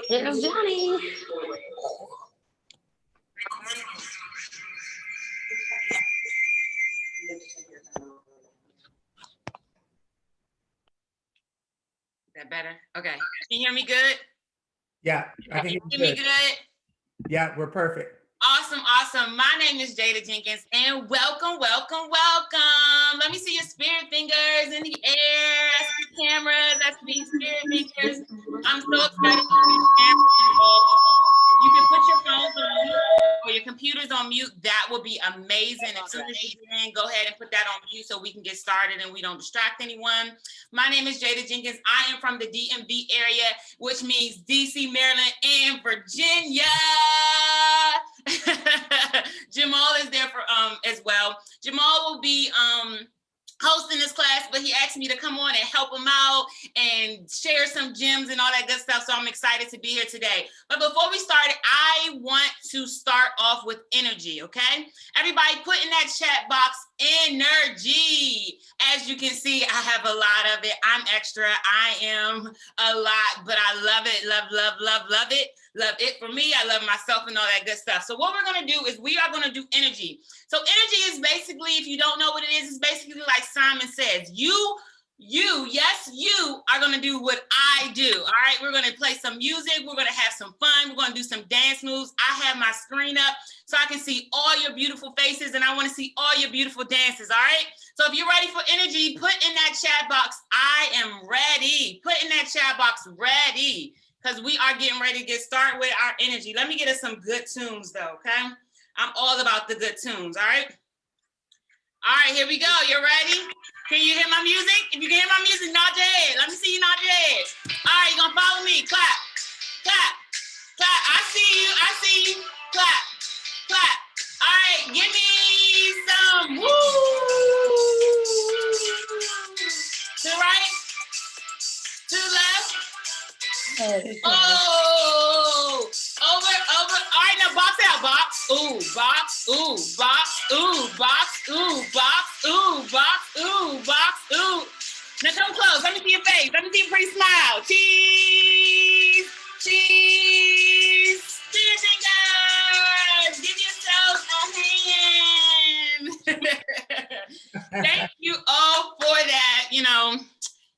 There's Johnny. Is that better? Okay. Can you hear me good? Yeah, I can hear me good. Yeah, we're perfect. Awesome, awesome. My name is Jada Jenkins, and welcome, welcome, welcome. Let me see your spirit fingers in the air. I see cameras. I see spirit fingers. I'm so excited to see cameras. You can put your phones on mute or your computers on mute. That would be amazing. As soon as you get in, go ahead and put that on mute so we can get started and we don't distract anyone. My name is Jada Jenkins. I am from the DMV area, which means DC, Maryland, and Virginia. Jamal is there for as well. Jamal will be hosting this class, but he asked me to come on and help him out and share some gems and all that good stuff. So I'm excited to be here today. But before we start, I want to start off with energy, okay? Everybody put in that chat box energy. As you can see, I have a lot of it. I'm extra. I am a lot, but I love it. Love, love, love, love it. Love it for me. I love myself and all that good stuff. So what we're going to do is we are going to do energy. So energy is basically, if you don't know what it is, it's basically like Simon says, you are going to do what I do. All right. We're going to play some music. We're going to have some fun. We're going to do some dance moves. I have my screen up so I can see all your beautiful faces and I want to see all your beautiful dances. All right. So if you're ready for energy, put in that chat box, I am ready. Put in that chat box, ready. Because we are getting ready to get started with our energy. Let me get us some good tunes though, okay? I'm all about the good tunes, all right? All right, here we go. You ready? Can you hear my music? If you can hear my music, nod your head. Let me see you nod your head. All right, you're gonna follow me. Clap, clap, clap. I see you. Clap, clap. All right, give me some woo. To the right, to the left. Oh, over. All right, now box out, box. Ooh, box, ooh, box, ooh, box, ooh, box, ooh, box, ooh, box, ooh. Now come close. Let me see your face. Let me see your pretty smile. Cheese, cheese, cheese fingers. Give yourselves a hand. Thank you all for that. You know,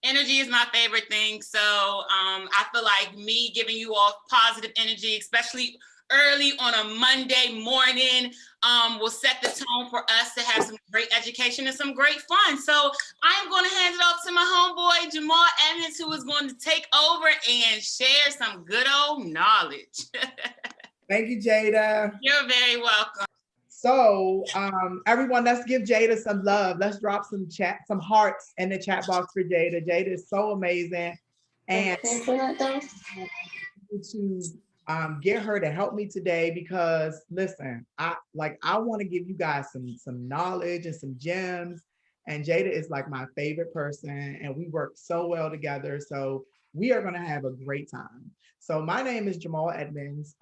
energy is my favorite thing. So I feel like me giving you all positive energy, especially early on a Monday morning, will set the tone for us to have some great education and some great fun. So I'm going to hand it off to my homeboy, Jamal Evans, who is going to take over and share some good old knowledge. Thank you, Jada. You're very welcome. So everyone, let's give Jada some love. Let's drop some hearts in the chat box for Jada. Jada is so amazing. And to get her to help me today because listen, I want to give you guys some knowledge and some gems. And Jada is like my favorite person and we work so well together. So we are going to have a great time. So my name is Jamal Edmonds.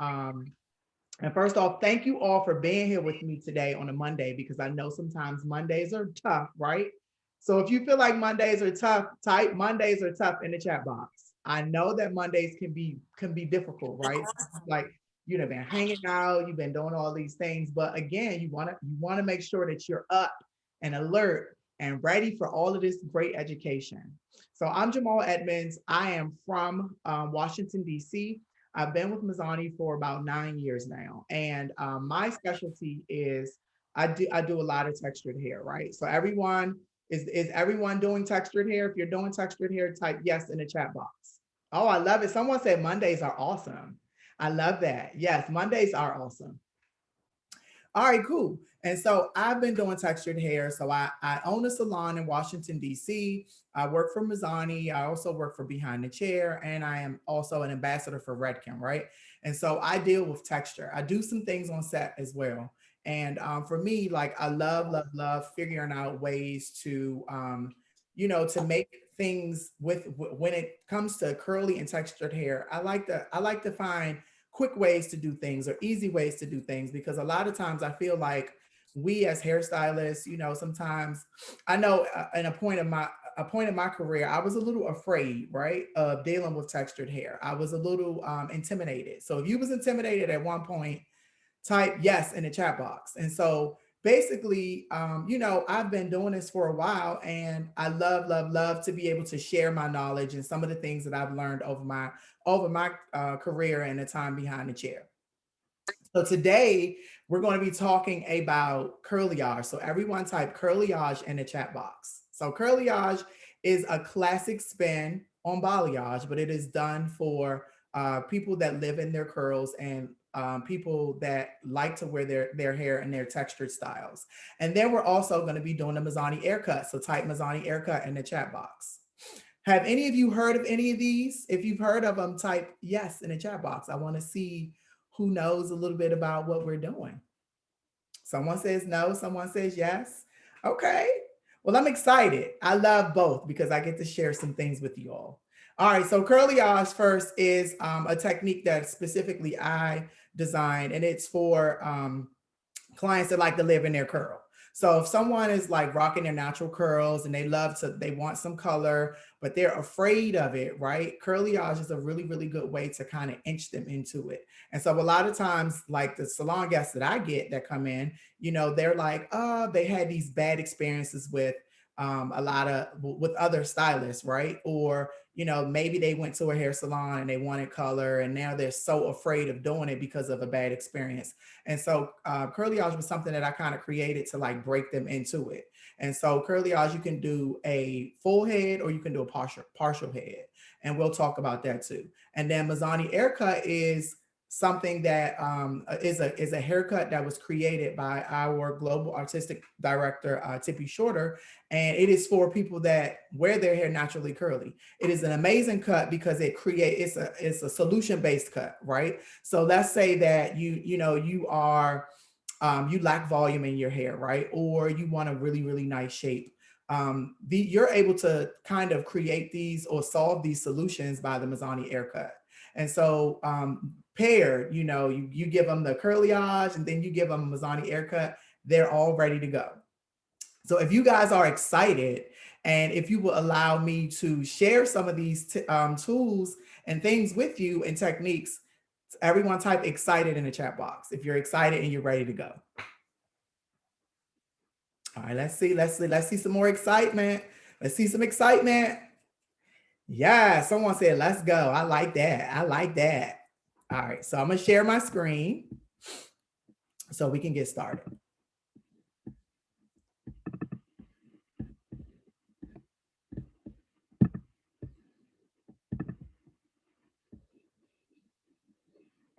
And first off, thank you all for being here with me today on a Monday, because I know sometimes Mondays are tough, right? So if you feel like Mondays are tough, type Mondays are tough in the chat box. I know that Mondays can be difficult, right? Like you've been hanging out, you've been doing all these things, but again, you want to make sure that you're up and alert and ready for all of this great education. So I'm Jamal Edmonds. I am from Washington, D.C. I've been with Mizani for about 9 years now. And my specialty is I do a lot of textured hair, right? So everyone, is everyone doing textured hair? If you're doing textured hair, type yes in the chat box. Oh, I love it. Someone said Mondays are awesome. I love that. Yes, Mondays are awesome. All right, cool. And so I've been doing textured hair. So I own a salon in Washington, D.C. I work for Mizani. I also work for Behind the Chair. And I am also an ambassador for Redken, right? And so I deal with texture. I do some things on set as well. And for me, like I love figuring out ways to, to make things when it comes to curly and textured hair. I like to find quick ways to do things or easy ways to do things, because a lot of times I feel like we as hairstylists, sometimes I know in a point of a point in my career, I was a little afraid, right, of dealing with textured hair. I was a little intimidated. So if you was intimidated at one point, type yes in the chat box. And so basically, I've been doing this for a while, and I love, love, love to be able to share my knowledge and some of the things that I've learned over my career and the time behind the chair. So today we're going to be talking about curlyage. So everyone type curlyage in the chat box. So curlyage is a classic spin on balayage, but it is done for people that live in their curls and people that like to wear their hair in their textured styles. And then we're also going to be doing a Mizani Aircut. So type Mizani Aircut in the chat box. Have any of you heard of any of these? If you've heard of them, type yes in the chat box. I want to see who knows a little bit about what we're doing. Someone says no, someone says yes. Okay. Well, I'm excited. I love both because I get to share some things with you all. All right. So curlyage first is a technique that specifically I designed, and it's for clients that like to live in their curl. So if someone is like rocking their natural curls and they want some color, but they're afraid of it, right? Curlyage is a really, really good way to kind of inch them into it. And so a lot of times, like the salon guests that I get that come in, they're like, oh, they had these bad experiences with with other stylists, right? Or maybe they went to a hair salon and they wanted color, and now they're so afraid of doing it because of a bad experience. And so curlyage was something that I kind of created to like break them into it. And so curlyage, you can do a full head or you can do a partial head, and we'll talk about that too. And then Mizani Aircut is something that is a haircut that was created by our global artistic director, Tippy Shorter, and it is for people that wear their hair naturally curly. It is an amazing cut because it's a solution based cut, right? So let's say that you lack volume in your hair, right? Or you want a really, really nice shape. You're able to kind of create these or solve these solutions by the Mizani Aircut. And so paired, you give them the curlyage and then you give them a Mizani Aircut, they're all ready to go. So if you guys are excited, and if you will allow me to share some of these tools and things with you and techniques, everyone type excited in the chat box if you're excited and you're ready to go. All right, let's see some more excitement. Let's see some excitement. Yeah, someone said, let's go. I like that. I like that. All right, so I'm gonna share my screen so we can get started.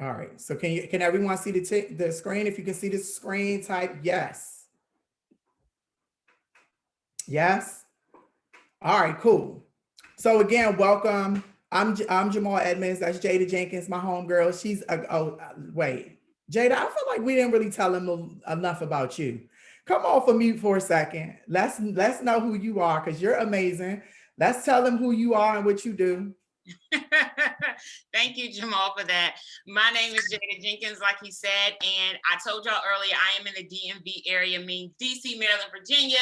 All right, so can everyone see the screen? If you can see the screen, type yes. Yes. All right, cool. So again, welcome. I'm Jamal Edmonds. That's Jada Jenkins, my homegirl. She's wait, Jada. I feel like we didn't really tell them enough about you. Come off of mute for a second. Let's know who you are because you're amazing. Let's tell them who you are and what you do. Thank you, Jamal, for that. My name is Jada Jenkins, like he said, and I told y'all earlier I am in the DMV area, means DC, Maryland, Virginia.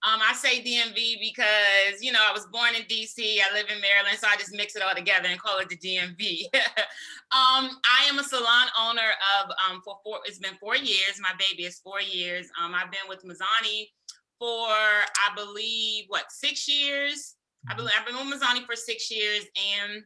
I say DMV because, I was born in DC, I live in Maryland, so I just mix it all together and call it the DMV. I am a salon owner of, it's been 4 years. My baby is 4 years. I've been with Mizani for, I believe, 6 years? I've been with Mizani for 6 years, and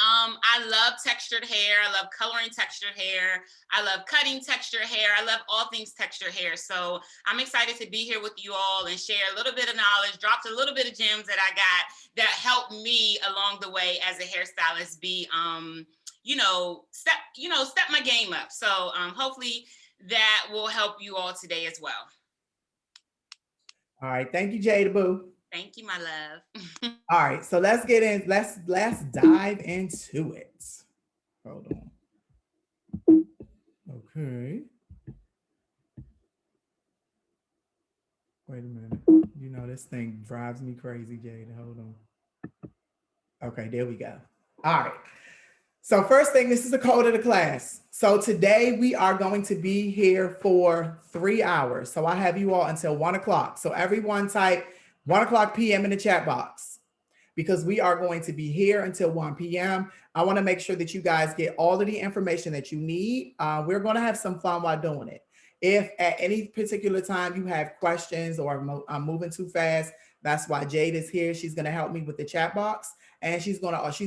I love textured hair. I love coloring textured hair. I love cutting textured hair. I love all things textured hair. So I'm excited to be here with you all and share a little bit of knowledge, dropped a little bit of gems that I got that helped me along the way as a hairstylist be, step my game up. So hopefully that will help you all today as well. All right. Thank you, Jada Boo. Thank you, my love. All right, so let's get in. Let's dive into it. Hold on. Okay. Wait a minute. This thing drives me crazy, Jada. Hold on. Okay, there we go. All right. So first thing, this is the code of the class. So today we are going to be here for 3 hours. So I have you all until 1 o'clock. So everyone type 1 o'clock p.m. in the chat box, because we are going to be here until 1 p.m. I want to make sure that you guys get all of the information that you need. We're going to have some fun while doing it. If at any particular time you have questions or I'm moving too fast, that's why Jade is here. She's going to help me with the chat box. And she's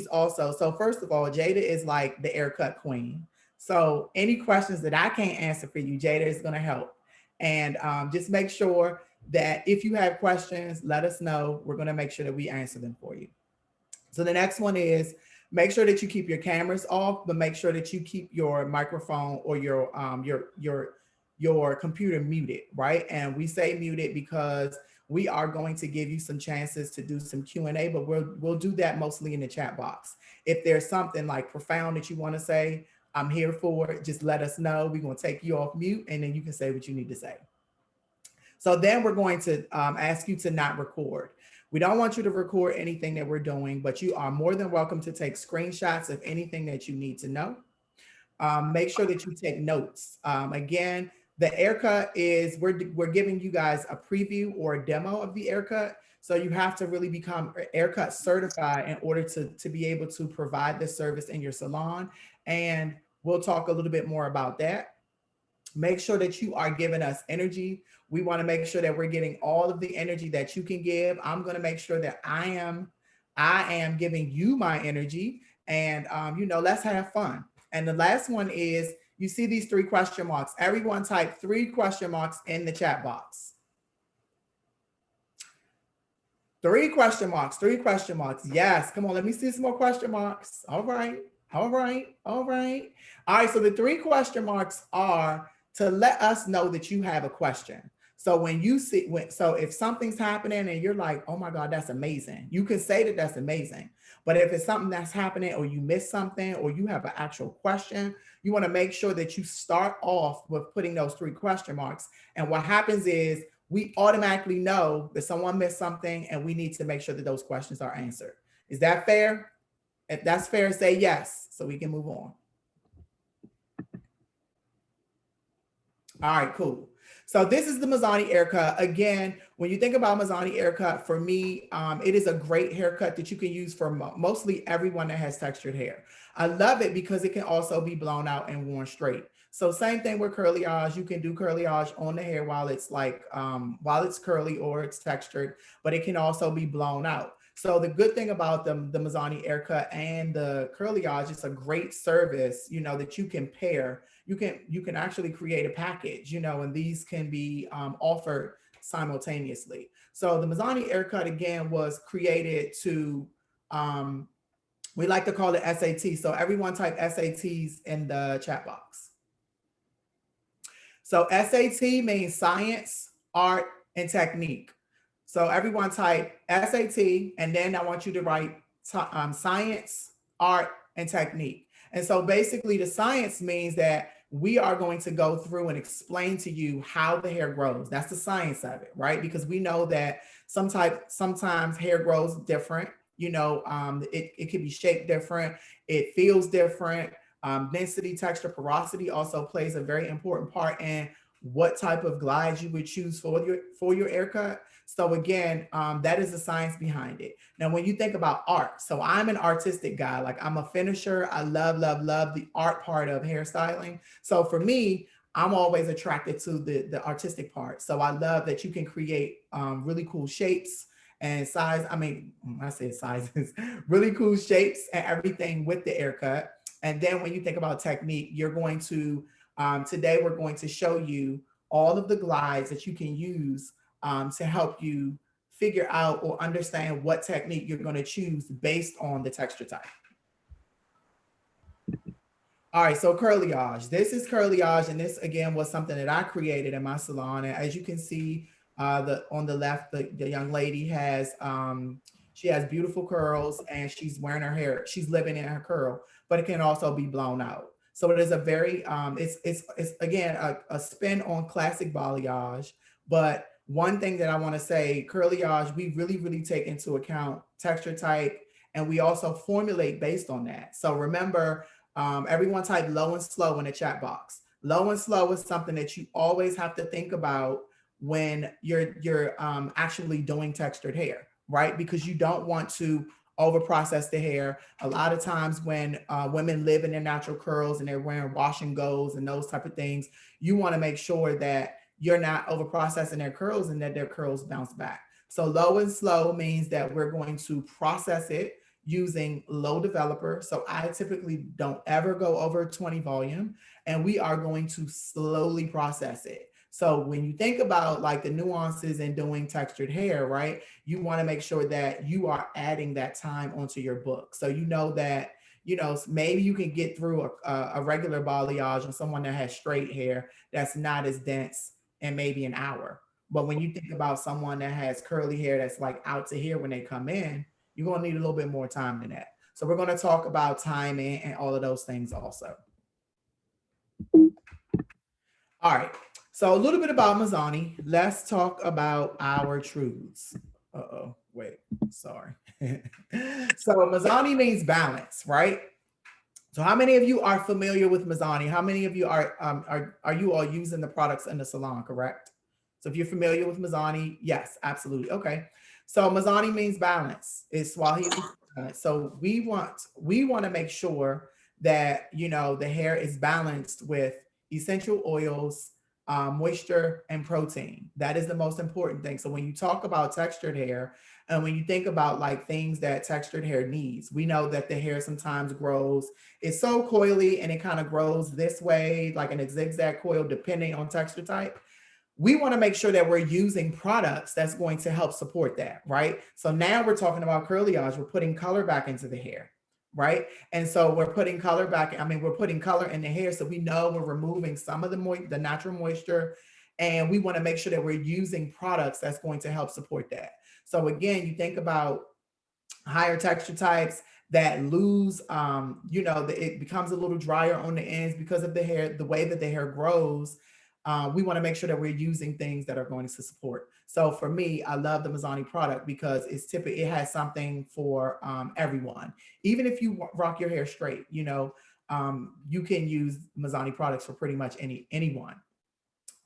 also, so first of all, Jada is like the Aircut queen. So any questions that I can't answer for you, Jada is going to help. And just make sure that if you have questions, let us know. We're going to make sure that we answer them for you. So the next one is make sure that you keep your cameras off, but make sure that you keep your microphone or your computer muted, right? And we say muted because we are going to give you some chances to do some Q&A, but we'll do that mostly in the chat box. If there's something like profound that you want to say, I'm here for it. Just let us know. We're going to take you off mute and then you can say what you need to say. So then we're going to ask you to not record. We don't want you to record anything that we're doing, but you are more than welcome to take screenshots of anything that you need to know. Make sure that you take notes. Again, the Aircut is, we're giving you guys a preview or a demo of the Aircut. So you have to really become Aircut certified in order to be able to provide this service in your salon. And we'll talk a little bit more about that. Make sure that you are giving us energy. We want to make sure that we're getting all of the energy that you can give. I'm going to make sure that I am giving you my energy, and let's have fun. And the last one is, you see these 3 question marks. Everyone type 3 question marks in the chat box. 3 question marks, 3 question marks. Yes, come on, let me see some more question marks. All right. All right. All right, so the 3 question marks are to let us know that you have a question. So when you see, so if something's happening and you're like, oh my God, that's amazing, you can say that that's amazing. But if it's something that's happening or you miss something or you have an actual question, you want to make sure that you start off with putting those 3 question marks. And what happens is we automatically know that someone missed something and we need to make sure that those questions are answered. Is that fair? If that's fair, say yes, so we can move on. All right, cool. So this is the Mizani Aircut. Again, when you think about Mizani Aircut, for me, it is a great haircut that you can use for mostly everyone that has textured hair. I love it because it can also be blown out and worn straight. So same thing with curlyage. You can do curlyage on the hair while it's curly or it's textured, but it can also be blown out. So the good thing about the Mizani Aircut and the curlyage, it's a great service, that you can pair. You can actually create a package, and these can be offered simultaneously. So the Mizani Aircut, again, was created to, we like to call it SAT. So everyone type SATs in the chat box. So SAT means science, art, and technique. So everyone type SAT, and then I want you to write science, art, and technique. And so basically the science means that we are going to go through and explain to you how the hair grows. That's the science of it, right? Because we know that sometimes hair grows different. It can be shaped different. It feels different. Density, texture, porosity also plays a very important part in what type of glides you would choose for your haircut. So again, that is the science behind it. Now, when you think about art, so I'm an artistic guy, like I'm a finisher. I love the art part of hairstyling. So for me, I'm always attracted to the artistic part. So I love that you can create really cool shapes and size. I say sizes, really cool shapes and everything with the haircut. And then when you think about technique, you're going to, today we're going to show you all of the glides that you can use to help you figure out or understand what technique you're going to choose based on the texture type. All right, so curlyage. This is curlyage, and this again was something that I created in my salon. And as you can see, on the left, the young lady has she has beautiful curls, and she's wearing her hair. She's living in her curl, but it can also be blown out. So it is a very it's again a spin on classic balayage, but one thing that I want to say, curlyage, we really take into account texture type, and we also formulate based on that. So remember, everyone type low and slow in the chat box. Low and slow is something that you always have to think about when you're actually doing textured hair, right? Because you don't want to over process the hair. A lot of times when women live in their natural curls and they're wearing wash and goes and those type of things, you want to make sure that you're not over processing their curls and that their curls bounce back. So low and slow means that we're going to process it using low developer. So I typically don't ever go over 20 volume, and we are going to slowly process it. So when you think about like the nuances in doing textured hair, right, you want to make sure that you are adding that time onto your book. So you know that, maybe you can get through a regular balayage on someone that has straight hair that's not as dense in maybe an hour. But when you think about someone that has curly hair that's like out to here when they come in, you're going to need a little bit more time than that. So we're going to talk about timing and all of those things also. All right. So a little bit about Mizani. Let's talk about our truths. Uh-oh, wait, sorry. So Mizani means balance, right? So how many of you are familiar with Mizani? How many of you are you all using the products in the salon, correct? So if you're familiar with Mizani, yes, absolutely. Okay. So Mizani means balance. It's Swahili. So we want to make sure that the hair is balanced with essential oils, moisture, and protein. That is the most important thing. So when you talk about textured hair, and when you think about like things that textured hair needs, we know that the hair sometimes grows. It's so coily and it kind of grows this way, like in a zigzag coil, depending on texture type. We want to make sure that we're using products that's going to help support that, right? So now we're talking about curlyage. We're putting color back into the hair, right? And so we're putting color back. I mean, we're putting color in the hair, so we know we're removing some of the natural moisture, and we want to make sure that we're using products that's going to help support that. So again, you think about higher texture types that lose, it becomes a little drier on the ends because of the hair, the way that the hair grows. We want to make sure that we're using things that are going to support. So for me, I love the Mizani product because it has something for everyone. Even if you rock your hair straight, you can use Mizani products for pretty much anyone.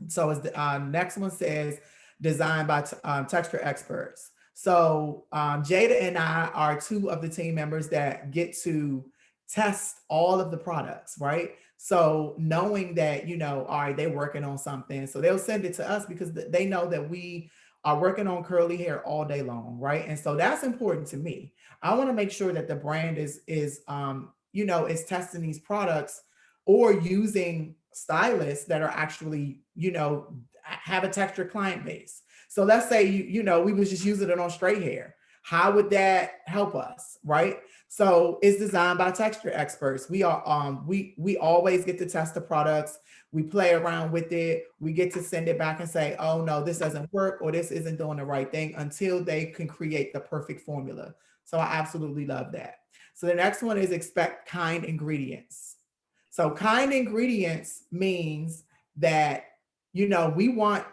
So as the next one says, designed by texture experts. So Jada and I are two of the team members that get to test all of the products, right? So knowing that, all right, they're working on something, so they'll send it to us because they know that we are working on curly hair all day long, right? And so that's important to me. I want to make sure that the brand is testing these products or using stylists that are actually, have a texture client base. So let's say we was just using it on straight hair. How would that help us, right? So it's designed by texture experts. We are we always get to test the products. We play around with it. We get to send it back and say, oh no, this doesn't work or this isn't doing the right thing until they can create the perfect formula. So I absolutely love that. So the next one is expect kind ingredients. So kind ingredients means that, we want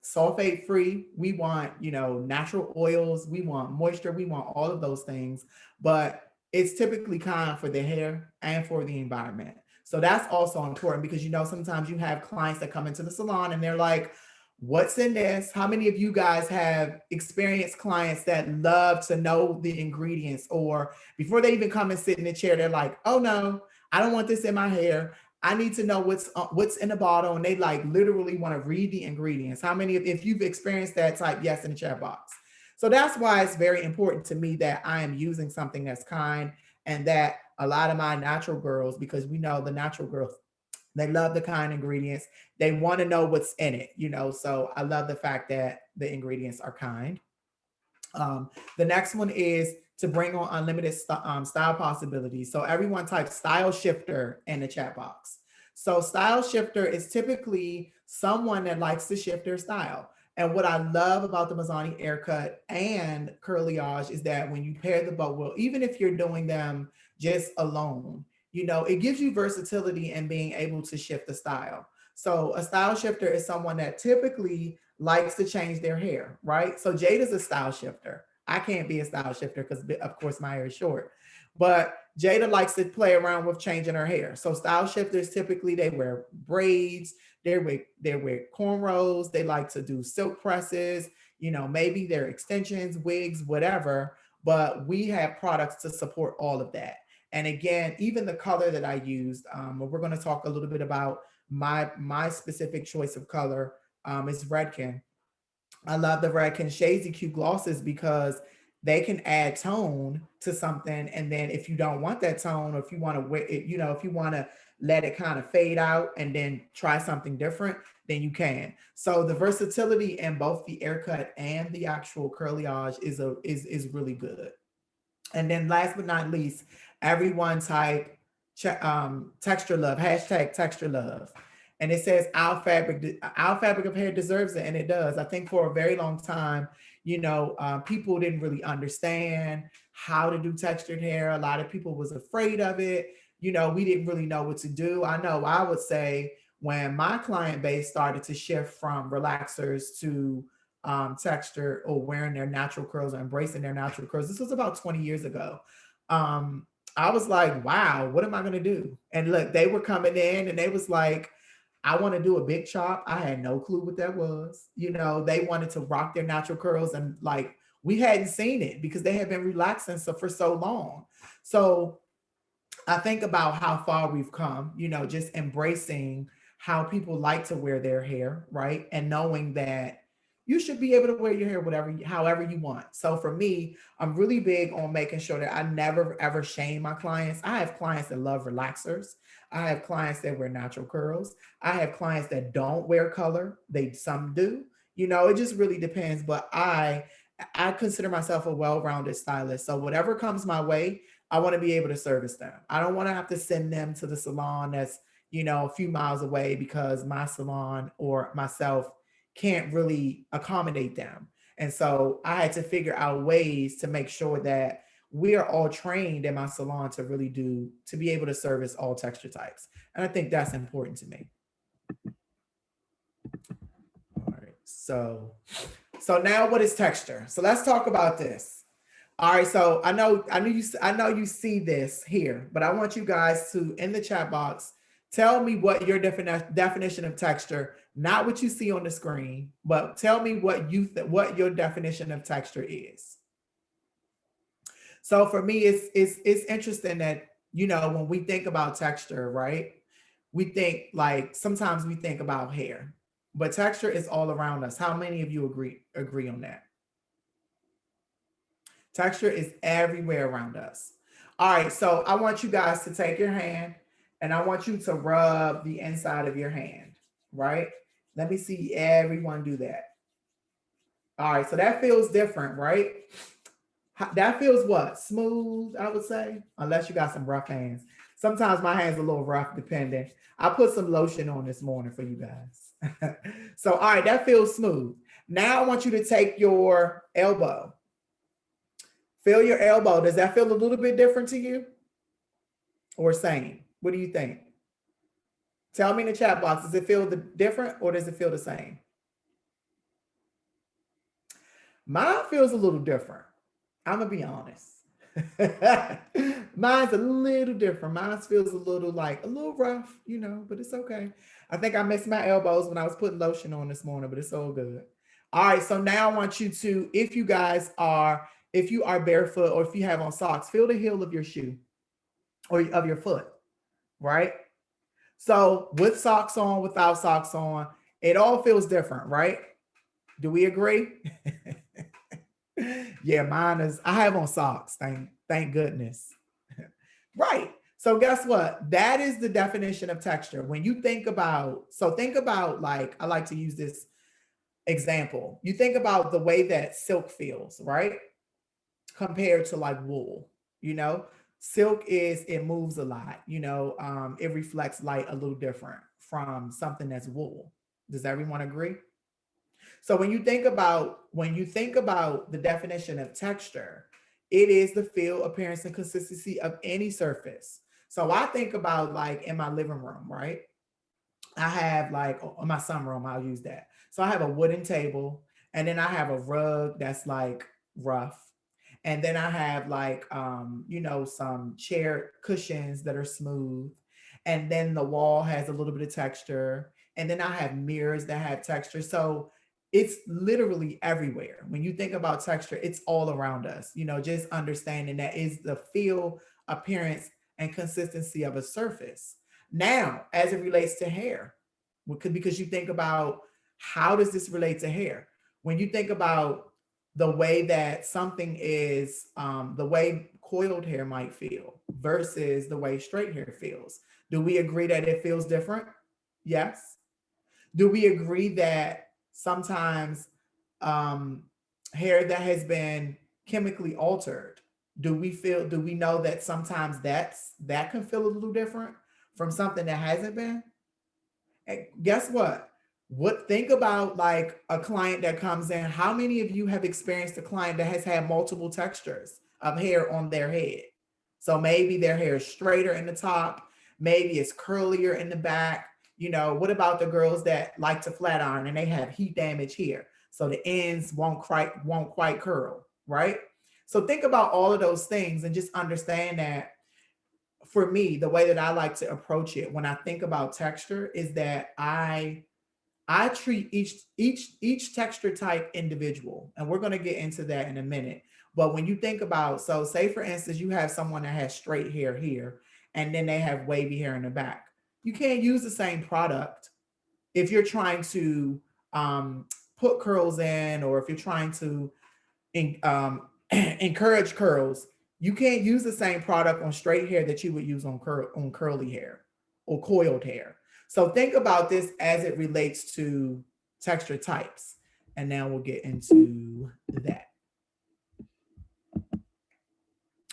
sulfate free, we want, natural oils, we want moisture, we want all of those things, but it's typically kind for the hair and for the environment. So that's also important because, sometimes you have clients that come into the salon and they're like, what's in this? How many of you guys have experienced clients that love to know the ingredients, or before they even come and sit in the chair, they're like, oh no, I don't want this in my hair. I need to know what's in the bottle, and they like literally want to read the ingredients. How many if you've experienced that, type yes in the chat box. So that's why it's very important to me that I am using something that's kind, and that a lot of my natural girls, because we know the natural girls, they love the kind ingredients. They want to know what's in it, So I love the fact that the ingredients are kind. The next one is to bring on unlimited style possibilities. So everyone type style shifter in the chat box. So style shifter is typically someone that likes to shift their style. And what I love about the Mizani Aircut and Curlyage is that when you pair the both, well, even if you're doing them just alone, it gives you versatility and being able to shift the style. So a style shifter is someone that typically likes to change their hair, right? So Jada's a style shifter. I can't be a style shifter because, of course, my hair is short. But Jada likes to play around with changing her hair. So style shifters typically they wear braids, they wear cornrows, they like to do silk presses, maybe they're extensions, wigs, whatever. But we have products to support all of that. And again, even the color that I used, we're going to talk a little bit about my specific choice of color is Redken. I love the Redken Shades EQ glosses because they can add tone to something. And then if you don't want that tone, or if you want to, if you want to let it kind of fade out and then try something different, then you can. So the versatility in both the Aircut and the actual Curlyage is really good. And then last but not least, everyone type texture love, hashtag texture love. And it says our fabric of hair deserves it. And it does. I think for a very long time, people didn't really understand how to do textured hair. A lot of people was afraid of it. We didn't really know what to do. I know I would say when my client base started to shift from relaxers to texture or wearing their natural curls or embracing their natural curls. This was about 20 years ago. I was like, wow, what am I going to do? And look, they were coming in and they was like, I want to do a big chop. I had no clue what that was. They wanted to rock their natural curls and like we hadn't seen it because they had been relaxing for so long. So I think about how far we've come, just embracing how people like to wear their hair, right? And knowing that you should be able to wear your hair however you want. So for me, I'm really big on making sure that I never ever shame my clients. I have clients that love relaxers. I have clients that wear natural curls. I have clients that don't wear color. Some do. It just really depends. But I consider myself a well-rounded stylist. So whatever comes my way, I want to be able to service them. I don't want to have to send them to the salon that's, a few miles away because my salon or myself can't really accommodate them. And so I had to figure out ways to make sure that we are all trained in my salon to be able to service all texture types. And I think that's important to me. All right. So now what is texture? So let's talk about this. All right, so I know you see this here, but I want you guys to in the chat box tell me what your definition of texture, not what you see on the screen, but tell me what your definition of texture is. So for me, it's interesting that when we think about texture, right? We think like sometimes we think about hair, but texture is all around us. How many of you agree on that? Texture is everywhere around us. All right, so I want you guys to take your hand and I want you to rub the inside of your hand, right? Let me see everyone do that. All right, so that feels different, right? That feels what? Smooth, I would say, unless you got some rough hands. Sometimes my hands are a little rough, depending. I put some lotion on this morning for you guys. So, all right, that feels smooth. Now I want you to take your elbow. Feel your elbow. Does that feel a little bit different to you or same? What do you think? Tell me in the chat box. Does it feel different or does it feel the same? Mine feels a little different. I'm going to be honest. Mine's a little different. Mine feels a little rough, but it's okay. I think I missed my elbows when I was putting lotion on this morning, but it's all good. All right. So now I want you to, if you are barefoot or if you have on socks, feel the heel of your shoe or of your foot, right? So with socks on, without socks on, it all feels different, right? Do we agree? Yeah, I have on socks. Thank goodness. Right. So guess what? That is the definition of texture. When you think about like, I like to use this example. You think about the way that silk feels, right? Compared to like wool, silk it moves a lot, it reflects light a little different from something that's wool. Does everyone agree? So when you think about the definition of texture, it is the feel, appearance, and consistency of any surface. So I think about like in my living room, right? I have like on my sunroom, I'll use that. So I have a wooden table and then I have a rug that's like rough. And then I have like, some chair cushions that are smooth. And then the wall has a little bit of texture. And then I have mirrors that have texture. So it's literally everywhere. When you think about texture, it's all around us. Just understanding that is the feel, appearance, and consistency of a surface. Now, as it relates to hair, because you think about how does this relate to hair? When you think about the way that something is, the way coiled hair might feel versus the way straight hair feels, do we agree that it feels different? Yes. Do we agree that sometimes, um, hair that has been chemically altered, do we know that sometimes that can feel a little different from something that hasn't been? And guess what? Think about like a client that comes in. How many of you have experienced a client that has had multiple textures of hair on their head? So maybe their hair is straighter in the top, maybe it's curlier in the back. What about the girls that like to flat iron and they have heat damage here? So the ends won't quite curl, right? So think about all of those things and just understand that for me, the way that I like to approach it when I think about texture is that I treat each texture type individual, and we're going to get into that in a minute. But when you think about, so say for instance, you have someone that has straight hair here, and then they have wavy hair in the back. You can't use the same product if you're trying to, put curls in, or if you're trying to encourage curls. You can't use the same product on straight hair that you would use on curly hair or coiled hair. So think about this as it relates to texture types. And now we'll get into that.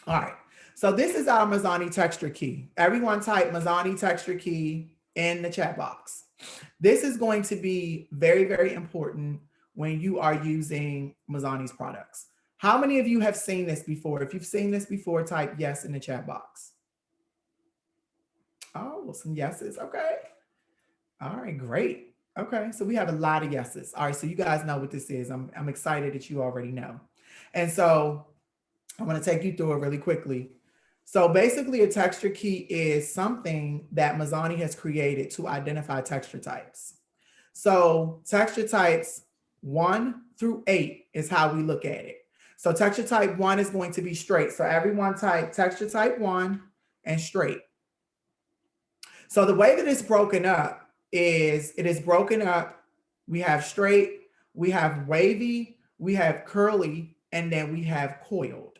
All right. So this is our Mizani texture key. Everyone type Mizani texture key in the chat box. This is going to be very, very important when you are using Mizani's products. How many of you have seen this before? If you've seen this before, type yes in the chat box. Oh, well, some yeses. Okay. All right, great. Okay, so we have a lot of yeses. All right, so you guys know what this is. I'm excited that you already know. And so I'm going to take you through it really quickly. So basically, a texture key is something that Mizani has created to identify texture types. So texture types 1 through 8 is how we look at it. So texture type 1 is going to be straight. So everyone type texture type 1 and straight. So the way that it's broken up is it is broken up. We have straight, we have wavy, we have curly, and then we have coiled.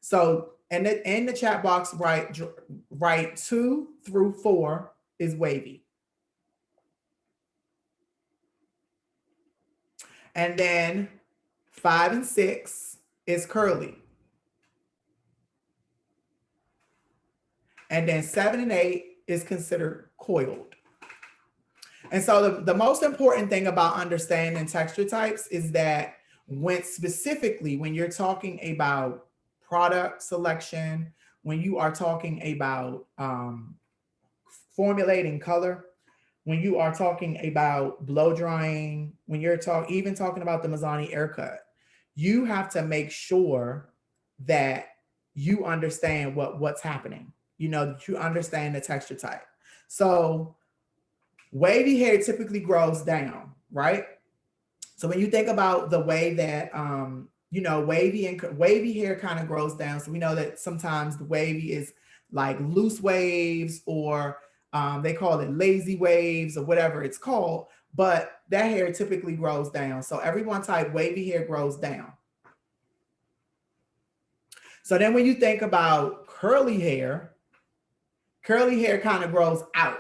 So and in the chat box, write 2 through 4 is wavy. And then 5 and 6 is curly. And then 7 and 8 is considered coiled. And so the most important thing about understanding texture types is that when you're talking about product selection, when you are talking about formulating color, when you are talking about blow drying, when you're even talking about the Mizani Aircut, you have to make sure that you understand what's happening. That you understand the texture type. So wavy hair typically grows down, right? So when you think about the way that wavy hair kind of grows down, so we know that sometimes the wavy is like loose waves, or they call it lazy waves, or whatever it's called, but that hair typically grows down. So everyone type wavy hair grows down. So then when you think about curly hair kind of grows out,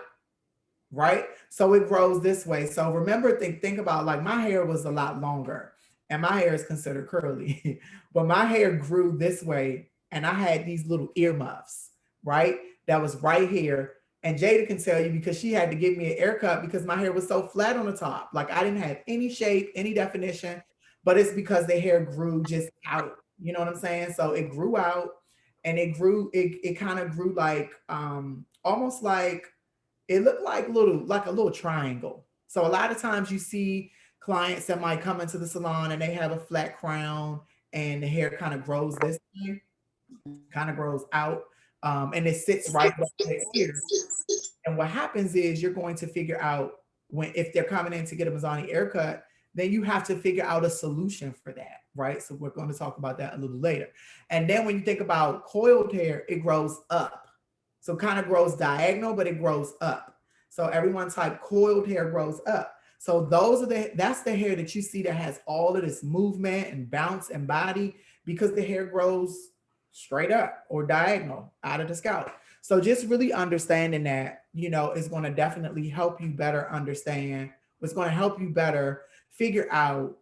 right? So it grows this way. So remember, think about, like, my hair was a lot longer and my hair is considered curly, but my hair grew this way and I had these little earmuffs, right? That was right here. And Jada can tell you because she had to give me an haircut because my hair was so flat on the top. Like I didn't have any shape, any definition, but it's because the hair grew just out. You know what I'm saying? So it grew out and it kind of grew like almost like it looked like a little triangle. So a lot of times you see clients that might come into the salon and they have a flat crown and the hair kind of grows this way, kind of grows out, and it sits right above the ear. And what happens is you're going to figure out when if they're coming in to get a Mizani haircut, then you have to figure out a solution for that, right? So we're going to talk about that a little later. And then when you think about coiled hair, it grows up. So kind of grows diagonal, but it grows up. So everyone type coiled hair grows up. So that's the hair that you see that has all of this movement and bounce and body because the hair grows straight up or diagonal out of the scalp. So just really understanding that, is going to definitely help you better understand. It's going to help you better figure out,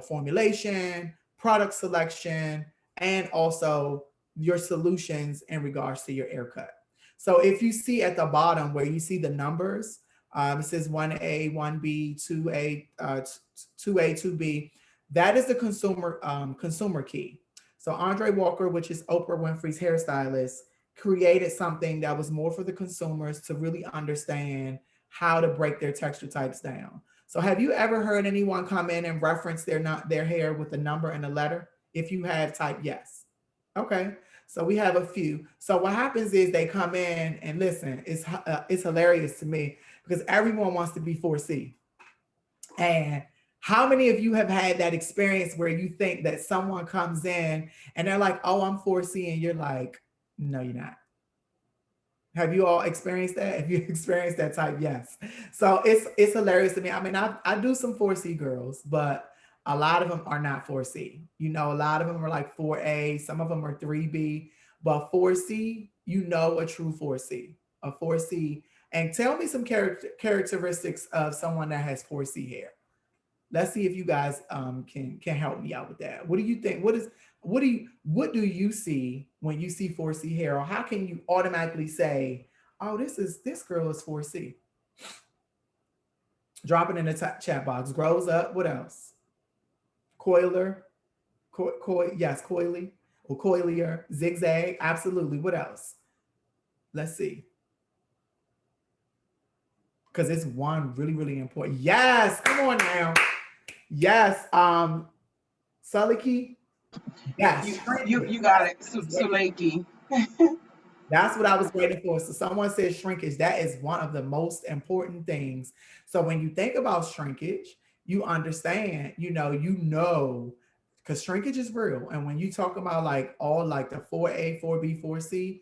formulation, product selection, and also your solutions in regards to your haircut. So if you see at the bottom where you see the numbers, it says 1A, 1B, 2A, 2A, 2B. That is the consumer key. So Andre Walker, which is Oprah Winfrey's hairstylist, created something that was more for the consumers to really understand how to break their texture types down. So have you ever heard anyone come in and reference their hair with a number and a letter? If you have, type yes. Okay. So we have a few. So what happens is they come in and listen. It's hilarious to me because everyone wants to be 4C. And how many of you have had that experience where you think that someone comes in and they're like, "Oh, I'm 4C," and you're like, "No, you're not." Have you all experienced that? If you experienced that, type yes. So it's hilarious to me. I mean, I do some 4C girls, but a lot of them are not 4C. A lot of them are like 4A, some of them are 3B, but 4C, a true 4C, a 4C. And tell me some characteristics of someone that has 4C hair. Let's see if you guys can help me out with that. What do you think? What do you see when you see 4C hair, or how can you automatically say, "Oh, this girl is 4C"? Drop it in the chat box. Grows up. What else? Coiler, yes, coily or coilier, zigzag. Absolutely. What else? Let's see. Because it's one really, really important. Yes, come on now. Yes, Suliki. Yes, You got it, Suliki. That's what I was waiting for. So someone said shrinkage. That is one of the most important things. So when you think about shrinkage, you understand, because shrinkage is real. And when you talk about like all like the 4A, 4B, 4C,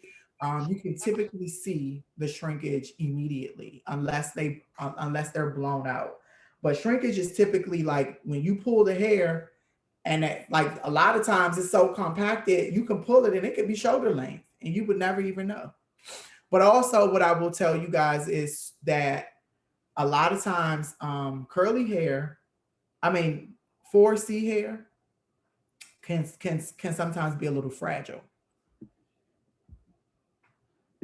you can typically see the shrinkage immediately unless they're blown out. But shrinkage is typically like when you pull the hair, and like a lot of times it's so compacted, you can pull it and it could be shoulder length and you would never even know. But also what I will tell you guys is that a lot of times curly hair, 4C hair can sometimes be a little fragile.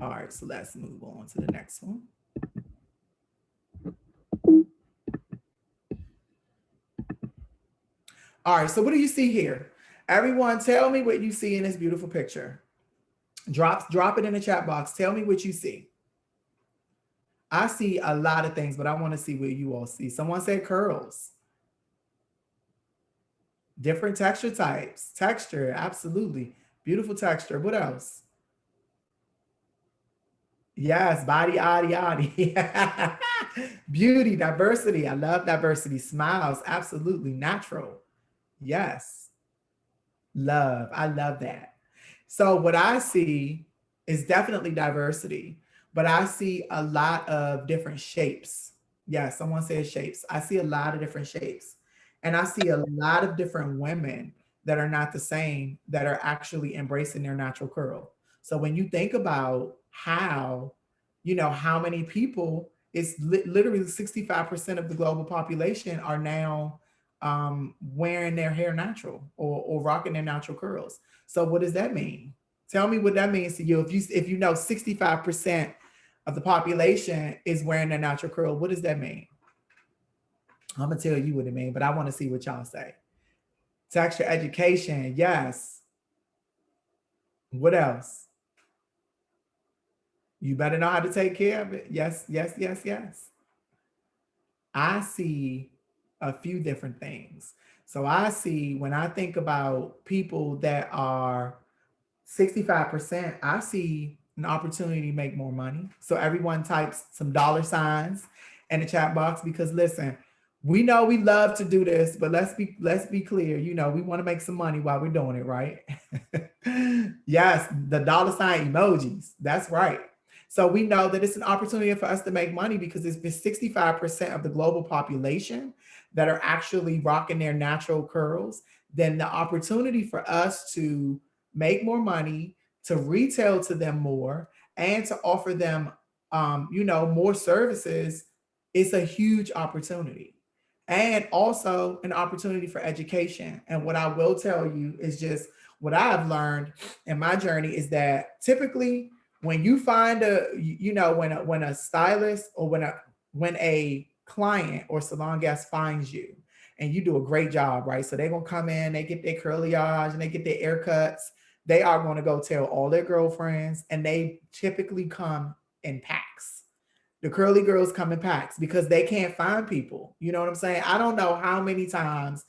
All right, so let's move on to the next one. All right, so what do you see here? Everyone, tell me what you see in this beautiful picture. Drop it in the chat box. Tell me what you see. I see a lot of things, but I want to see what you all see. Someone said curls. Different texture types. Texture, absolutely. Beautiful texture. What else? Yes, body, yaddy. Beauty, diversity. I love diversity. Smiles, absolutely. Natural. Yes. Love. I love that. So what I see is definitely diversity, but I see a lot of different shapes. Yeah, someone says shapes. I see a lot of different shapes. And I see a lot of different women that are not the same that are actually embracing their natural curl. So when you think about how many people, it's literally 65% of the global population are now wearing their hair natural or rocking their natural curls. So what does that mean? Tell me what that means to you. If you know 65% of the population is wearing their natural curl, what does that mean? I'm gonna tell you what it means, but I want to see what y'all say. Texture education, yes. What else? You better know how to take care of it. Yes, yes, yes, yes. I see a few different things. So I see when I think about people that are 65%, I see an opportunity to make more money. So everyone types some dollar signs in the chat box because listen, we know we love to do this, but let's be clear. You know, we want to make some money while we're doing it, right? Yes, the dollar sign emojis. That's right. So we know that it's an opportunity for us to make money because it's been 65% of the global population that are actually rocking their natural curls. Then the opportunity for us to make more money, to retail to them more, and to offer them, more services is a huge opportunity. And also an opportunity for education. And what I will tell you is just what I've learned in my journey is that typically when you find when a stylist or when a client or salon guest finds you and you do a great job, right? So they're gonna come in, they get their curlyage and they get their haircuts. They are going to go tell all their girlfriends, and they typically come in packs. The curly girls come in packs because they can't find people. You know what I'm saying? I don't know how many times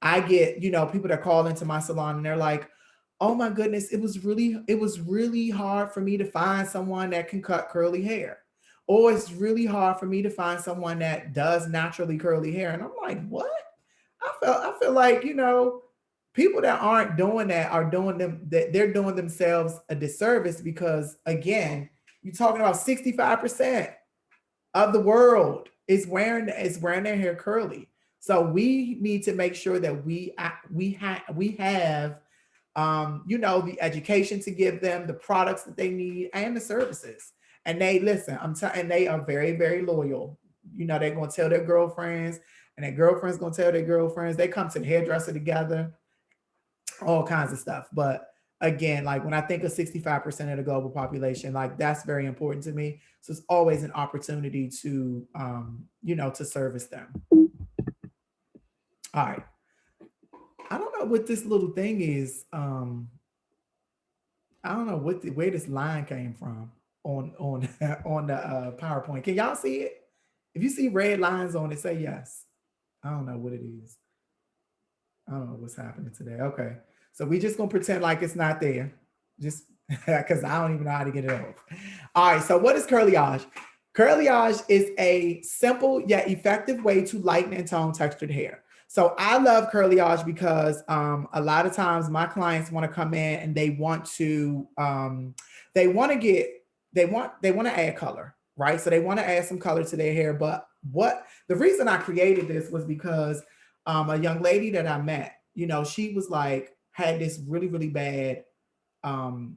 I get, people that call into my salon and they're like, "Oh my goodness, it was really hard for me to find someone that can cut curly hair." Or it's really hard for me to find someone that does naturally curly hair. And I'm like, "What?" I feel like, people that aren't doing that are doing them that they're doing themselves a disservice because again, you're talking about 65% of the world is wearing their hair curly. So we need to make sure that we have the education to give them the products that they need and the services. And they listen, and they are very, very loyal. They're gonna tell their girlfriends, and their girlfriends gonna tell their girlfriends. They come to the hairdresser together, all kinds of stuff. But again, like when I think of 65% of the global population, like that's very important to me. So it's always an opportunity to service them. All right. I don't know what this little thing is. I don't know where this line came from on on the PowerPoint. Can y'all see it? If you see red lines on it, say yes. I don't know what it is. I don't know what's happening today. Okay. So we just gonna pretend like it's not there. Just because I don't even know how to get it off. All right. So what is curlyage? Curlyage is a simple yet effective way to lighten and tone textured hair. So I love curlyage because a lot of times my clients want to come in and they want to add color, right? So they want to add some color to their hair. But what the reason I created this was because a young lady that I met, she was like had this really really bad um,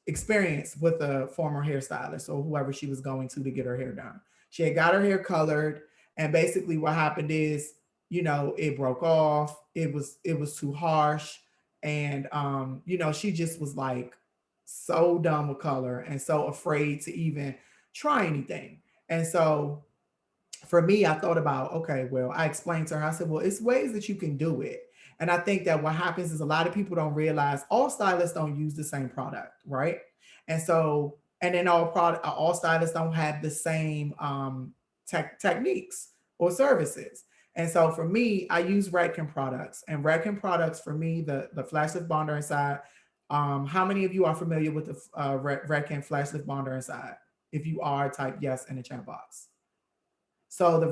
experience with a former hairstylist or whoever she was going to get her hair done. She had got her hair colored, and basically what happened is, it broke off. It was too harsh, and she just was like so done with color and so afraid to even try anything. And so for me, I thought about, okay, well, I explained to her, I said, well, it's ways that you can do it. And I think that what happens is a lot of people don't realize all stylists don't use the same product, right? And so, and then all stylists don't have the same techniques or services. And so for me, I use Redken products, and Redken products for me, the flash lift bonder inside. How many of you are familiar with the Redken flash lift bonder inside? If you are, type yes in the chat box. So the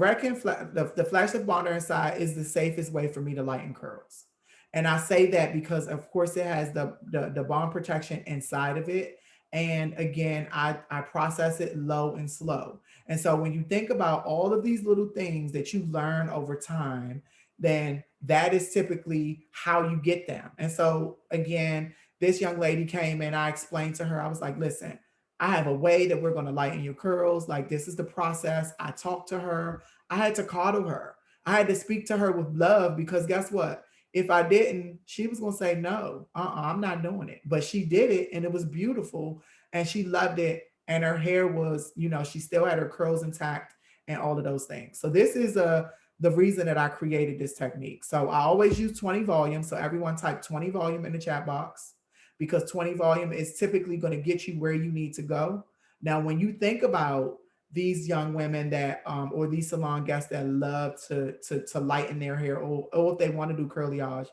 the flash lift bonder inside is the safest way for me to lighten curls. And I say that because of course it has the bond protection inside of it. And again, I process it low and slow. And so when you think about all of these little things that you learn over time, then that is typically how you get them. And so again, this young lady came in, I explained to her, I was like, listen, I have a way that we're going to lighten your curls. Like, this is the process. I talked to her. I had to coddle her. I had to speak to her with love because guess what? If I didn't, she was going to say, no, I'm not doing it. But she did it and it was beautiful and she loved it. And her hair was, she still had her curls intact and all of those things. So this is the reason that I created this technique. So I always use 20 volume. So everyone type 20 volume in the chat box, because 20 volume is typically going to get you where you need to go. Now, when you think about these young women that or these salon guests that love to lighten their hair, or if they want to do curlyage.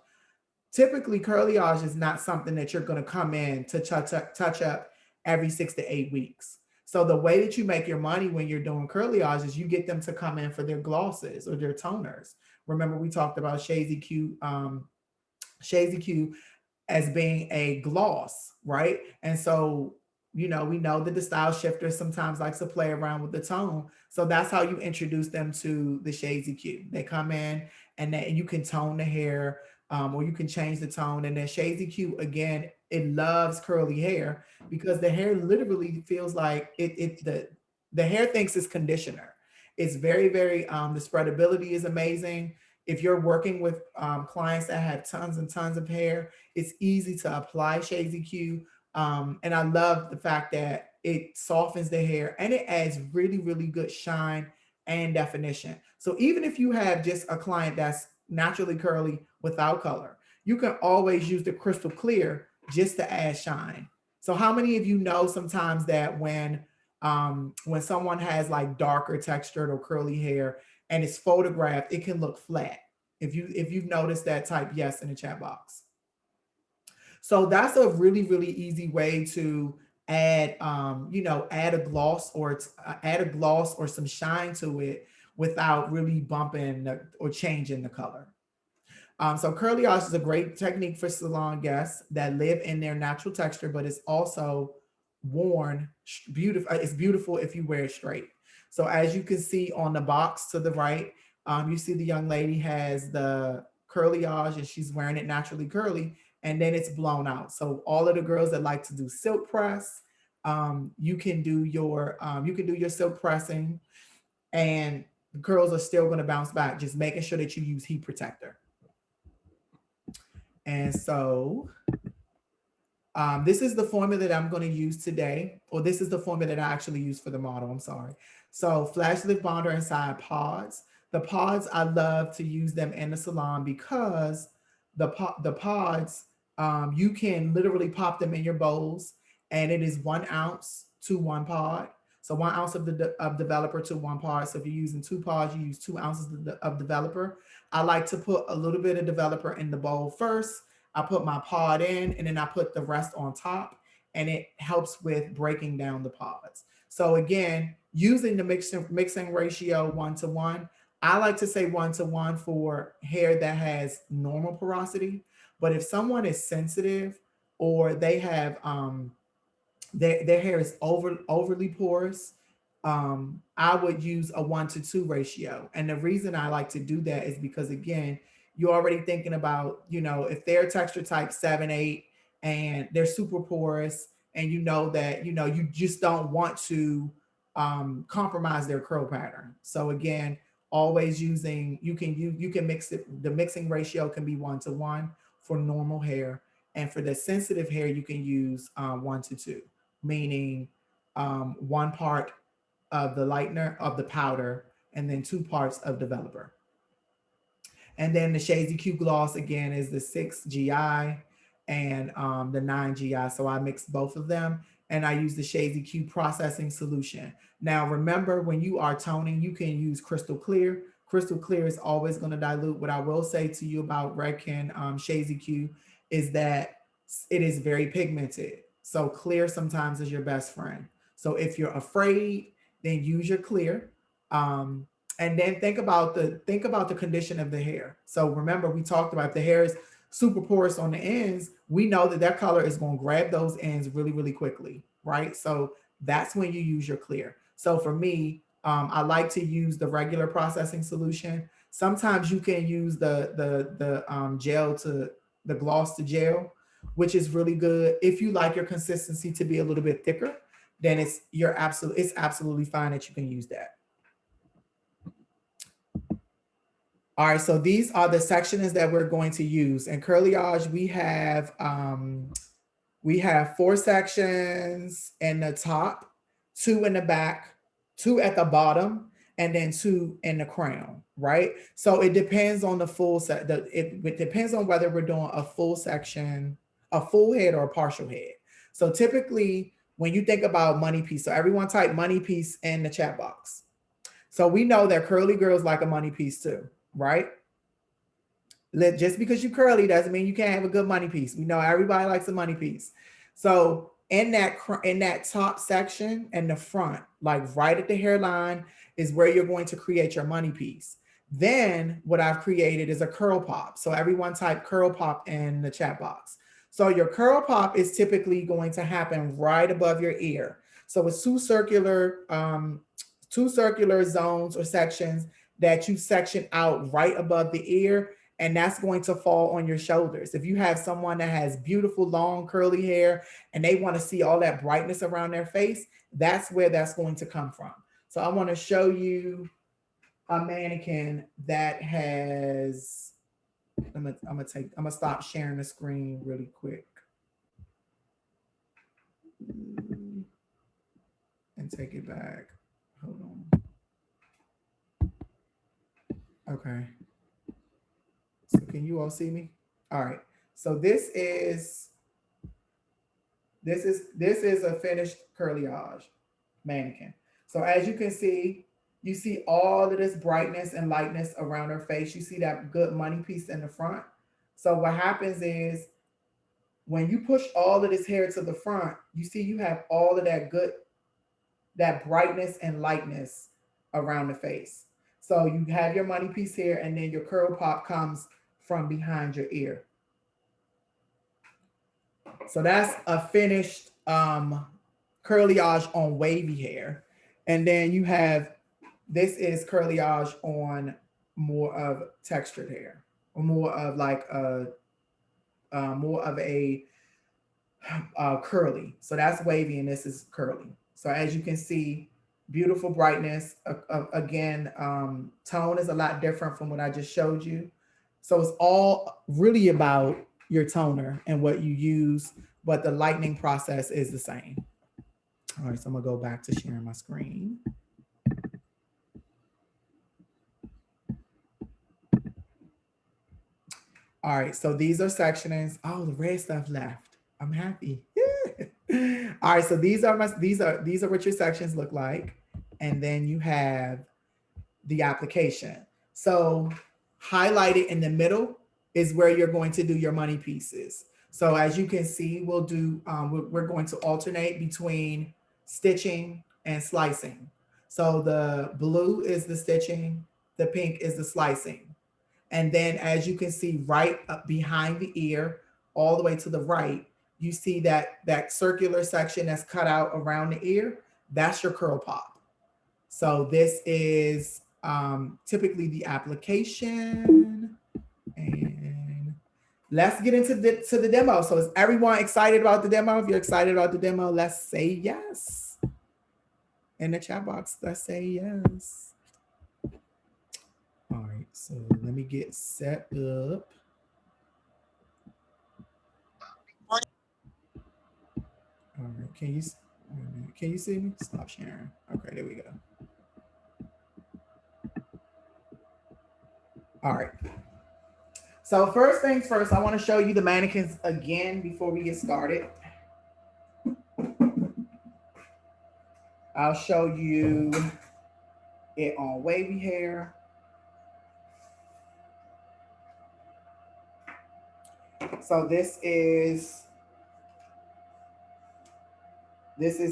Typically, curlyage is not something that you're going to come in to touch up every 6 to 8 weeks. So the way that you make your money when you're doing curlyage is you get them to come in for their glosses or their toners. Remember, we talked about Shazy Q as being a gloss, right? And so, we know that the style shifter sometimes likes to play around with the tone. So that's how you introduce them to the Shades Q. They come in and then you can tone the hair, or you can change the tone. And then Shades Q, again, it loves curly hair because the hair literally feels like the hair thinks it's conditioner. It's very, very, the spreadability is amazing. If you're working with clients that have tons and tons of hair, it's easy to apply Shades Q. And I love the fact that it softens the hair and it adds really, really good shine and definition. So even if you have just a client that's naturally curly without color, you can always use the crystal clear just to add shine. So how many of you know sometimes that when someone has like darker textured or curly hair and it's photographed, it can look flat. If you've noticed that, type yes in the chat box. So that's a really, really easy way to add, add a gloss or some shine to it without really bumping or changing the color. So curlyage is a great technique for salon guests that live in their natural texture, but it's also worn beautiful. It's beautiful if you wear it straight. So as you can see on the box to the right, you see the young lady has the curlyage and she's wearing it naturally curly, and then it's blown out. So all of the girls that like to do silk press, you can do your silk pressing, and the curls are still going to bounce back. Just making sure that you use heat protector. And so this is the formula that I'm going to use today, or this is the formula that I actually use for the model. I'm sorry. So flash lift bonder inside pods. The pods, I love to use them in the salon because the pods, you can literally pop them in your bowls, and it is 1 ounce to 1 pod. So 1 ounce of developer to 1 pod. So if you're using 2 pods, you use 2 ounces of developer. I like to put a little bit of developer in the bowl first. I put my pod in, and then I put the rest on top, and it helps with breaking down the pods. So again, using the mixing ratio 1:1. I like to say 1:1 for hair that has normal porosity. But if someone is sensitive or they have their hair is overly porous, I would use a 1:2 ratio. And the reason I like to do that is because, again, you're already thinking about, if they're texture type 7, 8, and they're super porous, and that, you just don't want to compromise their curl pattern. So again, always using, you can mix it. The mixing ratio can be 1:1 for normal hair. And for the sensitive hair, you can use 1:2, meaning 1 part of the lightener of the powder and then 2 parts of developer. And then the Shades Q gloss again is the 6 GI and the 9 GI. So I mix both of them, and I use the Shades Q processing solution. Now remember, when you are toning, you can use crystal clear. Crystal clear is always going to dilute. What I will say to you about Redken Shades Q is that it is very pigmented. So clear sometimes is your best friend. So if you're afraid, then use your clear. And then think about the condition of the hair. So remember, we talked about if the hair is super porous on the ends, we know that color is going to grab those ends really, really quickly, right? So that's when you use your clear. So for me, I like to use the regular processing solution. Sometimes you can use the gel to the gloss to gel, which is really good. If you like your consistency to be a little bit thicker, then it's absolutely fine that you can use that. All right, so these are the sections that we're going to use. In curlyage, we have 4 sections in the top, 2 in the back, 2 at the bottom, and then 2 in the crown, right? So it depends on the full set. It depends on whether we're doing a full section, a full head, or a partial head. So typically, when you think about money piece. So everyone type money piece in the chat box. So we know that curly girls like a money piece too, right? Just because you curly doesn't mean you can't have a good money piece. We know everybody likes a money piece. So in that top section and the front, like right at the hairline, is where you're going to create your money piece. Then what I've created is a curl pop. So everyone type curl pop in the chat box. So your curl pop is typically going to happen right above your ear. So it's two circular zones or sections that you section out right above the ear, and that's going to fall on your shoulders. If you have someone that has beautiful long curly hair and they want to see all that brightness around their face, that's where that's going to come from. So I want to show you a mannequin that has, I'm gonna stop sharing the screen really quick and take it back. Hold on. Okay. So can you all see me? All right. So this is a finished curlyage mannequin. So as you can see, you see all of this brightness and lightness around her face. You see that good money piece in the front. So what happens is when you push all of this hair to the front, you see you have all of that brightness and lightness around the face. So you have your money piece here, and then your curl pop comes from behind your ear. So that's a finished curlyage on wavy hair. And then you have, this is curlyage on more of textured hair, or more of like more of a curly. So that's wavy and this is curly. So as you can see, beautiful brightness. Again, tone is a lot different from what I just showed you. So it's all really about your toner and what you use, but the lightening process is the same. All right, so I'm gonna go back to sharing my screen. All right, so these are sectionings. Oh, the red stuff left. I'm happy. All right, so these are what your sections look like. And then you have the application. So highlighted in the middle is where you're going to do your money pieces. So as you can see, we'll do, we're going to alternate between stitching and slicing. So the blue is the stitching, the pink is the slicing. And then as you can see right up behind the ear, all the way to the right, you see that circular section that's cut out around the ear, that's your curl pop. So this is typically the application. And let's get into the demo. So is everyone excited about the demo? If you're excited about the demo, let's say yes. In the chat box, let's say yes. All right, so let me get set up. All right, can you see me? Stop sharing. Okay, there we go. All right. So first things first, I want to show you the mannequins again before we get started. I'll show you it on wavy hair. So this is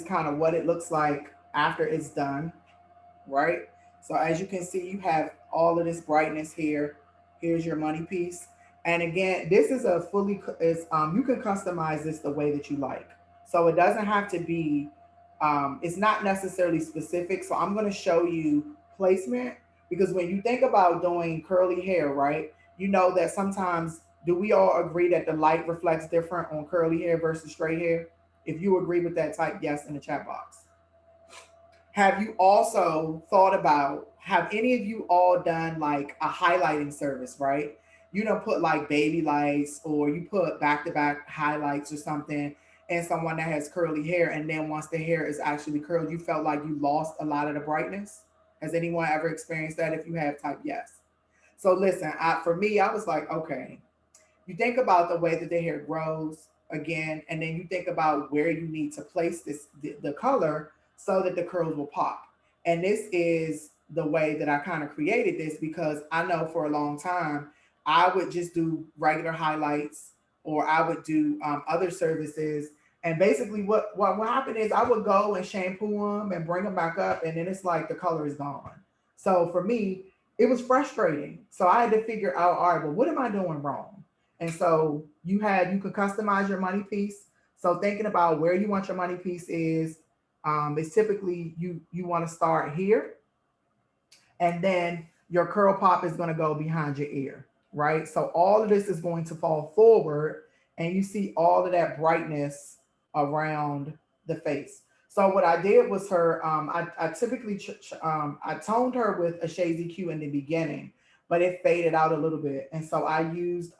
kind of what it looks like after it's done, right? So as you can see, you have all of this brightness here. Here's your money piece. And again, this is a fully, you can customize this the way that you like. So it doesn't have to be, it's not necessarily specific. So I'm going to show you placement, because when you think about doing curly hair, right, you know that sometimes, do we all agree that the light reflects different on curly hair versus straight hair? If you agree with that, type yes in the chat box. Have you also thought about, have any of you all done like a highlighting service, right? You don't put like baby lights, or you put back-to-back highlights or something, and someone that has curly hair, and then once the hair is actually curled, you felt like you lost a lot of the brightness? Has anyone ever experienced that? If you have, type yes. So listen, for me, I was like, okay, you think about the way that the hair grows, again, and then you think about where you need to place the color so that the curls will pop. And this is the way that I kind of created this, because I know for a long time I would just do regular highlights, or I would do other services. And basically, what happened is I would go and shampoo them and bring them back up, and then it's like the color is gone. So for me, it was frustrating. So I had to figure out, all right, well, what am I doing wrong? And so you could customize your money piece. So thinking about where you want your money piece is typically you want to start here, and then your curl pop is going to go behind your ear, right? So all of this is going to fall forward, and you see all of that brightness around the face. So what I did was I typically I toned her with a Shades EQ in the beginning, but it faded out a little bit, and so I used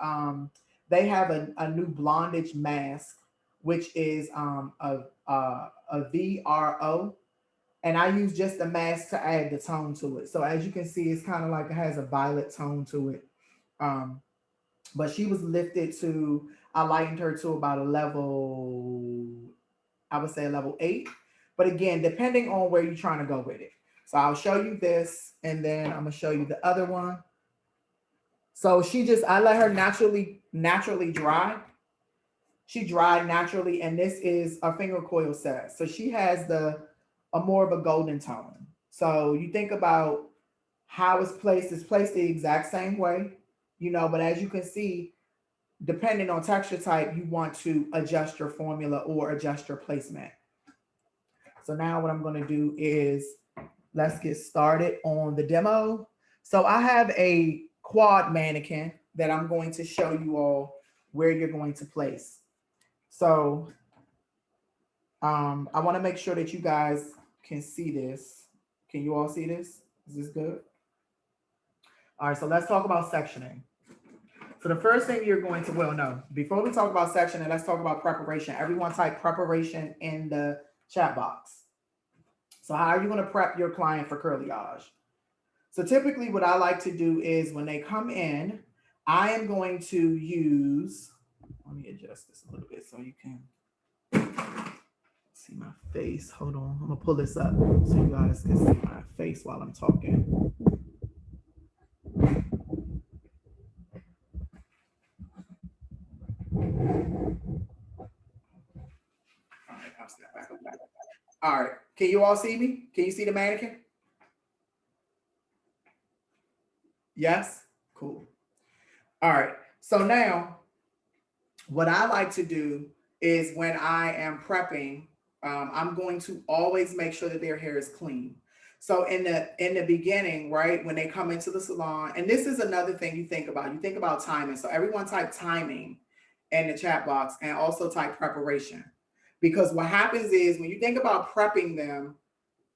they have a new blondage mask, which is a VRO, and I use just the mask to add the tone to it. So as you can see, it's kind of like it has a violet tone to it. Um, but she was lifted to, I lightened her to about a level, I would say a level 8. But again, depending on where you're trying to go with it. So I'll show you this, and then I'm gonna show you the other one. So I let her naturally dry. She dried naturally, and this is a finger coil set. So she has a more of a golden tone. So you think about how it's placed the exact same way, but as you can see, depending on texture type, you want to adjust your formula or adjust your placement. So now what I'm going to do is let's get started on the demo. So I have a quad mannequin that I'm going to show you all where you're going to place. So I want to make sure that you guys can see this. Can you all see this? Is this good? All right, so let's talk about sectioning. So the first thing you're going to, well, no, before we talk about sectioning, let's talk about preparation. Everyone type preparation in the chat box. So how are you going to prep your client for curlyage? So typically what I like to do is when they come in, I am going to use, let me adjust this a little bit so you can see my face. Hold on, I'm gonna pull this up so you guys can see my face while I'm talking. All right, I'll step back. All right, can you all see me? Can you see the mannequin? Yes? Cool. All right, so now what I like to do is when I am prepping, I'm going to always make sure that their hair is clean. So in the beginning, right, when they come into the salon, and this is another thing you think about. You think about timing. So everyone type timing in the chat box, and also type preparation. Because what happens is when you think about prepping them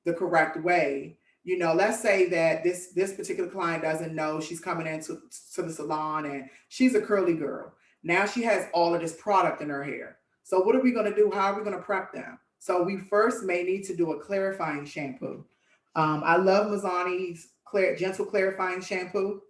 the correct way, let's say that this particular client doesn't know she's coming into the salon and she's a curly girl. Now she has all of this product in her hair. So what are we going to do? How are we going to prep them? So we first may need to do a clarifying shampoo. I love Mizani's gentle clarifying shampoo.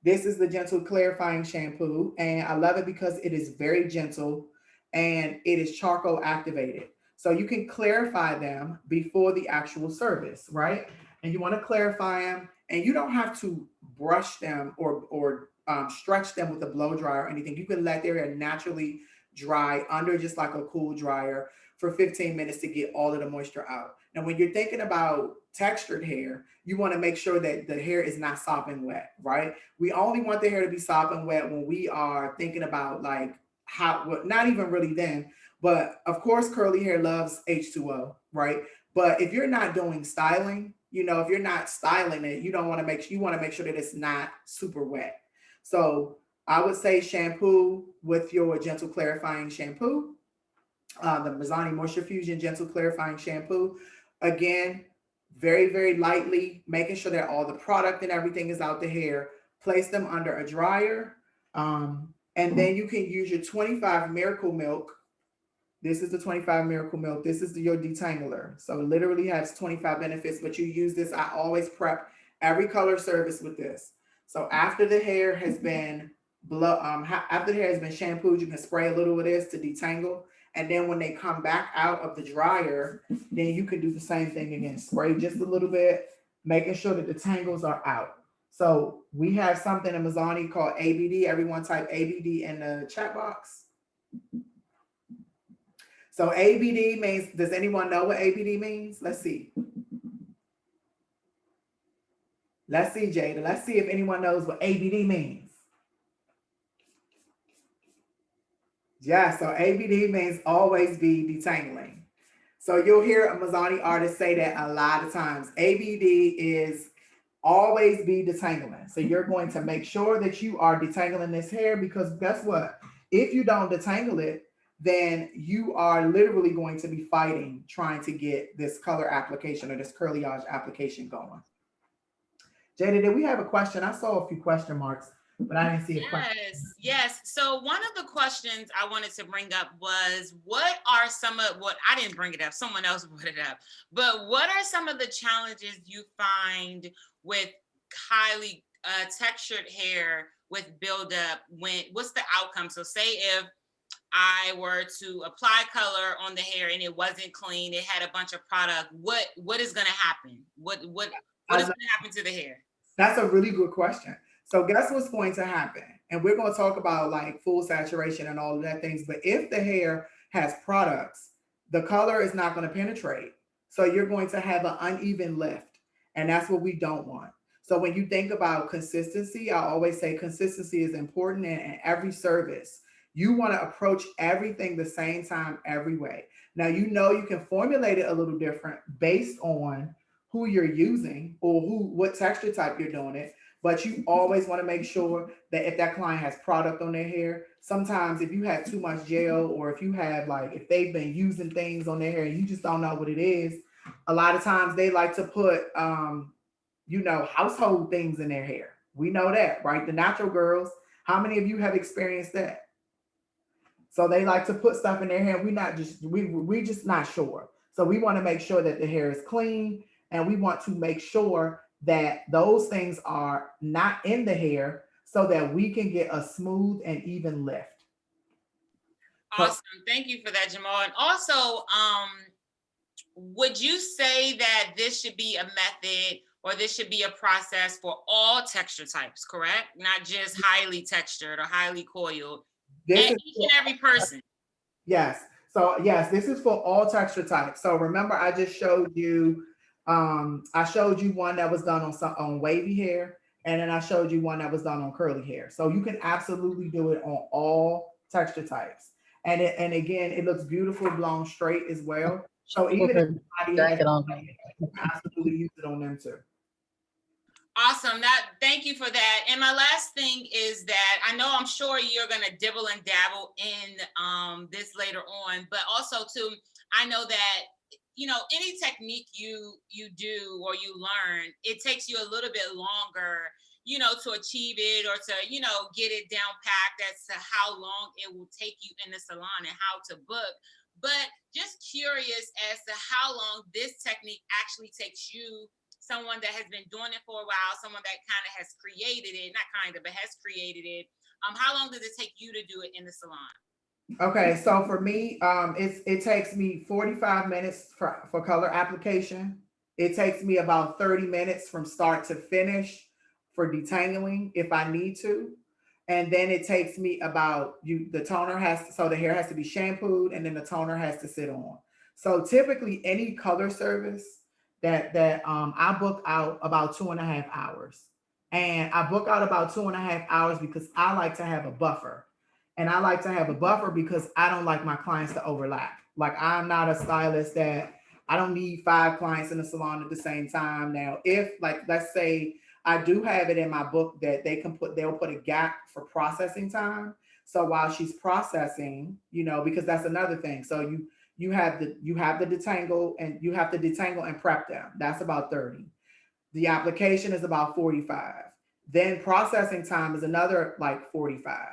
This is the gentle clarifying shampoo, and I love it because it is very gentle and it is charcoal activated. So you can clarify them before the actual service, right? And you want to clarify them, and you don't have to brush them or stretch them with a blow dryer or anything. You can let their hair naturally dry under just like a cool dryer for 15 minutes to get all of the moisture out. Now, when you're thinking about textured hair, you want to make sure that the hair is not sopping wet, right? We only want the hair to be sopping wet when we are thinking about like how, not even really then, but of course, curly hair loves H2O, right? But if you're not doing styling, if you're not styling it, you want to make sure that it's not super wet. So I would say shampoo with your gentle clarifying shampoo, the Mizani Moisture Fusion Gentle Clarifying Shampoo. Again, very, very lightly, making sure that all the product and everything is out the hair. Place them under a dryer. And then you can use your 25 Miracle Milk. This is the 25 Miracle Milk. This is your detangler. So it literally has 25 benefits, but you use this. I always prep every color service with this. So after the hair has been blow, after the hair has been shampooed, you can spray a little of this to detangle. And then when they come back out of the dryer, then you can do the same thing again. Spray just a little bit, making sure that the tangles are out. So we have something in Mizani called ABD. Everyone type ABD in the chat box. So ABD means, does anyone know what ABD means? Let's see. Let's see, Jada. Let's see if anyone knows what ABD means. Yeah, so ABD means always be detangling. So you'll hear a Mizani artist say that a lot of times. ABD is always be detangling. So you're going to make sure that you are detangling this hair, because guess what? If you don't detangle it, then you are literally going to be fighting trying to get this color application or this curlyage application going. Jada, did we have a question? I saw a few question marks, but I didn't see a question. Yes. So one of the questions I wanted to bring up was, what are some of what I didn't bring it up, someone else brought it up, but what are some of the challenges you find with highly textured hair with buildup? What's the outcome? So say if I were to apply color on the hair and it wasn't clean, it had a bunch of product, what is going to happen? What is going to happen to the hair? That's a really good question. So guess what's going to happen? And we're going to talk about like full saturation and all of that things. But if the hair has products, the color is not going to penetrate. So you're going to have an uneven lift. And that's what we don't want. So when you think about consistency, I always say consistency is important in every service. You want to approach everything the same time every way. Now, you know, you can formulate it a little different based on who you're using or what texture type you're doing it. But you always want to make sure that if that client has product on their hair, sometimes if you have too much gel, or if you have like, if they've been using things on their hair and you just don't know what it is, a lot of times they like to put, household things in their hair. We know that, right? The natural girls, how many of you have experienced that? So they like to put stuff in their hair. We just not sure. So we want to make sure that the hair is clean, and we want to make sure that those things are not in the hair so that we can get a smooth and even lift. Awesome. Thank you for that, Jamal. And also, would you say that this should be a method or this should be a process for all texture types, correct? Not just highly textured or highly coiled. Each and every person. Yes. So yes, this is for all texture types. So remember, I just showed you, I showed you one that was done on wavy hair, and then I showed you one that was done on curly hair. So you can absolutely do it on all texture types. And again, it looks beautiful blown straight as well. So even if you can absolutely use it on them too. Awesome. Thank you for that. And my last thing is that I'm sure you're gonna dibble and dabble in this later on, but also too, I know that any technique you do or you learn, it takes you a little bit longer, to achieve it or to get it down packed as to how long it will take you in the salon and how to book. But just curious as to how long this technique actually takes you, someone that has been doing it for a while, someone that kind of has created it, not kind of, but has created it. How long does it take you to do it in the salon? Okay, so for me, it takes me 45 minutes for color application. It takes me about 30 minutes from start to finish for detangling if I need to. And then it takes me about the toner so the hair has to be shampooed, and then the toner has to sit on. So typically any color service that I book out about 2.5 hours. And I book out about 2.5 hours because I like to have a buffer. And I like to have a buffer because I don't like my clients to overlap. Like, I'm not a stylist that I don't need 5 clients in the salon at the same time. Now, if, like, let's say I do have it in my book that they'll put a gap for processing time. So while she's processing, because that's another thing. So you have the detangle, and you have to detangle and prep them. That's about 30. The application is about 45. Then processing time is another like 45.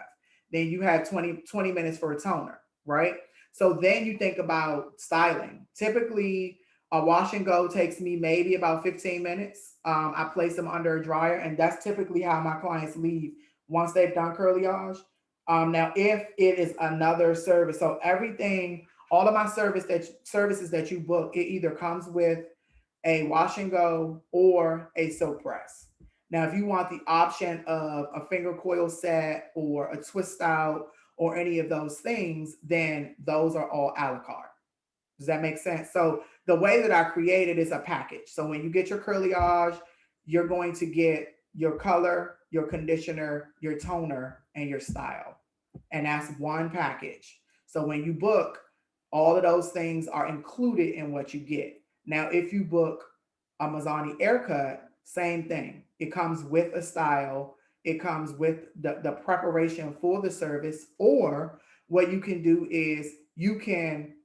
Then you have 20 minutes for a toner, right? So then you think about styling. Typically, a wash and go takes me maybe about 15 minutes. I place them under a dryer, and that's typically how my clients leave once they've done curlyage. Now, if it is another service, so everything, all of my services that you book, it either comes with a wash and go or a silk press. Now, if you want the option of a finger coil set or a twist out or any of those things, then those are all a la carte. Does that make sense? So the way that I created is a package. So when you get your curlyage, you're going to get your color, your conditioner, your toner, and your style. And that's one package. So when you book, all of those things are included in what you get. Now, if you book a Mizani Aircut, same thing. It comes with a style. It comes with the preparation for the service. Or what you can do is you can,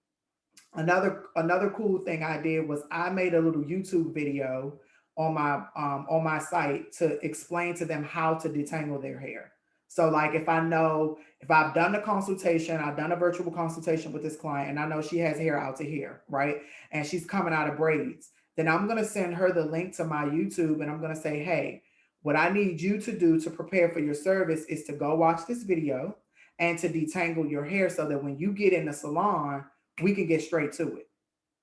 another cool thing I did was I made a little YouTube video on my site to explain to them how to detangle their hair. So like if I've done a consultation, I've done a virtual consultation with this client and I know she has hair out to here, right? And she's coming out of braids, then I'm going to send her the link to my YouTube and I'm going to say, hey, what I need you to do to prepare for your service is to go watch this video and to detangle your hair so that when you get in the salon, we can get straight to it.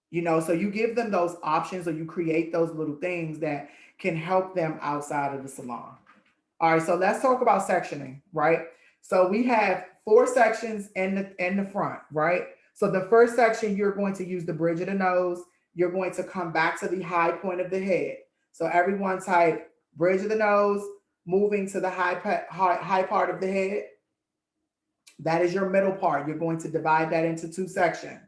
You know, so you give them those options or you create those little things that can help them outside of the salon. All right, so let's talk about sectioning, right? So we have 4 sections in the front, right? So the first section, you're going to use the bridge of the nose. You're going to come back to the high point of the head. So everyone type bridge of the nose, moving to the high part of the head. That is your middle part. You're going to divide that into 2 sections.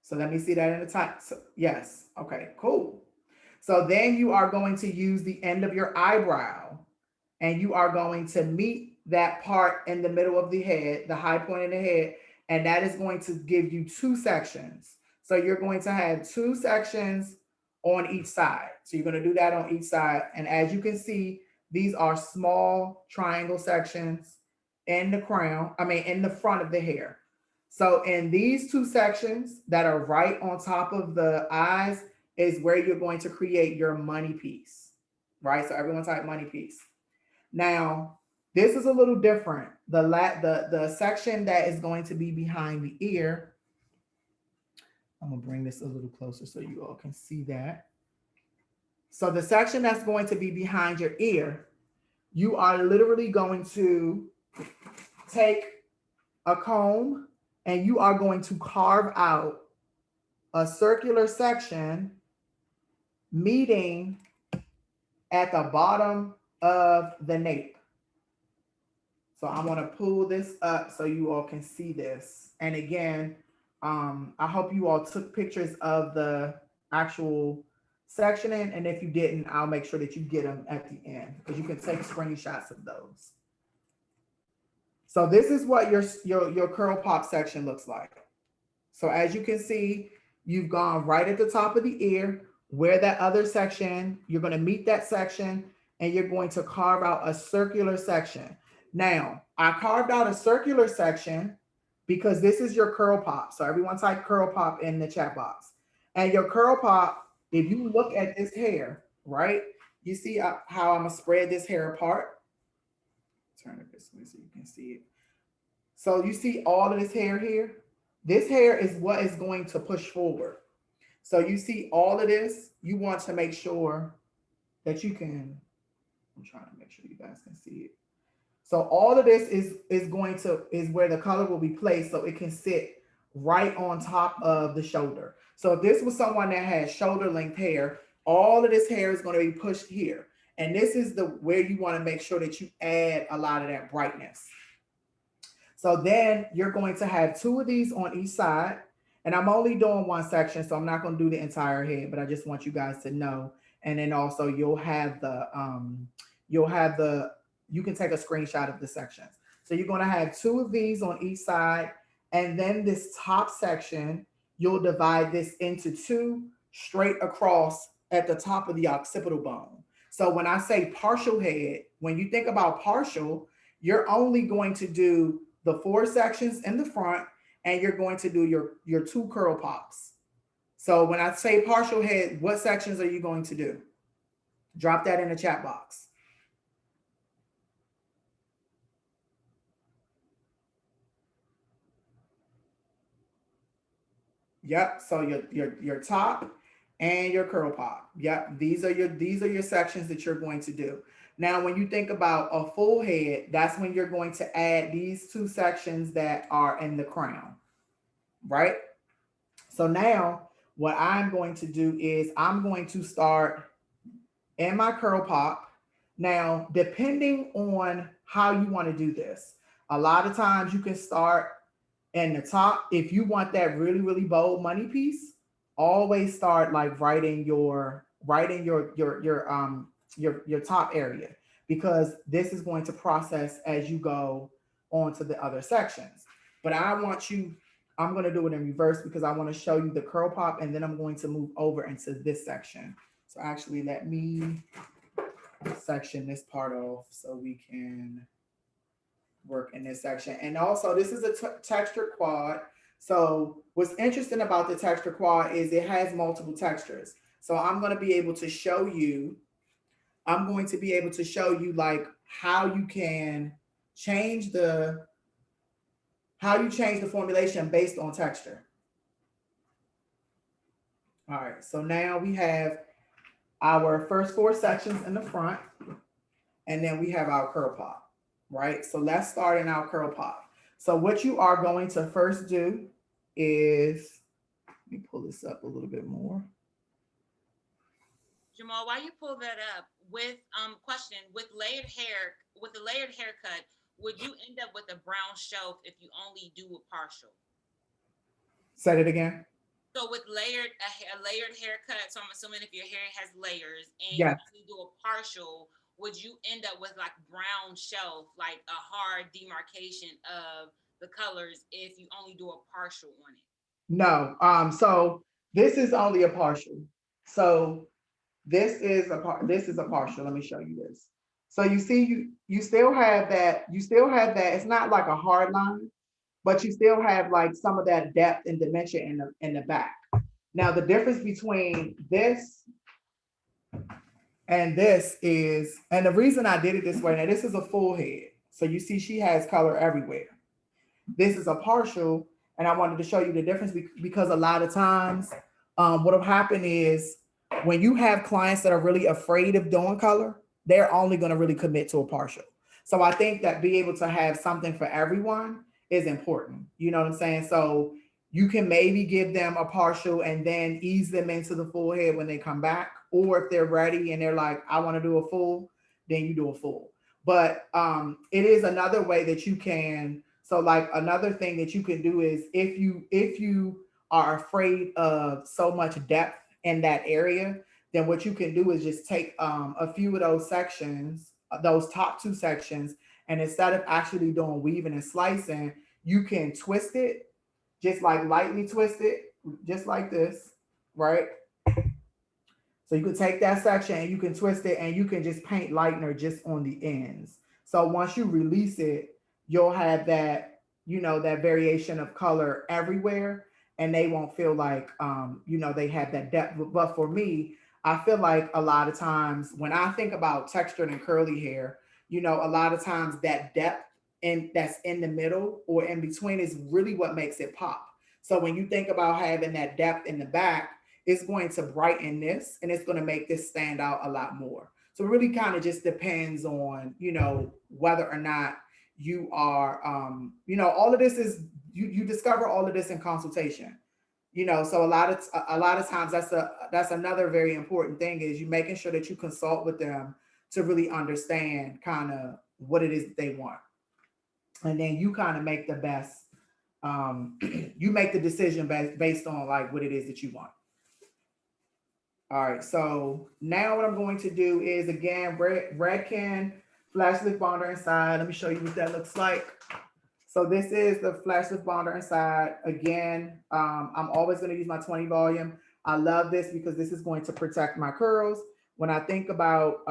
So let me see that in the time. So, yes. Okay, cool. So then you are going to use the end of your eyebrow and you are going to meet that part in the middle of the head, the high point in the head, and that is going to give you 2 sections. So you're going to have 2 sections on each side. So you're going to do that on each side. And as you can see, these are small triangle sections in the crown, in the front of the hair. So in these 2 sections that are right on top of the eyes is where you're going to create your money piece, right? So everyone type money piece. Now, this is a little different. The section that is going to be behind the ear, I'm gonna bring this a little closer so you all can see that. So the section that's going to be behind your ear, you are literally going to take a comb and you are going to carve out a circular section meeting at the bottom of the nape. So I'm going to pull this up so you all can see this. And again, I hope you all took pictures of the actual sectioning. And if you didn't, I'll make sure that you get them at the end because you can take screenshots of those. So this is what your curl pop section looks like. So as you can see, you've gone right at the top of the ear where that other section, you're going to meet that section and you're going to carve out a circular section. Now, I carved out a circular section because this is your curl pop. So everyone type curl pop in the chat box. And your curl pop, if you look at this hair, right, you see how I'm going to spread this hair apart. Turn it this way so you can see it. So you see all of this hair here? This hair is what is going to push forward. So you see all of this, you want to make sure that you can, I'm trying to make sure you guys can see it. So all of this is where the color will be placed so it can sit right on top of the shoulder. So if this was someone that has shoulder length hair, all of this hair is going to be pushed here. And this is where you want to make sure that you add a lot of that brightness. So then you're going to have 2 of these on each side. And I'm only doing 1 section, so I'm not going to do the entire head, but I just want you guys to know. And then also you can take a screenshot of the sections. So you're going to have 2 of these on each side. And then this top section, you'll divide this into 2 straight across at the top of the occipital bone. So when I say partial head, when you think about partial, you're only going to do the 4 sections in the front and you're going to do your 2 curl pops. So when I say partial head, what sections are you going to do? Drop that in the chat box. Yep. So your top and your curl pop. Yep. These are your sections that you're going to do. Now, when you think about a full head, that's when you're going to add these two sections that are in the crown, right? So now what I'm going to do is I'm going to start in my curl pop. Now, depending on how you want to do this, a lot of times you can start in the top. If you want that really, really bold money piece, always start like writing your top area, because this is going to process as you go on to the other sections. But I'm going to do it in reverse because I want to show you the curl pop, and then I'm going to move over into this section. So actually, let me section this part off so we can work in this section. And also, this is a textured quad. So what's interesting about the texture quad is it has multiple textures. So I'm going to be able to show you, like how you can change the formulation based on texture. All right, so now we have our first four sections in the front, and then we have our curl pop, right? So let's start in our curl pop. So what you are going to first do is, let me pull this up a little bit more. Jamal, while you pull that up, with question, with the layered haircut, would you end up with a brown shelf if you only do a partial? Say it again. So with a layered haircut, so I'm assuming if your hair has layers and Yeah. you only do a partial, would you end up with like brown shelf, like a hard demarcation of the colors if you only do a partial on it? No. So this is only a partial. So this is a partial. Let me show you this. So you see, you still have that. You still have that. It's not like a hard line, but you still have like some of that depth and dimension in the back. Now the difference between this and this is, and the reason I did it this way. Now this is a full head, so you see she has color everywhere. This is a partial, and I wanted to show you the difference because a lot of times, what will happen is when you have clients that are really afraid of doing color, they're only going to really commit to a partial. So I think that being able to have something for everyone is important. You know what I'm saying? So you can maybe give them a partial and then ease them into the full head when they come back. Or if they're ready and they're like, I want to do a full, then you do a full. But it is another way that you can. So like another thing that you can do is if you are afraid of so much depth in that area, then what you can do is just take a few of those sections, those top two sections, and instead of actually doing weaving and slicing, you can twist it, just like lightly twist it, just like this, right? So you can take that section and you can twist it and you can just paint lightener just on the ends. So once you release it, you'll have that, that variation of color everywhere, and they won't feel like, they have that depth. But for me, I feel like a lot of times when I think about textured and curly hair, a lot of times that depth that's in the middle or in between is really what makes it pop. So when you think about having that depth in the back, it's going to brighten this and it's going to make this stand out a lot more. So it really kind of just depends on, whether or not you are, all of this is, you discover all of this in consultation. So a lot of times that's another very important thing is you making sure that you consult with them to really understand kind of what it is that they want. And then you kind of make the best, you make the decision based on like what it is that you want. All right, so now what I'm going to do is again, red can flash lift bonder inside. Let me show you what that looks like. So this is the flash lift bonder inside. Again, I'm always going to use my 20 volume. I love this because this is going to protect my curls. When I think about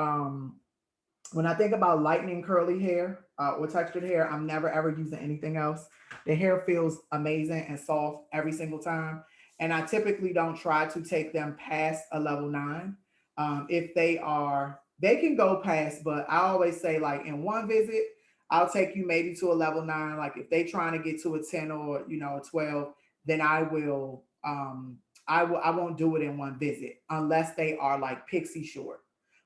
lightening curly hair or textured hair, I'm never ever using anything else. The hair feels amazing and soft every single time. And I typically don't try to take them past a level 9. If they can go past, but I always say like in one visit, I'll take you maybe to a level 9. Like if they trying to get to a 10 or a 12, then I will I won't do it in one visit unless they are like pixie short.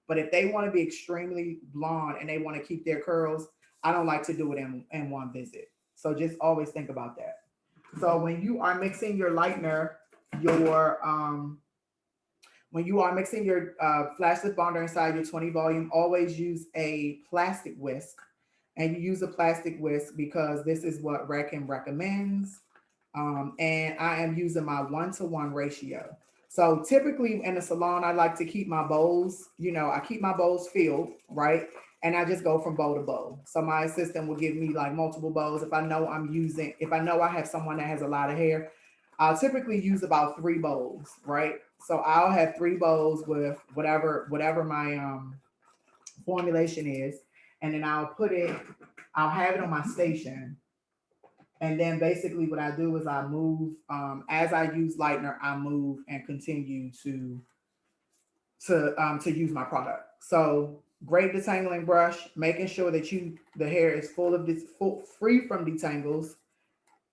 But if they want to be extremely blonde and they want to keep their curls, I don't like to do it in one visit. So just always think about that. So your when you are mixing your flash lift bonder inside your 20 volume, always use a plastic whisk. And you use a plastic whisk because this is what Reckin recommends. And I am using my 1-to-1 ratio. So typically in the salon, I like to keep my bowls, I keep my bowls filled, right? And I just go from bowl to bowl. So my assistant will give me like multiple bowls. If I know I have someone that has a lot of hair, I'll typically use about 3 bowls, right? So I'll have 3 bowls with whatever my formulation is, and then I'll have it on my station. And then basically what I do is I move, as I use lightener, I move and continue to use my product. So great detangling brush, making sure that the hair is free from detangles.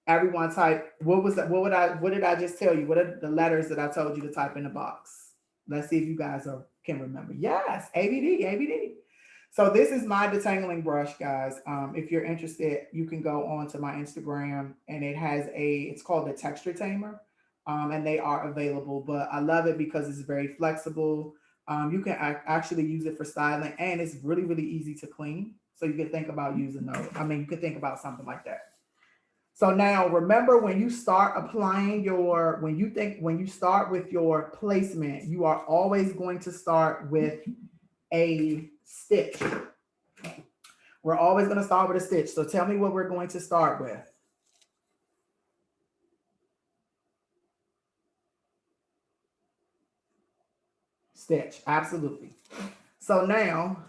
Everyone type, what was that? What did I just tell you? What are the letters that I told you to type in the box? Let's see if you guys can remember. Yes, ABD, ABD. So this is my detangling brush, guys. If you're interested, you can go on to my Instagram, and it's called the Texture Tamer, and they are available. But I love it because it's very flexible. You can actually use it for styling, and it's really, really easy to clean. So you can think about using those. You can think about something like that. So now remember, when you start when you start with your placement, you are always going to start with a stitch. We're always going to start with a stitch. So tell me what we're going to start with. Stitch, absolutely. So now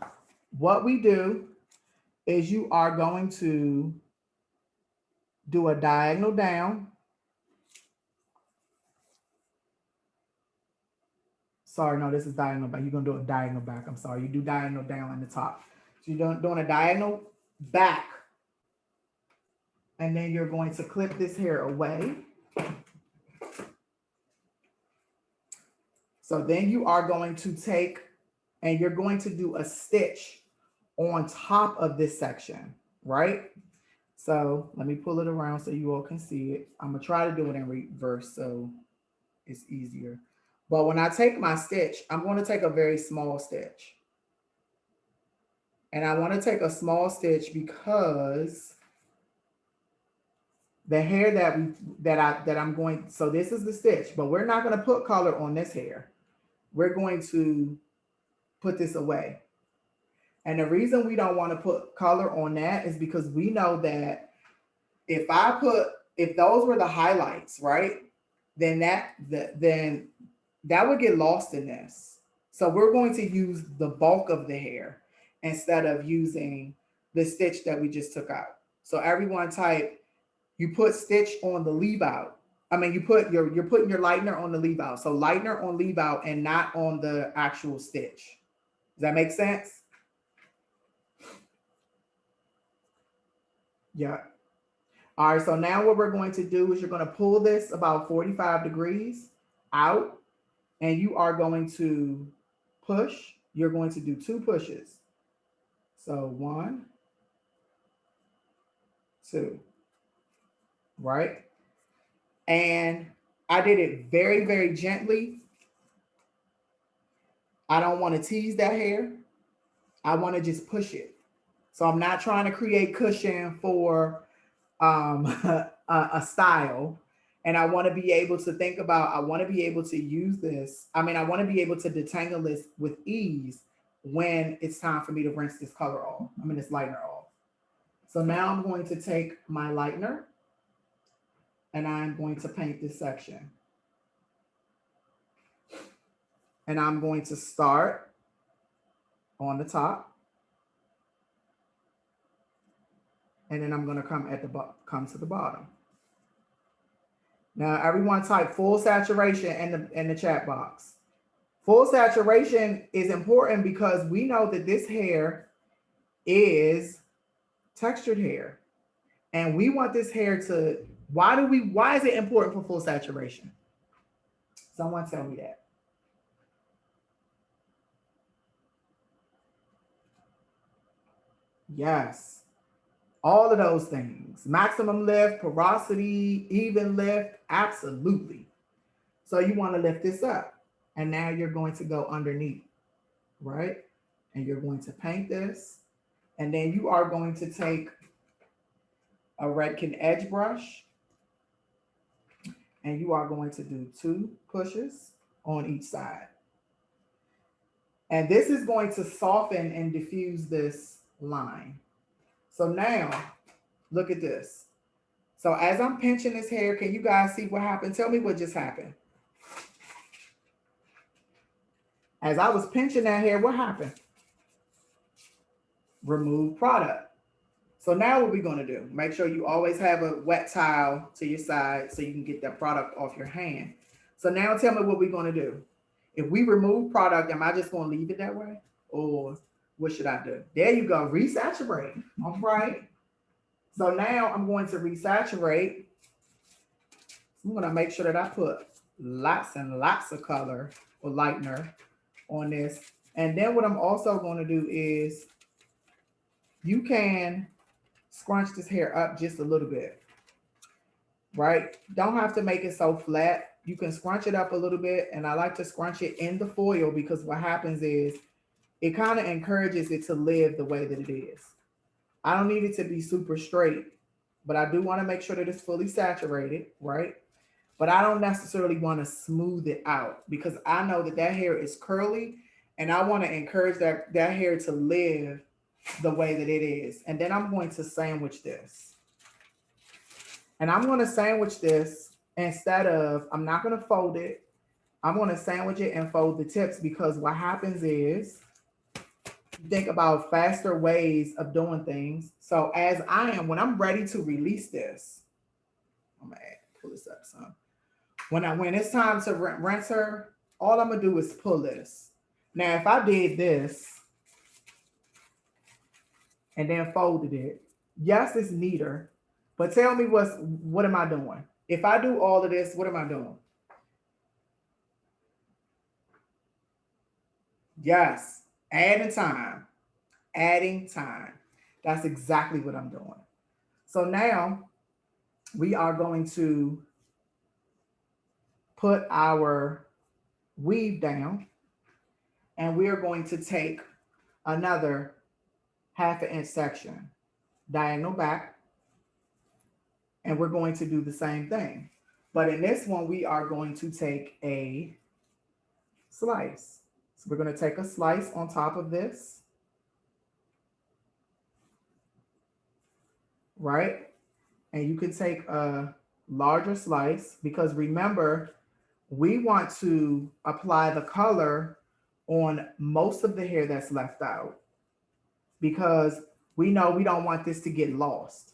what we do is you are going to do a diagonal down. Sorry, no, this is diagonal back. You're going to do a diagonal back. I'm sorry. You do diagonal down in the top. So you're doing a diagonal back. And then you're going to clip this hair away. So then you are going to take and you're going to do a stitch on top of this section, right? So let me pull it around so you all can see it. I'm going to try to do it in reverse so it's easier. But when I take my stitch, I'm going to take a very small stitch. And I want to take a small stitch because the hair that I'm going, so this is the stitch, but we're not going to put color on this hair. We're going to put this away. And the reason we don't want to put color on that is because we know that if those were the highlights, right? Then that would get lost in this. So we're going to use the bulk of the hair instead of using the stitch that we just took out. So everyone type, you put stitch on the leave out. You're putting your lightener on the leave out. So lightener on leave out and not on the actual stitch. Does that make sense? Yeah. All right, so now what we're going to do is you're going to pull this about 45 degrees out, and you are going to push. You're going to do 2 pushes. So 1, 2, right? And I did it very, very gently. I don't want to tease that hair. I want to just push it. So I'm not trying to create cushion for a style. And I want to be able to I want to be able to use this. I want to be able to detangle this with ease when it's time for me to rinse this color off. This lightener off. So now I'm going to take my lightener and I'm going to paint this section. And I'm going to start on the top. And then I'm going to come to the bottom. Now, everyone type full saturation in the chat box. Full saturation is important because we know that this hair is textured hair. And we want this hair to, why is it important for full saturation? Someone tell me that. Yes. All of those things. Maximum lift, porosity, even lift, absolutely. So you want to lift this up. And now you're going to go underneath, right? And you're going to paint this. And then you are going to take a Redken edge brush and you are going to do 2 pushes on each side. And this is going to soften and diffuse this line. So now, look at this. So as I'm pinching this hair, can you guys see what happened? Tell me what just happened. As I was pinching that hair, what happened? Remove product. So now what we're going to do, make sure you always have a wet towel to your side so you can get that product off your hand. So now tell me what we're going to do. If we remove product, am I just going to leave it that way? Or what should I do? There you go, resaturate. All right. So now I'm going to resaturate. I'm going to make sure that I put lots and lots of color or lightener on this. And then what I'm also going to do is you can scrunch this hair up just a little bit, right? Don't have to make it so flat. You can scrunch it up a little bit. And I like to scrunch it in the foil because what happens is it kind of encourages it to live the way that it is. I don't need it to be super straight, but I do want to make sure that it's fully saturated, right? But I don't necessarily want to smooth it out because I know that that hair is curly and I want to encourage that hair to live the way that it is. And then I'm going to sandwich this. And I'm going to sandwich this instead of, I'm not going to fold it. I'm going to sandwich it and fold the tips because what happens is, think about faster ways of doing things. So as when I'm ready to release this, I'm gonna pull this up some. When it's time to rinse her, all I'm gonna do is pull this. Now, if I did this and then folded it, yes, it's neater, but tell me what am I doing? If I do all of this, what am I doing? Yes, adding time. That's exactly what I'm doing. So now we are going to put our weave down and we are going to take another 1/2 inch section diagonal back and we're going to do the same thing. But in this one, we are going to take a slice. So we're going to take a slice on top of this. Right? And you can take a larger slice because remember, we want to apply the color on most of the hair that's left out because we know we don't want this to get lost.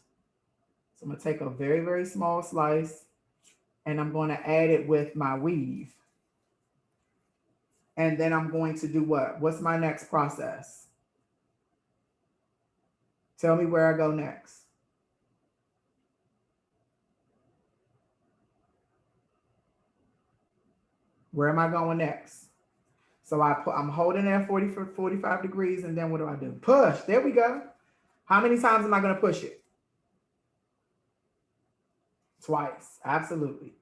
So I'm going to take a very, very small slice and I'm going to add it with my weave. And then I'm going to do what? What's my next process? Tell me where I go next. Where am I going next? So I'm holding there 45 degrees and then what do? Push, there we go. How many times am I gonna push it? Twice, absolutely.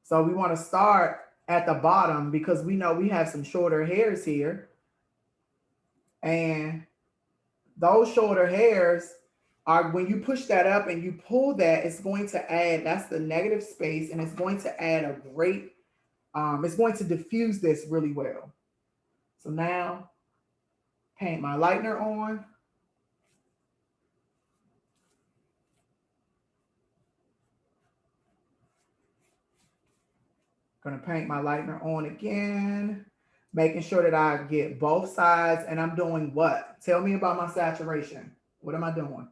So we wanna start at the bottom because we know we have some shorter hairs here. And those shorter hairs are, when you push that up and you pull that, it's going to add, that's the negative space and it's going to add a great, it's going to diffuse this really well. So now, paint my lightener on. Gonna paint my lightener on again, making sure that I get both sides and I'm doing what? Tell me about my saturation. What am I doing?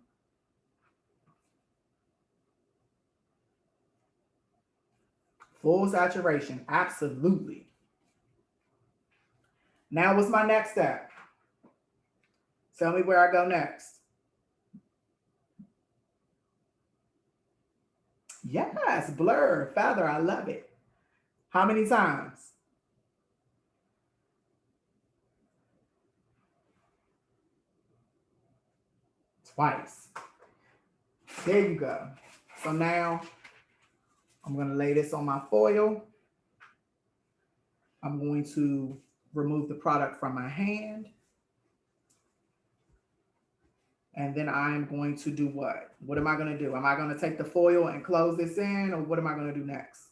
Full saturation, absolutely. Now what's my next step? Tell me where I go next. Yes, blur, feather, I love it. How many times? Twice. There you go. So now I'm going to lay this on my foil. I'm going to remove the product from my hand. And then I'm going to do what? What am I going to do? Am I going to take the foil and close this in, or what am I going to do next?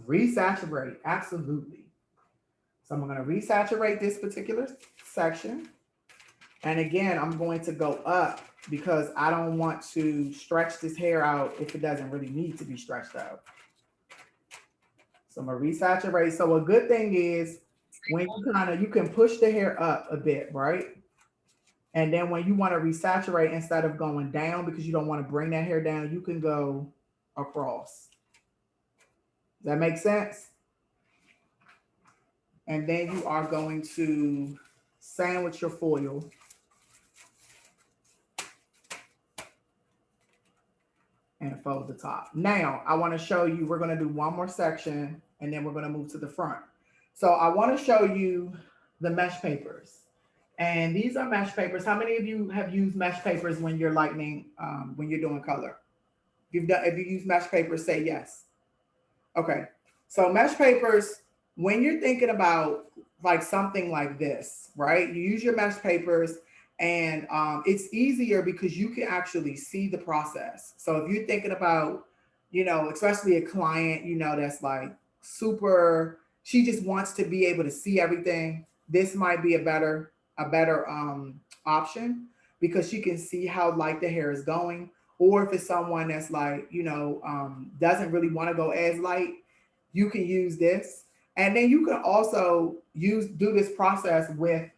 Resaturate, absolutely. So I'm going to resaturate this particular section. And again, I'm going to go up because I don't want to stretch this hair out if it doesn't really need to be stretched out. So I'm gonna resaturate. So a good thing is when you can push the hair up a bit, right? And then when you want to resaturate, instead of going down because you don't want to bring that hair down, you can go across. Does that make sense? And then you are going to sandwich your foil. And fold the top. Now, I want to show you, we're going to do one more section and then we're going to move to the front. So I want to show you the mesh papers. And these are mesh papers. How many of you have used mesh papers when you're lightening, when you're doing color? If you use mesh papers, say yes. Okay. So mesh papers, when you're thinking about like something like this, right? You use your mesh papers and it's easier because you can actually see the process. So if you're thinking about, especially a client, that's like super, she just wants to be able to see everything. This might be a better option because she can see how light the hair is going. Or if it's someone that's like, doesn't really want to go as light, you can use this. And then you can also do this process with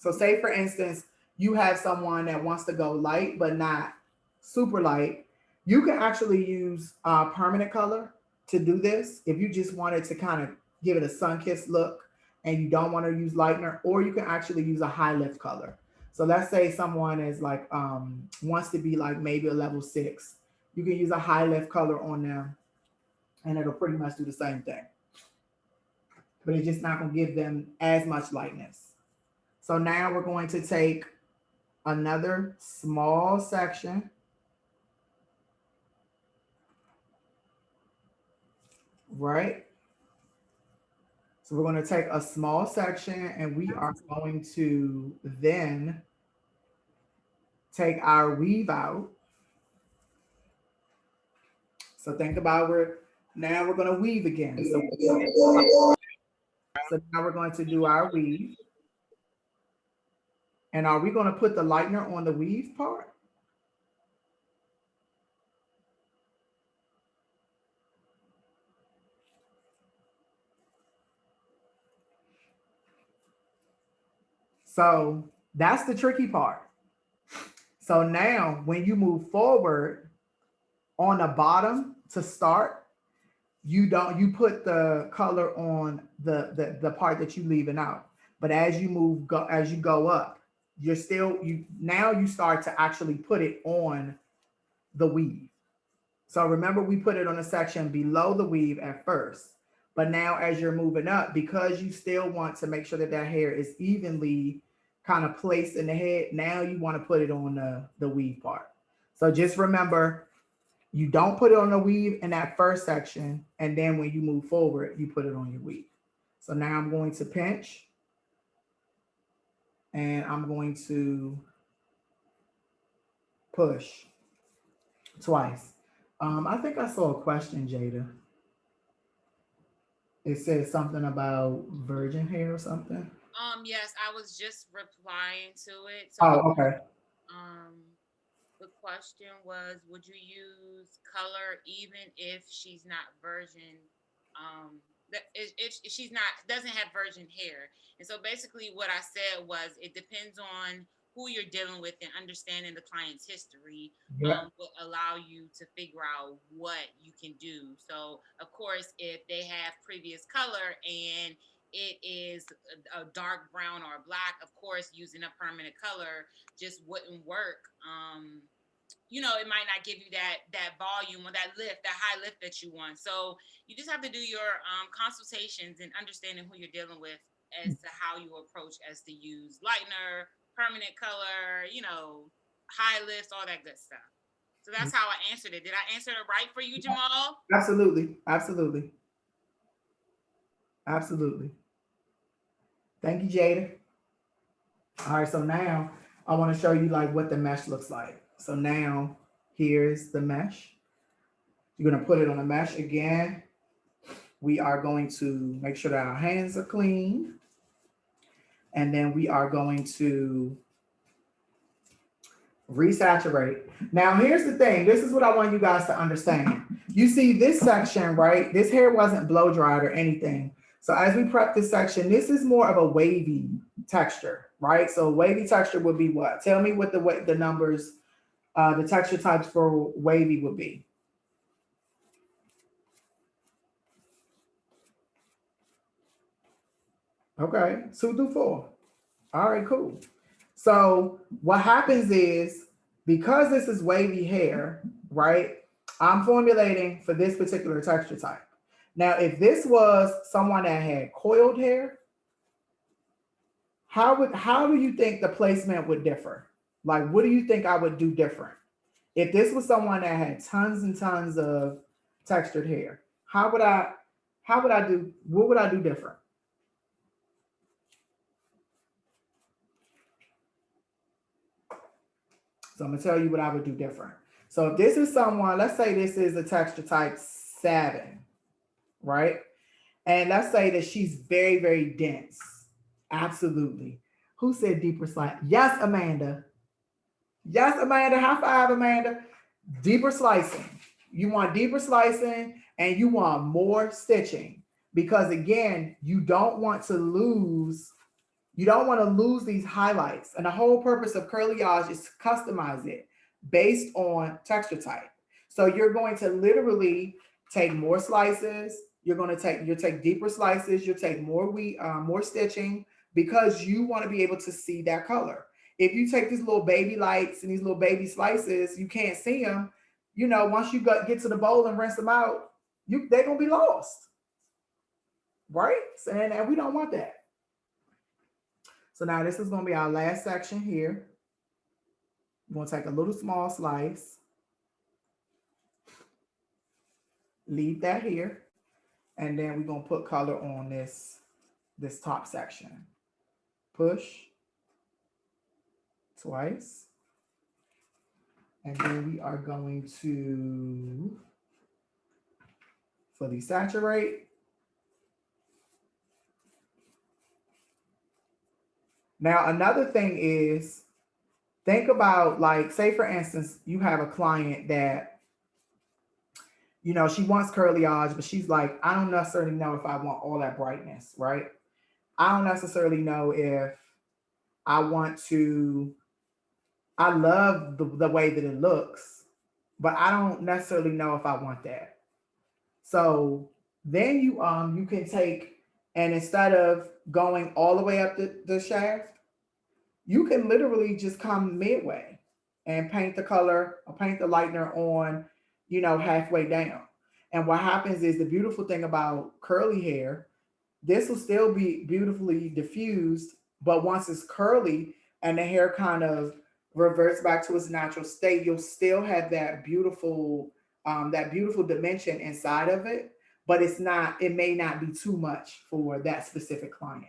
so say for instance, you have someone that wants to go light, but not super light. You can actually use permanent color to do this. If you just wanted to kind of give it a sun-kissed look and you don't want to use lightener, or you can actually use a high lift color. So let's say someone is like, wants to be like maybe a level 6. You can use a high lift color on them and it'll pretty much do the same thing. But it's just not going to give them as much lightness. So now we're going to take another small section. Right? So we're going to take a small section and we are going to then take our weave out. So think about now we're going to weave again. So now we're going to do our weave. And are we going to put the lightener on the weave part? So that's the tricky part. So now when you move forward on the bottom to start, you put the color on the part that you leaving out. But as you go up, you start to actually put it on the weave. So remember, we put it on a section below the weave at first, but now as you're moving up, because you still want to make sure that hair is evenly kind of placed in the head, now you want to put it on the weave part. So just remember, you don't put it on the weave in that first section, and then when you move forward, you put it on your weave. So now I'm going to pinch, and I'm going to push twice. I think I saw a question, Jada. It says something about virgin hair or something. Yes, I was just replying to it. So, oh, okay. The question was, would you use color even if she's not virgin? If she's doesn't have virgin hair. And so basically what I said was, it depends on who you're dealing with, and understanding the client's history will allow you to figure out what you can do. So of course, if they have previous color and it is a dark brown or black, of course using a permanent color just wouldn't work. you know, it might not give you that volume or that lift, that high lift that you want. So you just have to do your consultations and understanding who you're dealing with as to how you approach as to use lightener, permanent color, you know, high lifts, all that good stuff. So that's how I answered it. Did I answer it right for you, Jamal? Absolutely. Absolutely. Absolutely. Thank you, Jada. All right, so now I want to show you like what the mesh looks like. So now here's the mesh. You're gonna put it on the mesh again. We are going to make sure that our hands are clean. And then we are going to resaturate. Now, here's the thing. This is what I want you guys to understand. You see this section, right? This hair wasn't blow dried or anything. So as we prep this section, this is more of a wavy texture, right? So wavy texture would be what? Tell me what the numbers, the texture types for wavy would be. Okay, 2 through 4. All right, cool. So what happens is, because this is wavy hair, right? I'm formulating for this particular texture type. Now, if this was someone that had coiled hair, how do you think the placement would differ? Like, what do you think I would do different? If this was someone that had tons and tons of textured hair, what would I do different? So I'm gonna tell you what I would do different. So if this is someone, let's say this is a texture type 7, right? And let's say that she's very, very dense. Absolutely. Who said deeper slice? Yes, Amanda. Yes, Amanda. High five, Amanda. Deeper slicing. You want deeper slicing and you want more stitching, because again, you don't want to lose these highlights. And the whole purpose of Curlyage is to customize it based on texture type. So you're going to literally take more slices. You'll take deeper slices. You'll take more stitching, because you want to be able to see that color. If you take these little baby lights and these little baby slices, you can't see them. You know, once you get to the bowl and rinse them out, they're gonna be lost, right? And we don't want that. So now this is going to be our last section here. We're going to take a little small slice, leave that here, and then we're going to put color on this top section. Push twice. And then we are going to fully saturate. Now, another thing is, think about, like, say for instance, you have a client that, you know, she wants curlyage, but she's like, I don't necessarily know if I want all that brightness, right? I don't necessarily know if I want to, I love the way that it looks, but I don't necessarily know if I want that. So then you can take, and instead of going all the way up the shaft, you can literally just come midway and paint the color or paint the lightener on, you know, halfway down. And what happens is, the beautiful thing about curly hair, this will still be beautifully diffused, but once it's curly and the hair kind of reverts back to its natural state, you'll still have that beautiful dimension inside of it, but it may not be too much for that specific client.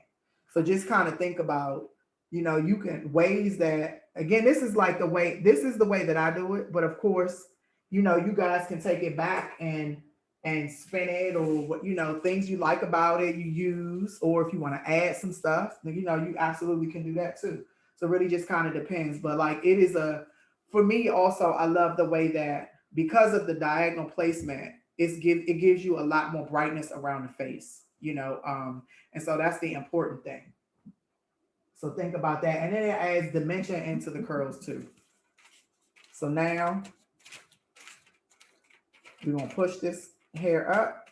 So just kind of think about, you know, you can ways that, again, this is the way that I do it. But of course, you know, you guys can take it back and spin it, or what, you know, things you like about it, you use, or if you want to add some stuff, then, you know, you absolutely can do that too. So it really just kind of depends. But like, for me also, I love the way that, because of the diagonal placement, it gives you a lot more brightness around the face, you know, and so that's the important thing. So think about that. And then it adds dimension into the curls too. So now we're going to push this hair up,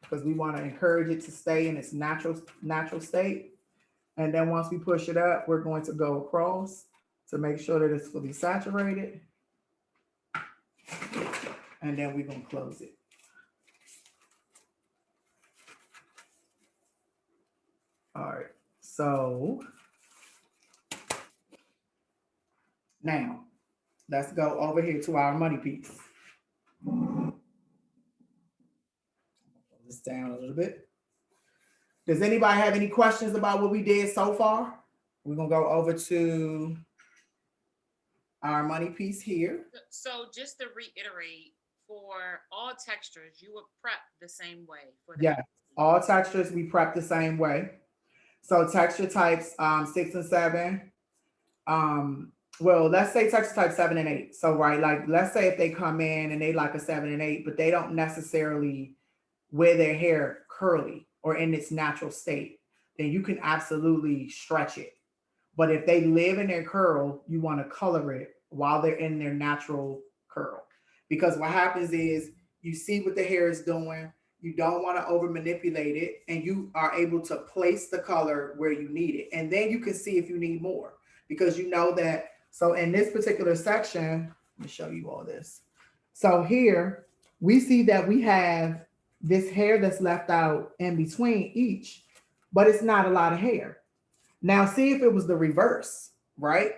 because we want to encourage it to stay in its natural state. And then once we push it up, we're going to go across to make sure that it's fully saturated. And then we're gonna close it. All right, so now let's go over here to our money piece. Pull this down a little bit. Does anybody have any questions about what we did so far? We're gonna go over to our money piece here. So just to reiterate, for all textures, you would prep the same way for that. Yeah, all textures we prep the same way. So texture types 6 and 7. Well, let's say texture type 7 and 8. So right, like let's say if they come in and they like a 7 and 8, but they don't necessarily wear their hair curly or in its natural state, then you can absolutely stretch it. But if they live in their curl, you want to color it while they're in their natural curl. Because what happens is you see what the hair is doing, you don't want to over manipulate it, and you are able to place the color where you need it. And then you can see if you need more, because you know that. So in this particular section, let me show you all this. So here we see that we have this hair that's left out in between each, but it's not a lot of hair. Now, see if it was the reverse, right?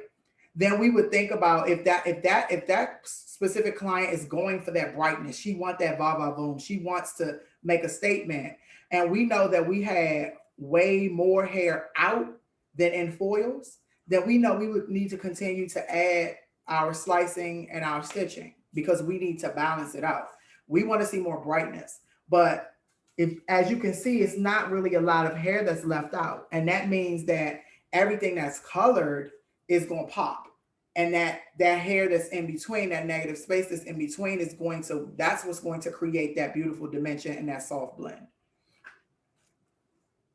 Then we would think about if that specific client is going for that brightness, she wants that va va boom, she wants to make a statement, and we know that we had way more hair out than in foils, then we know we would need to continue to add our slicing and our stitching because we need to balance it out. We want to see more brightness, but if, as you can see, it's not really a lot of hair that's left out. And that means that everything that's colored is going to pop. And that hair that's in between, that negative space that's in between is going to, that's what's going to create that beautiful dimension and that soft blend.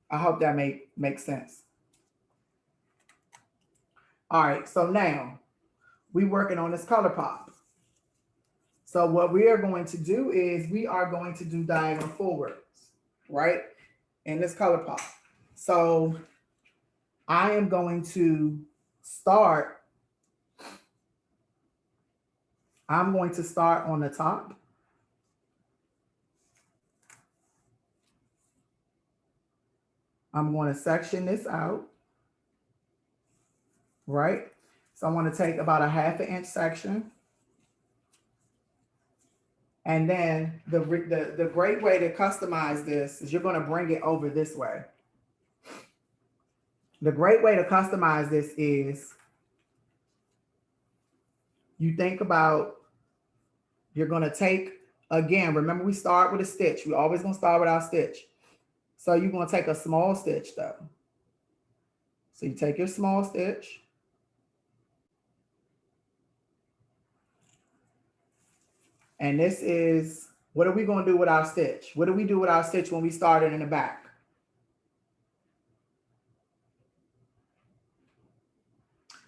I hope that makes sense. All right, so now we're working on this color pop. So what we are going to do is we are going to do diagonal forwards, right? In this color pop. So I am going to start, I'm going to start on the top. I'm going to section this out, right? So I'm going to take about a 1/2 inch section. And then the great way to customize this is you're going to bring it over this way. The great way to customize this is you think about, you're going to take, again, remember we start with a stitch. We're always going to start with our stitch. So you're going to take a small stitch though. So you take your small stitch. And this is, what are we going to do with our stitch? What do we do with our stitch when we started in the back?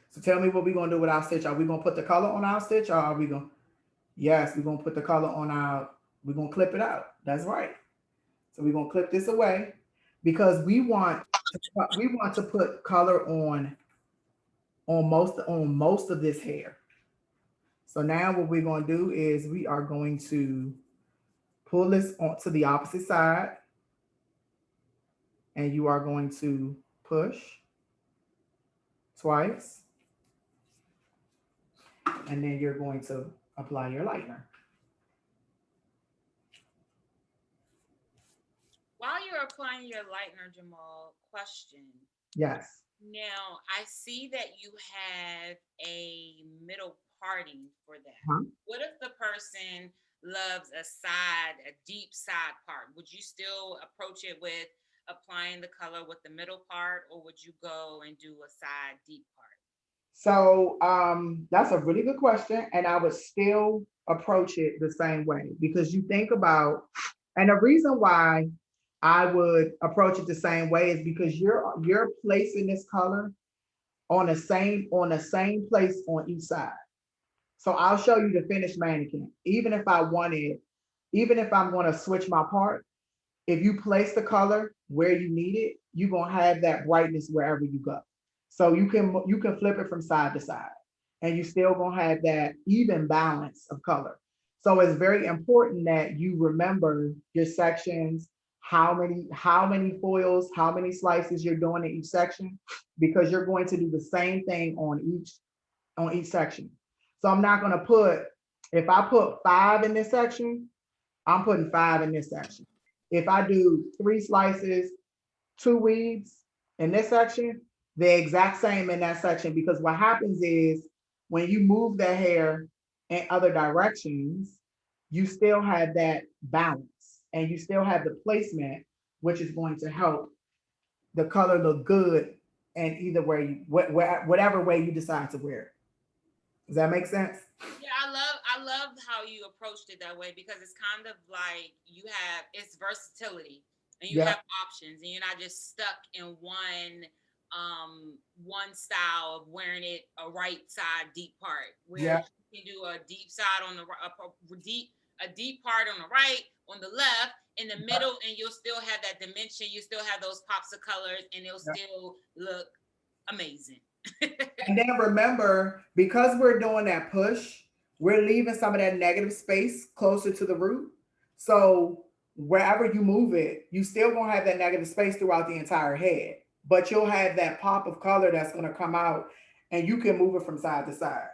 So tell me what we're going to do with our stitch. Are we going to put the color on our stitch, or are we going to? Yes, we're going to put the color on our, we're going to clip it out. That's right. So we're going to clip this away because we want to put color on most of this hair. So now what we're going to do is we are going to pull this onto the opposite side, and you are going to push twice, and then you're going to apply your lightener. While you're applying your lightener, Jamal, question. Yes. Now, I see that you have a middle parting for that. What if the person loves a deep side part? Would you still approach it with applying the color with the middle part, or would you go and do a side deep part? So that's a really good question. And I would still approach it the same way, because you think about, and the reason why I would approach it the same way is because you're placing this color on the same place on each side. So I'll show you the finished mannequin. Even if I'm going to switch my part, if you place the color where you need it, you're going to have that brightness wherever you go. So you can flip it from side to side, and you still going to have that even balance of color. So it's very important that you remember your sections, how many foils, how many slices you're doing in each section, because you're going to do the same thing on each section. So I'm not gonna put, if I put 5 in this section, I'm putting 5 in this section. If I do 3 slices, 2 weaves in this section, they're exact same in that section, because what happens is when you move the hair in other directions, you still have that balance and you still have the placement, which is going to help the color look good and either way, whatever way you decide to wear it. Does that make sense? Yeah, I love how you approached it that way, because it's kind of like it's versatility and you Yeah, have options and you're not just stuck in one style of wearing it a right side deep part, where yeah, you can do a deep side on the a deep part on the right, on the left, in the middle, and you'll still have that dimension, you still have those pops of colors, and it'll yeah. still look amazing. And then remember, because we're doing that push, we're leaving some of that negative space closer to the root. So wherever you move it, you still gonna have that negative space throughout the entire head, but you'll have that pop of color that's gonna come out, and you can move it from side to side.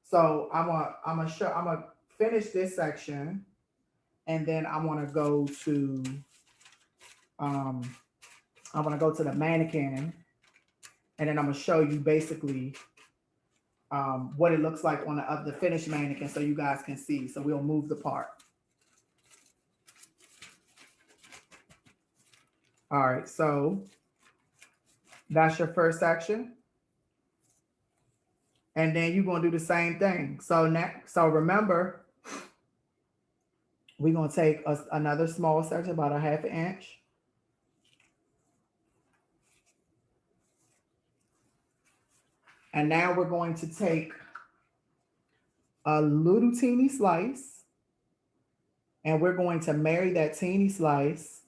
So I'm gonna finish this section, and then I want to go to um I want to go to the mannequin, and then I'm gonna show you basically what it looks like on the finished mannequin, so you guys can see. So we'll move the part. All right, so that's your first section. And then you're gonna do the same thing. So next, so remember, we're gonna take another small section, about a 1/2 inch. And now we're going to take a little teeny slice, and we're going to marry that teeny slice.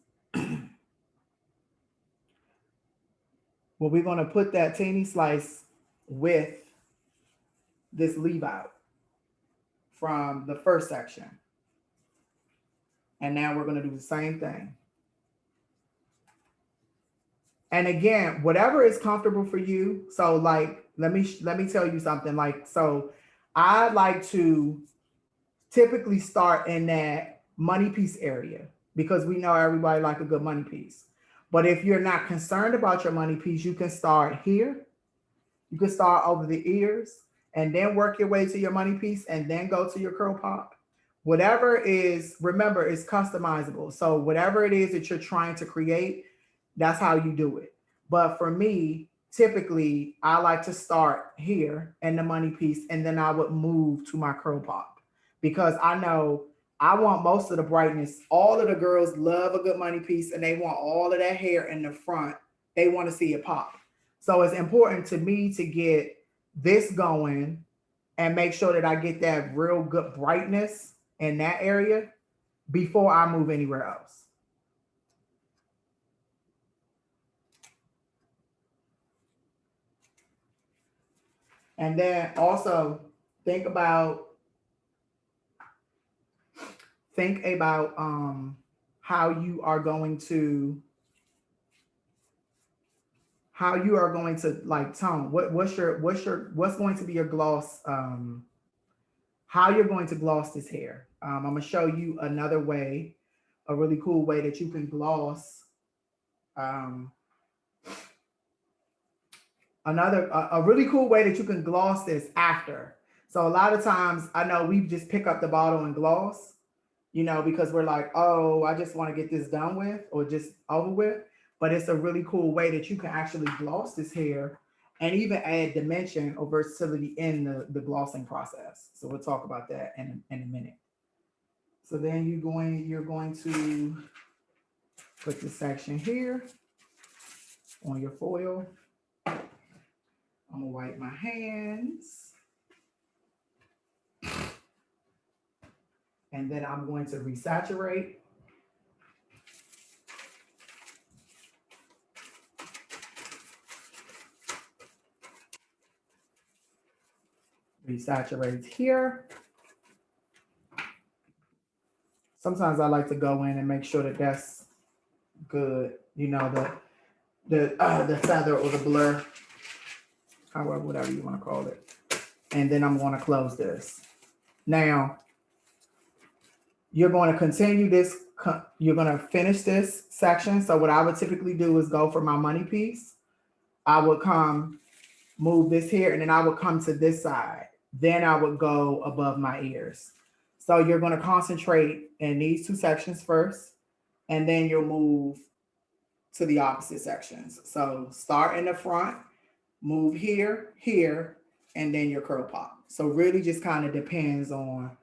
Well, we're going to put that teeny slice with this leave out from the first section. And now we're going to do the same thing. And again, whatever is comfortable for you. So like, let me tell you something. Like, so I like to typically start in that money piece area, because we know everybody like a good money piece. But if you're not concerned about your money piece, you can start here. You can start over the ears and then work your way to your money piece and then go to your curl pop. Whatever is, remember, it's customizable. So whatever it is that you're trying to create, that's how you do it. But for me, typically, I like to start here in the money piece, and then I would move to my curl pop, because I know I want most of the brightness. All of the girls love a good money piece, and they want all of that hair in the front. They want to see it pop. So it's important to me to get this going and make sure that I get that real good brightness in that area before I move anywhere else. And then also think about how you are going to like tone. What's going to be your gloss, how you're going to gloss this hair. I'm gonna show you another way, a really cool way that you can gloss, um, a really cool way that you can gloss this after. So a lot of times I know we just pick up the bottle and gloss, because we're like, oh, I just want to get this done with or just over with. But it's a really cool way that you can actually gloss this hair and even add dimension or versatility in the glossing process. So we'll talk about that in a minute. So then you're going to put this section here on your foil. I'm gonna wipe my hands. And then I'm going to resaturate. Resaturate here. sometimes I like to go in and make sure that that's good. You know, the feather or the blur, however, whatever you want to call it. And then I'm going to close this. Now, you're going to continue this. You're going to finish this section. So what I would typically do is go for my money piece. I would come, move this here, and then I would come to this side. Then I would go above my ears. So you're going to concentrate in these two sections first, and then you'll move to the opposite sections. So start in the front, move here, here, and then your curl pop. So really just kind of depends on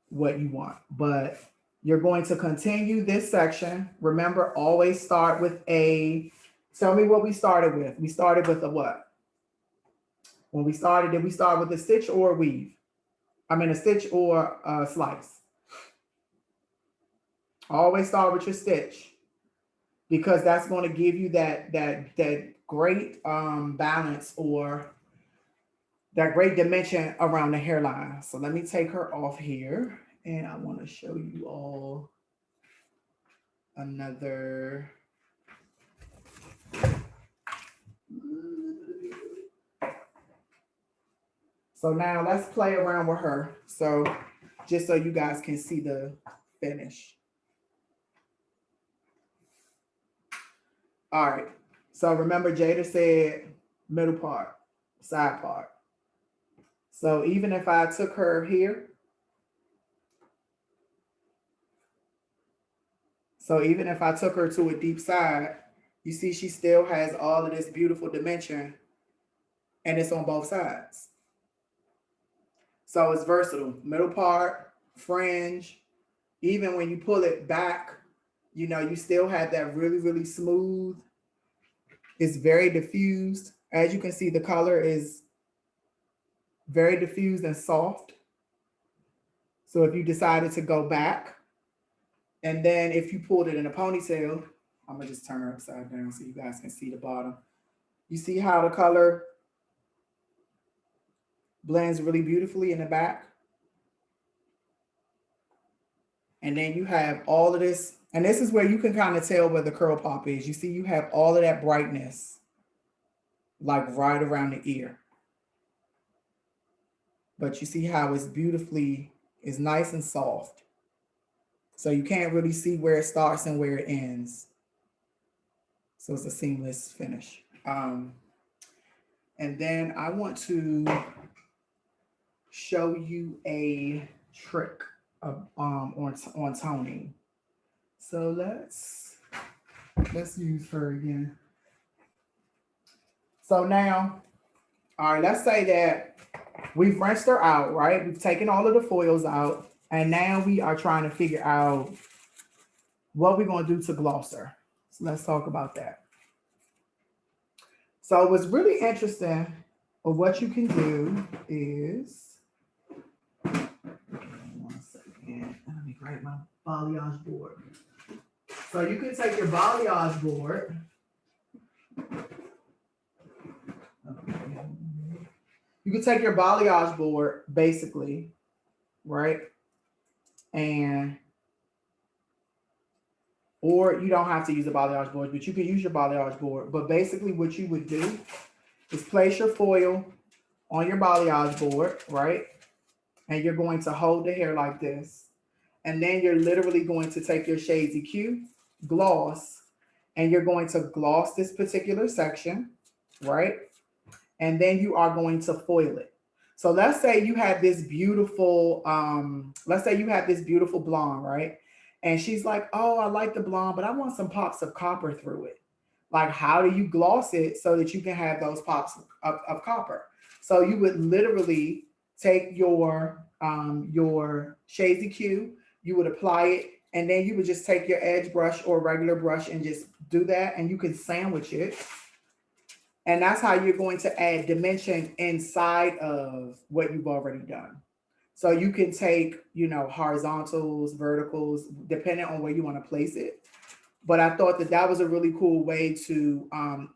what you want, but you're going to continue this section. Remember, always start with a, tell me what we started with. We started with a what? When we started, did we start with a stitch or a weave? I mean, a stitch or a slice. Always start with your stitch, because that's going to give you that great balance, or that great dimension around the hairline. So let me take her off here, and I want to show you all another. So now let's play around with her. So just so you guys can see the finish. All right. So remember, Jada said middle part, side part. So even if I took her here, so even if I took her to a deep side, you see she still has all of this beautiful dimension, and it's on both sides. So it's versatile. Middle part, fringe, even when you pull it back, you know, you still have that really, really smooth. It's very diffused. As you can see, the color is very diffused and soft. So if you decided to go back, and then if you pulled it in a ponytail, I'm gonna just turn her upside down so you guys can see the bottom. You see how the color blends really beautifully in the back? And then you have all of this, and this is where you can kind of tell where the curl pop is. You see, you have all of that brightness, like right around the ear. But you see how it's beautifully, it's nice and soft. So you can't really see where it starts and where it ends. So it's a seamless finish. And then I want to show you a trick of, on toning. So let's use her again. So now, all right, let's say that we've rinsed her out, right? We've taken all of the foils out, and now we are trying to figure out what we're going to do to gloss her. So let's talk about that. So what's really interesting of what you can do is, one second, let me grab my balayage board. So you can take your balayage board. You can take your balayage board, basically, right? And, or you don't have to use a balayage board, but you can use your balayage board. But basically what you would do is place your foil on your balayage board, right? And you're going to hold the hair like this. And then you're literally going to take your Shades EQ gloss, and you're going to gloss this particular section, right? And then you are going to foil it. So let's say you have this beautiful, blonde, right? And she's like, oh, I like the blonde, but I want some pops of copper through it. Like, how do you gloss it so that you can have those pops of copper? So you would literally take your Shades EQ, you would apply it, and then you would just take your edge brush or regular brush and just do that, and you can sandwich it. And that's how you're going to add dimension inside of what you've already done. So you can take, you know, horizontals, verticals, depending on where you want to place it. But I thought that that was a really cool way to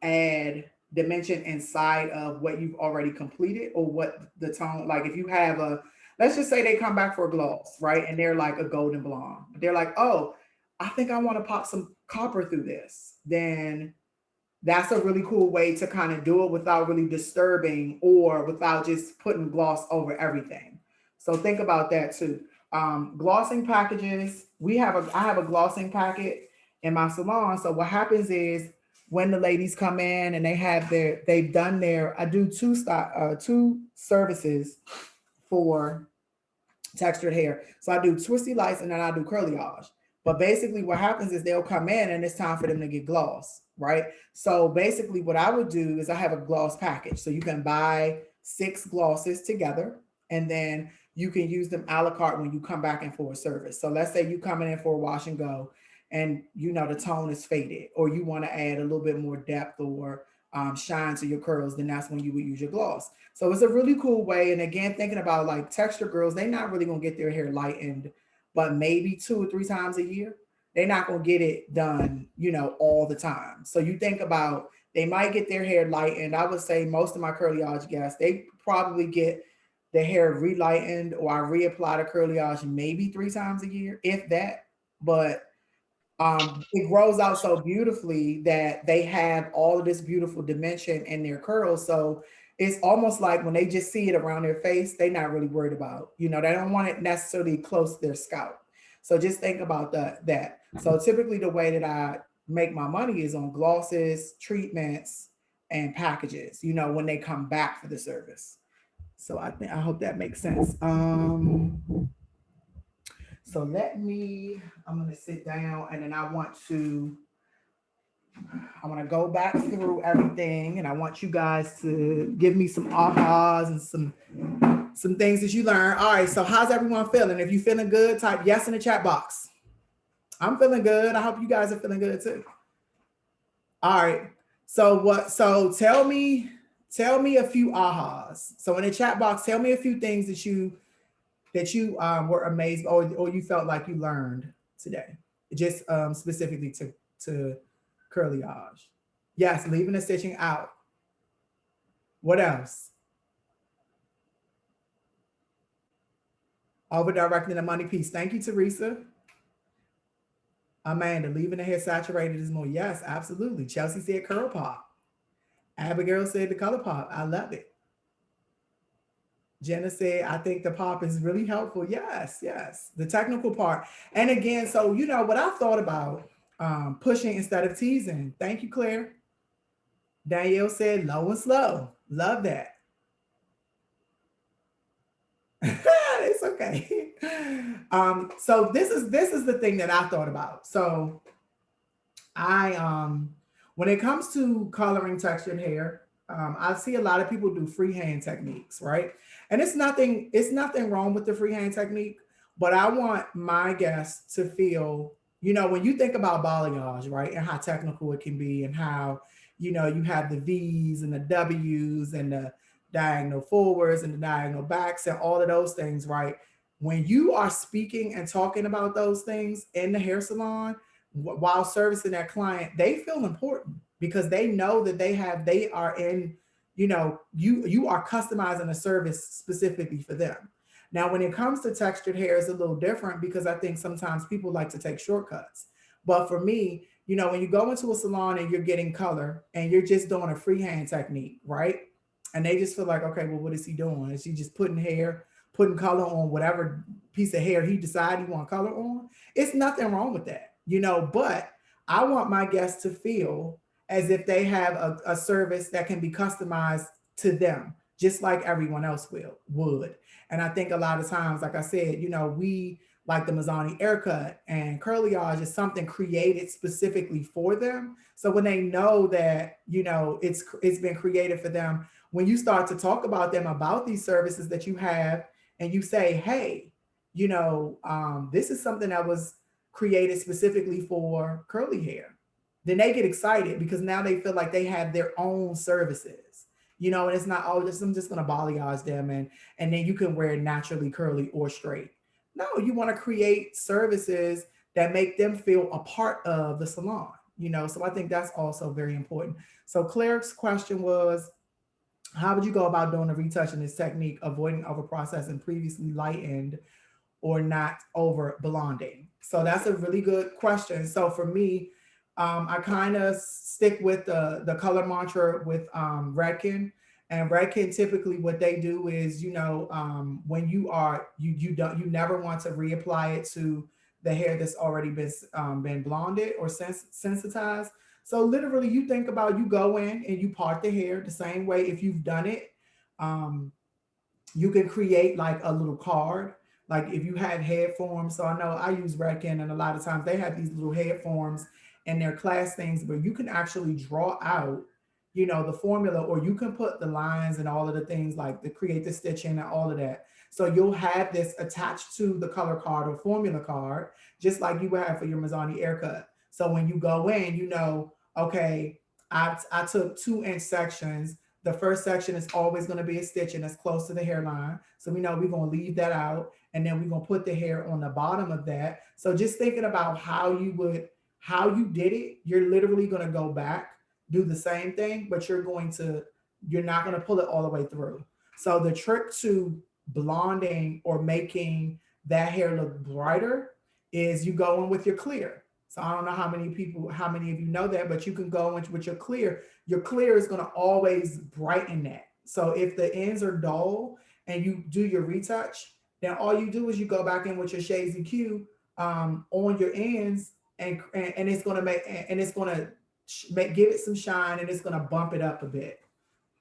add dimension inside of what you've already completed, or what the tone, like if you have let's just say they come back for a gloss, right? And they're like a golden blonde. They're like, oh, I think I want to pop some copper through this. Then that's a really cool way to kind of do it without really disturbing or without just putting gloss over everything. So think about that too. Glossing packages. I have a glossing packet in my salon. So what happens is when the ladies come in and they've done their, I do two services for textured hair. So I do twisty lights and then I do curlyage. But basically, what happens is they'll come in and it's time for them to get gloss, right? So basically, what I would do is I have a gloss package. So you can buy 6 glosses together and then you can use them a la carte when you come back in for a service. So let's say you coming in for a wash and go and you know the tone is faded or you want to add a little bit more depth or shine to your curls, then that's when you would use your gloss. So it's a really cool way. And again, thinking about like texture girls, they're not really gonna get their hair lightened, but maybe 2 or 3 times a year. They're not gonna get it done, all the time. So you think about they might get their hair lightened. I would say most of my curlyage guests, they probably get their hair relightened or I reapply the curlyage maybe 3 times a year, if that. But it grows out so beautifully that they have all of this beautiful dimension in their curls. So it's almost like when they just see it around their face, they're not really worried about, they don't want it necessarily close to their scalp. So just think about that. So typically the way that I make my money is on glosses, treatments, and packages, when they come back for the service. So I hope that makes sense. So I'm going to sit down and then I want to go back through everything and I want you guys to give me some ahas and some things that you learn. All right. So how's everyone feeling? If you're feeling good, type yes in the chat box. I'm feeling good. I hope you guys are feeling good too. All right. So tell me a few ahas. So in the chat box, tell me a few things that you were amazed or you felt like you learned today, just specifically to curlyage. Yes, leaving the stitching out. What else? Over directing the money piece. Thank you, Teresa. Amanda, leaving the hair saturated is more. Yes, absolutely. Chelsea said curl pop. Abigail said the color pop. I love it. Jenna said, I think the pop is really helpful. Yes. The technical part. And again, so what I thought about pushing instead of teasing. Thank you, Claire. Danielle said low and slow. Love that. It's okay. So this is the thing that I thought about. So I when it comes to coloring textured hair, I see a lot of people do freehand techniques, right? And it's nothing wrong with the freehand technique, but I want my guests to feel, when you think about balayage, right, and how technical it can be and how, you have the V's and the W's and the diagonal forwards and the diagonal backs and all of those things, right? When you are speaking and talking about those things in the hair salon, while servicing that client, they feel important because they know that they are in, you are customizing a service specifically for them. Now, when it comes to textured hair, it's a little different because I think sometimes people like to take shortcuts. But for me, when you go into a salon and you're getting color and you're just doing a freehand technique, right? And they just feel like, okay, well, what is he doing? Is he just putting color on whatever piece of hair he decided he want color on? It's nothing wrong with that, but I want my guests to feel as if they have a service that can be customized to them, just like everyone else would. And I think a lot of times, like I said, we like the Mizani Aircut and Curlyage is something created specifically for them. So when they know that, it's been created for them, when you start to talk about them about these services that you have and you say, hey, this is something that was created specifically for curly hair, then they get excited because now they feel like they have their own services, and it's not, oh, I'm just going to balayage them and then you can wear it naturally curly or straight. No, you want to create services that make them feel a part of the salon, so I think that's also very important. So Claire's question was, How would you go about doing a retouch in this technique, avoiding over processing previously lightened or not over blonding? So that's a really good question. So for me, I kind of stick with the color mantra with Redken. And Redken typically what they do is, when you never want to reapply it to the hair that's already been blonded or sensitized. So literally, you think about, you go in and you part the hair the same way. If you've done it, um, you can create like a little card. Like if you had head forms, so I know I use Redken, and a lot of times they have these little head forms and their class things where you can actually draw out, the formula, or you can put the lines and all of the things like to create the stitching and all of that. So you'll have this attached to the color card or formula card, just like you would have for your Mizani Aircut. So when you go in, okay, I took 2-inch sections. The first section is always going to be a stitching that's close to the hairline. So we know we're going to leave that out. And then we're going to put the hair on the bottom of that. So just thinking about how you did it, you're literally going to go back, do the same thing, but you're not going to pull it all the way through. So the trick to blonding or making that hair look brighter is you go in with your clear. So I don't know how many of you know that, but you can go in with your clear. Your clear is going to always brighten that. So if the ends are dull and you do your retouch, then all you do is you go back in with your Shades EQ on your ends, and it's going to give it some shine, and it's going to bump it up a bit.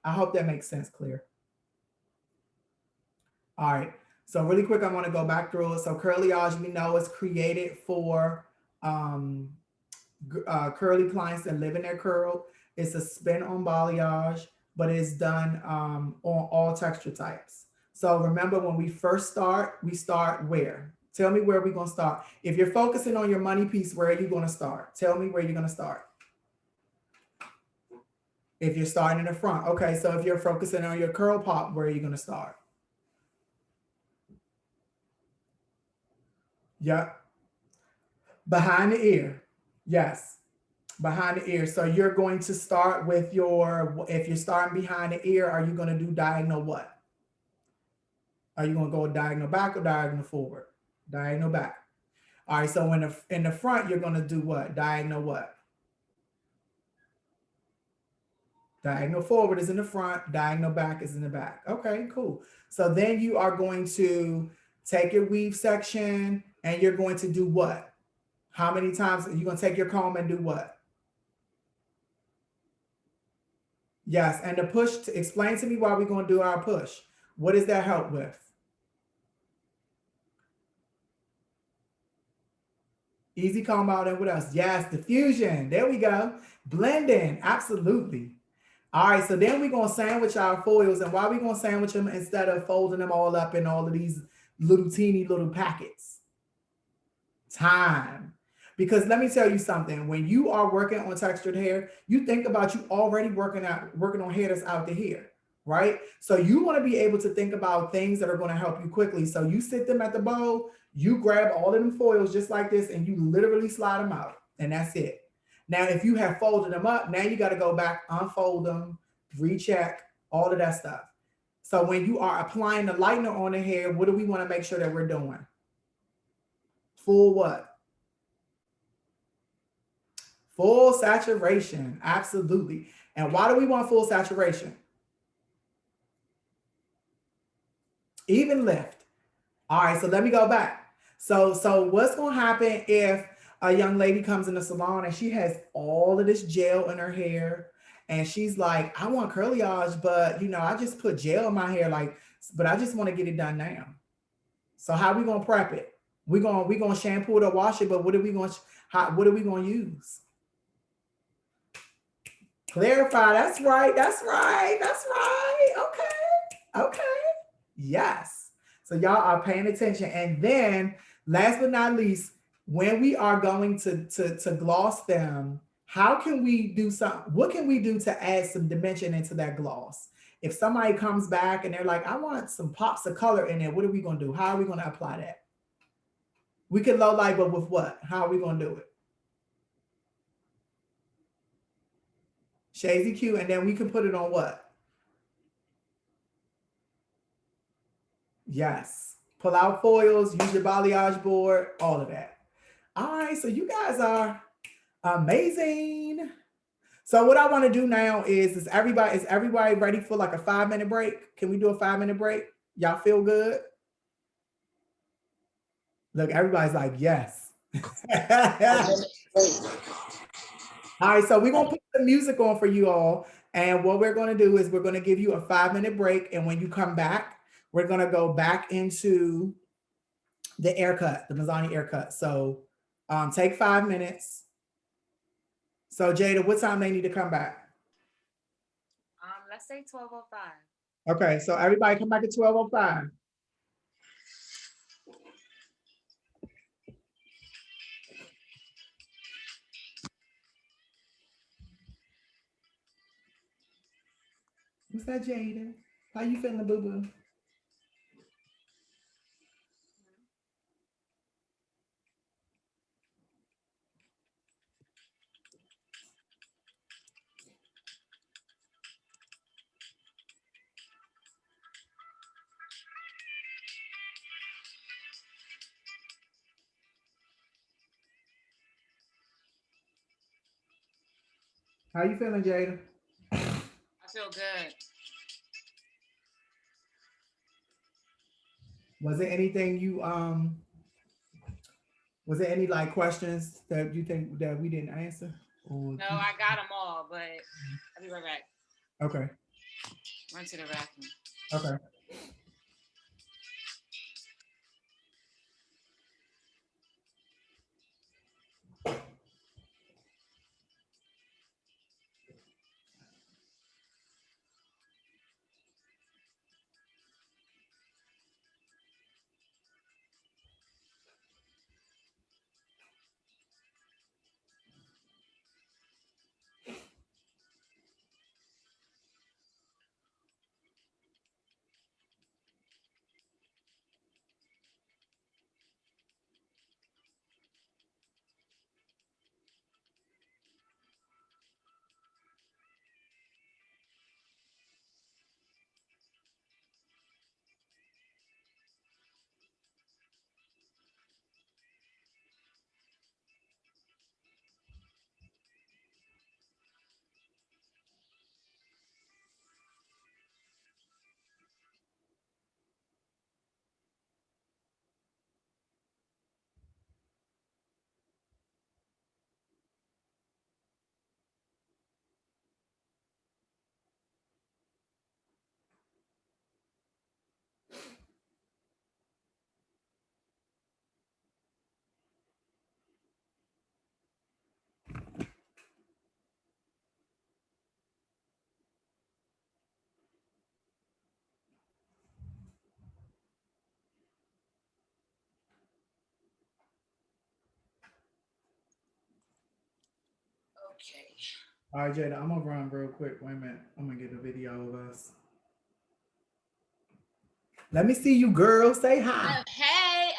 I hope that makes sense, Clear. All right. So really quick, I want to go back through it. So Curlyage, we know, is created for curly clients that live in their curl. It's a spin on balayage, but it's done on all texture types. So remember, when we first start, we start where? Tell me where we're going to start. If you're focusing on your money piece, where are you going to start? Tell me where you're going to start. If you're starting in the front. Okay, so if you're focusing on your curl pop, where are you going to start? Yep. Behind the ear. Yes. Behind the ear. So you're going to start with if you're starting behind the ear, are you going to do diagonal what? Are you going to go diagonal back or diagonal forward? Diagonal back. All right. So in the front, you're going to do what? Diagonal what? Diagonal forward is in the front. Diagonal back is in the back. Okay, cool. So then you are going to take your weave section and you're going to do what? How many times are you going to take your comb and do what? Yes, and the push, explain to me why we're going to do our push. What does that help with? Easy comb out, and what else? Yes, diffusion. There we go. Blending, absolutely. All right, so then we're going to sandwich our foils. And why are we going to sandwich them instead of folding them all up in all of these little teeny little packets? Time. Because let me tell you something, when you are working on textured hair, you think about you already working on hair that's out to here, right? So you want to be able to think about things that are going to help you quickly. So you sit them at the bowl, you grab all of them foils just like this, and you literally slide them out, and that's it. Now, if you have folded them up, now you got to go back, unfold them, recheck, all of that stuff. So when you are applying the lightener on the hair, what do we want to make sure that we're doing? Full what? Full saturation, absolutely. And why do we want full saturation? Even lift. All right, so let me go back. So what's going to happen if a young lady comes in the salon and she has all of this gel in her hair and she's like, I want curlyage, but I just put gel in my hair, but I just want to get it done now. So how are we going to prep it? We're going to shampoo it or wash it, but what are we going to use? Clarify. That's right. Okay. Yes. So y'all are paying attention. And then last but not least, when we are going to gloss them, how can we do what can we do to add some dimension into that gloss? If somebody comes back and they're like, I want some pops of color in there, what are we going to do? How are we going to apply that? We can low light, but with what? How are we going to do it? Shades EQ, and then we can put it on what? Yes. Pull out foils, use your balayage board, all of that. All right, so you guys are amazing. So what I want to do now is everybody ready for like a 5-minute break? Can we do a 5-minute break? Y'all feel good? Look, everybody's like, yes. All right, so we're gonna put the music on for you all. And what we're gonna do is we're gonna give you a 5-minute break. And when you come back, we're gonna go back into the Aircut, the Mizani Aircut. So take 5 minutes. So Jada, what time they need to come back? Let's say 12:05. Okay, so everybody come back at 12:05. What's that, Jada? How you feeling, boo-boo? How you feeling, Jada? I feel good. Was there anything you was there any like questions that you think that we didn't answer? Or No, I got them all, but I'll be right back. okay. Run to the bathroom. Okay. Okay. All right, Jada, I'm gonna run real quick. Wait a minute. I'm gonna get a video of us. Let me see you, girl. Say hi. Oh, hey.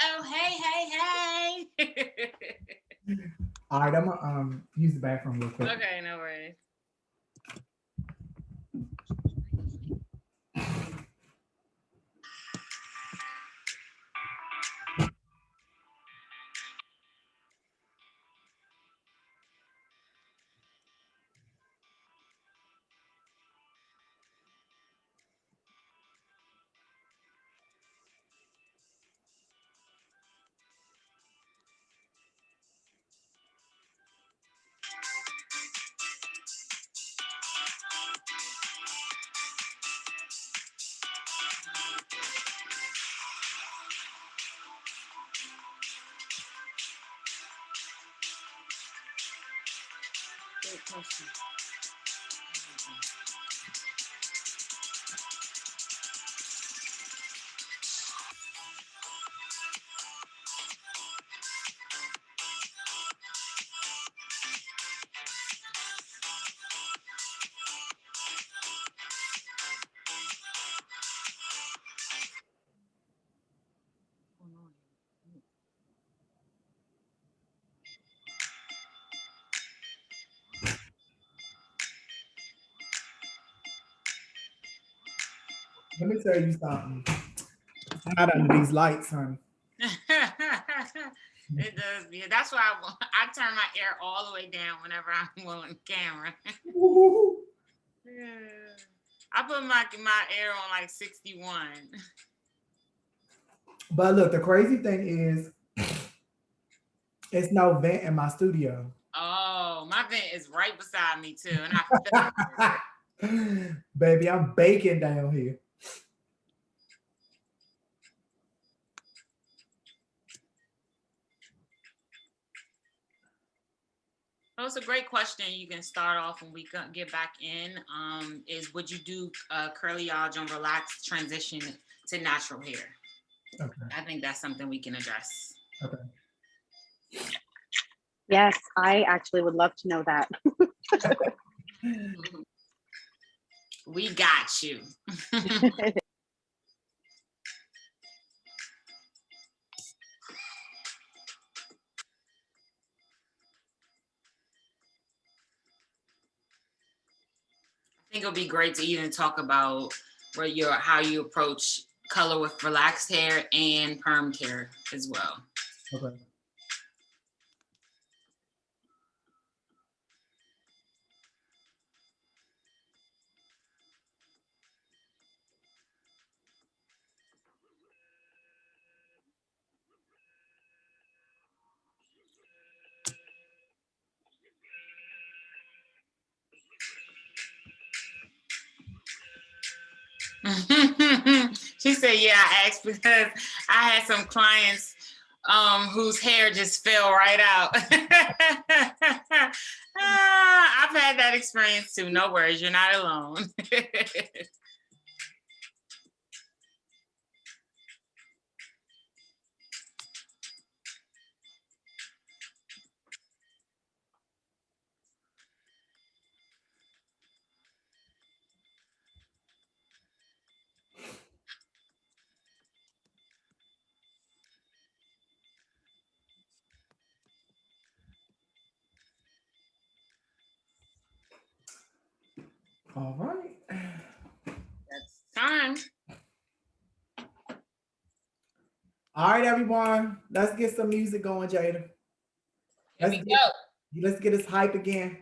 All right, I'm gonna use the bathroom real quick. Okay, no worries. Great question. Let me tell you something. Not under these lights, honey. It does. Yeah, that's why I turn my air all the way down whenever I'm on camera. Yeah. I put my air on like 61. But look, the crazy thing is, it's no vent in my studio. Oh, my vent is right beside me too, and I feel Baby, I'm baking down here. Oh, it's a great question. You can start off when we get back in. Is would you do curlyage on relaxed transition to natural hair? Okay. I think that's something we can address. Okay. Yes, I actually would love to know that. We got you. I think it'll be great to even talk about how you approach color with relaxed hair and permed hair as well. Okay. She said, yeah, I asked because I had some clients whose hair just fell right out. I've had that experience too. No worries, you're not alone. All right. That's time. All right, everyone. Let's get some music going, Jada. Here we go. Let's get us hype again.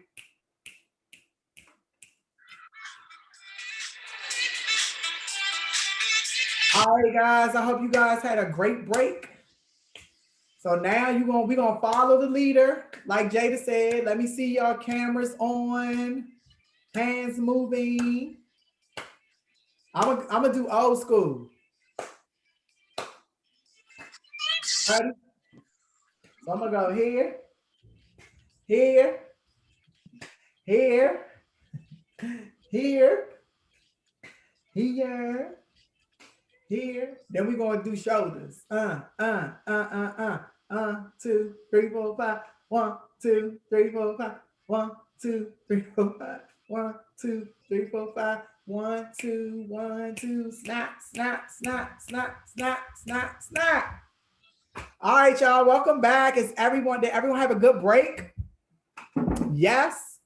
All right, guys. I hope you guys had a great break. So now we're gonna follow the leader, like Jada said. Let me see y'all cameras on, hands moving. I'm gonna do old school. Ready? So I'm gonna go here, here, here, here, here, here. Then we're gonna do shoulders. 2, 3, 4, 5. 1, 2, 3, 4, 5. 1, 2, 3, 4, 5. 1, 2, 3, 4, 5. 1, 2, 1, 2. Snap, snap, snap, snap, snap, snap, snap. All right, y'all. Welcome back. Did everyone have a good break? Yes.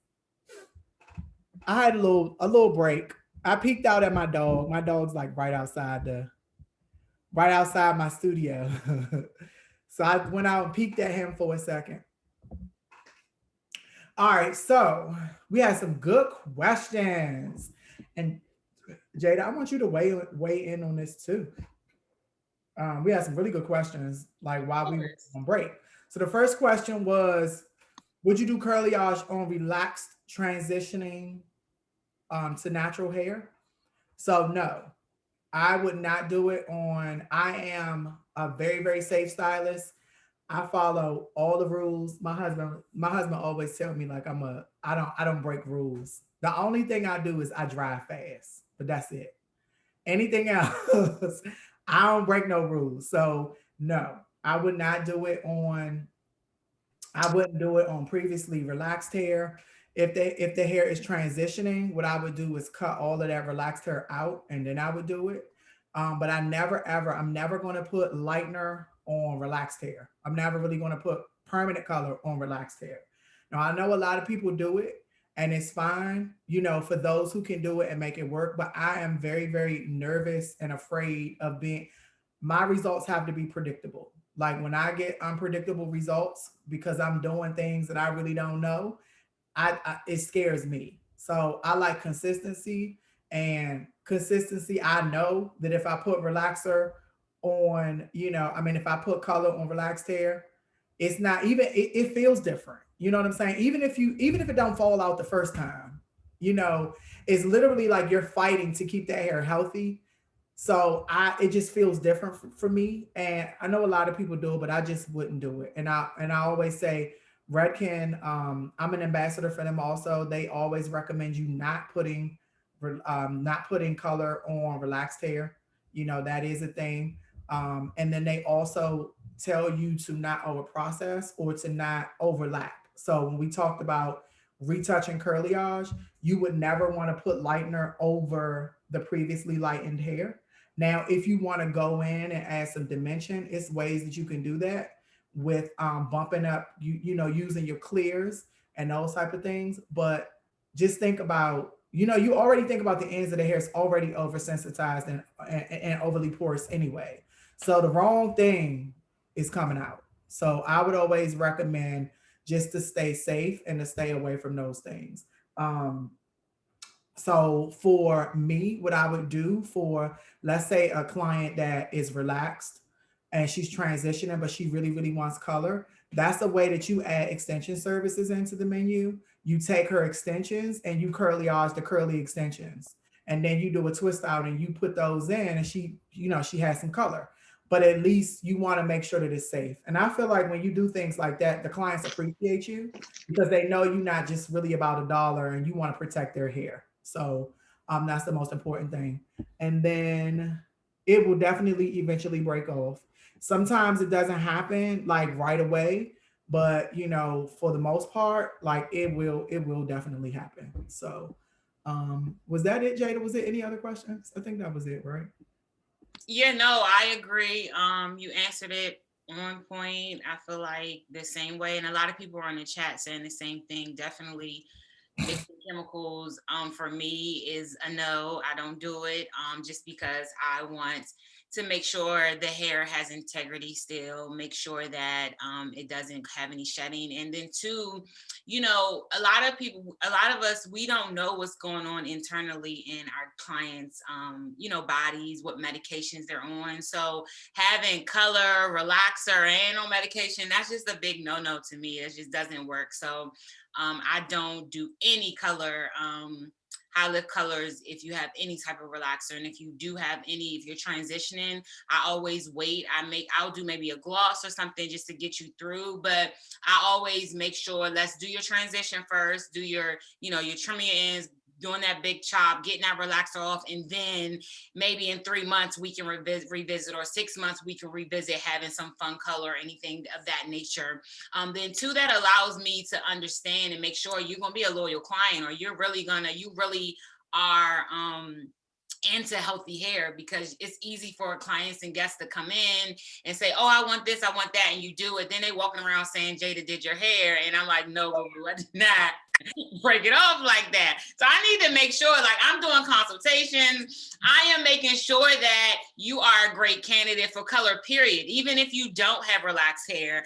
I had a little break. I peeked out at my dog. My dog's like right outside my studio. So I went out and peeked at him for a second. All right, so we had some good questions. And Jada, I want you to weigh in on this too. We had some really good questions, like while we were on break. So the first question was, would you do curlyage on relaxed transitioning to natural hair? So no, I would not do it on. I am a very, very safe stylist. I follow all the rules. My husband always tell me like I don't break rules. The only thing I do is I drive fast, but that's it. Anything else, I don't break no rules. So no, I would not do it on. I wouldn't do it on previously relaxed hair. If the hair is transitioning, what I would do is cut all of that relaxed hair out, and then I would do it. But I'm never going to put lightener on relaxed hair. I'm never really going to put permanent color on relaxed hair. Now I know a lot of people do it, and it's fine, for those who can do it and make it work. But I am very, very nervous and afraid of being. my results have to be predictable. Like when I get unpredictable results because I'm doing things that I really don't know, I it scares me. So I like consistency, and consistency. I know that if I put relaxer on, I mean, if I put color on relaxed hair, it's not even, it feels different. You know what I'm saying? Even if it don't fall out the first time, you know, it's literally like you're fighting to keep that hair healthy. So it just feels different for me, and I know a lot of people do it, but I just wouldn't do it. And I always say, Redken, I'm an ambassador for them also. They always recommend you not putting color on relaxed hair. That is a thing. And then they also tell you to not over process or to not overlap. So when we talked about retouching curlyage, you would never want to put lightener over the previously lightened hair. Now, if you want to go in and add some dimension, it's ways that you can do that with bumping up, using your clears and those type of things. But just think about, you already think about the ends of the hair is already oversensitized and overly porous anyway. So the wrong thing is coming out. So I would always recommend just to stay safe and to stay away from those things. Um, so for me, what I would do for, let's say, a client that is relaxed and she's transitioning, but she really, really wants color, that's the way that you add extension services into the menu. You take her extensions and you curlyage the curly extensions. And then you do a twist out and you put those in, and she has some color. But at least you want to make sure that it's safe. And I feel like when you do things like that, the clients appreciate you because they know you're not just really about a dollar and you want to protect their hair. So that's the most important thing. And then it will definitely eventually break off. Sometimes it doesn't happen like right away, but for the most part, like it will definitely happen. So was that it, Jada? Was it any other questions? I think that was it, right? Yeah, no, I agree. You answered it on point. I feel like the same way, and a lot of people are in the chat saying the same thing. Definitely mixing chemicals for me is a no. I don't do it just because I want to make sure the hair has integrity still, make sure that it doesn't have any shedding. And then two, a lot of people, a lot of us, we don't know what's going on internally in our clients bodies, what medications they're on. So having color relaxer and on medication, that's just a big no to me. It just doesn't work. So I don't do any color, high lift colors if you have any type of relaxer. And if you do have any, if you're transitioning, I always wait. I'll do maybe a gloss or something just to get you through. But I always make sure, let's do your transition first, do your, your trimming your ends, doing that big chop, getting that relaxer off, and then maybe in 3 months we can revisit, or 6 months we can revisit having some fun color or anything of that nature. Then two, that allows me to understand and make sure you're gonna be a loyal client, or you really are into healthy hair, because it's easy for clients and guests to come in and say, oh, I want this, I want that, and you do it. Then they walking around saying Jada did your hair, and I'm like, no, I did not break it off like that. So I need to make sure, like, I'm doing consultations. I am making sure that you are a great candidate for color, period, even if you don't have relaxed hair,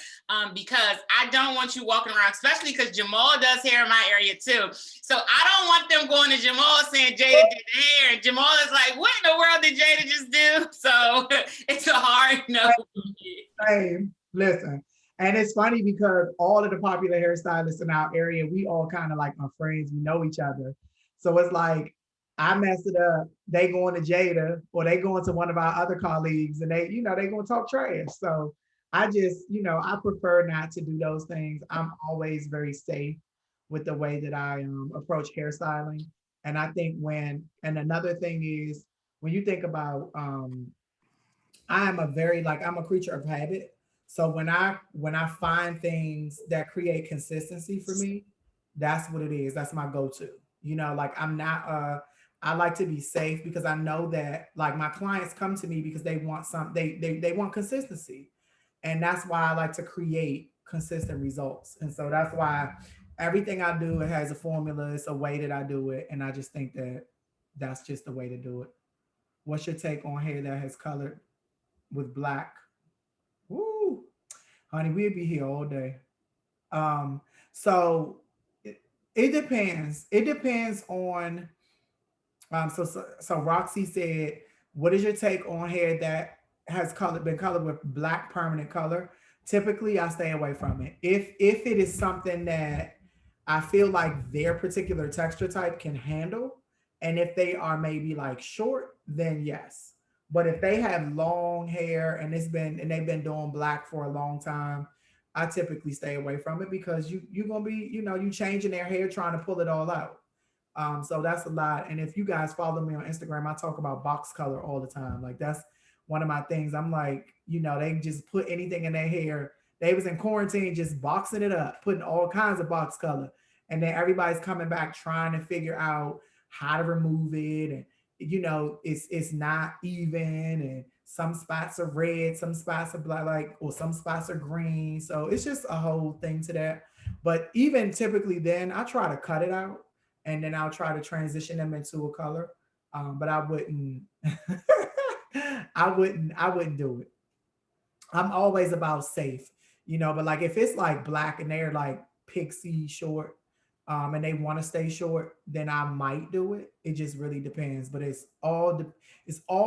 because I don't want you walking around, especially because Jamal does hair in my area too. So I don't want them going to Jamal saying Jada did the hair, and Jamal is like, what in the world did Jada just do? So it's a hard no. Same. Listen. And it's funny because all of the popular hairstylists in our area, we all kind of like are friends. We know each other. So it's like, I mess it up. They going to Jada, or they going to one of our other colleagues, and they going to talk trash. So I just, I prefer not to do those things. I'm always very safe with the way that I approach hairstyling. And I think and another thing is, when you think about, I'm a creature of habit. So when I find things that create consistency for me, that's what it is. That's my go-to. Like I'm not I like to be safe because I know that like my clients come to me because they want they want consistency. And that's why I like to create consistent results. And so that's why everything I do, it has a formula. It's a way that I do it. And I just think that that's just the way to do it. What's your take on hair that has colored? with black. Woo, honey, we'd be here all day. Um, so it depends. It depends on so Roxy said, what is your take on hair that has been colored with black permanent color? Typically, I stay away from it. If it is something that I feel like their particular texture type can handle, and if they are maybe like short, then yes. But if they have long hair and they've been doing black for a long time, I typically stay away from it because you're gonna be, you changing their hair trying to pull it all out. So that's a lot. And if you guys follow me on Instagram, I talk about box color all the time. Like that's one of my things. I'm like, they just put anything in their hair. They was in quarantine just boxing it up, putting all kinds of box color. And then everybody's coming back trying to figure out how to remove it. And it's not even, and some spots are red, some spots are black, like, or some spots are green. So it's just a whole thing to that. But even typically then I try to cut it out and then I'll try to transition them into a color. But I wouldn't, I wouldn't do it. I'm always about safe, but like if it's like black and they're like pixie short, and they want to stay short, then I might do it. It just really depends. But it's all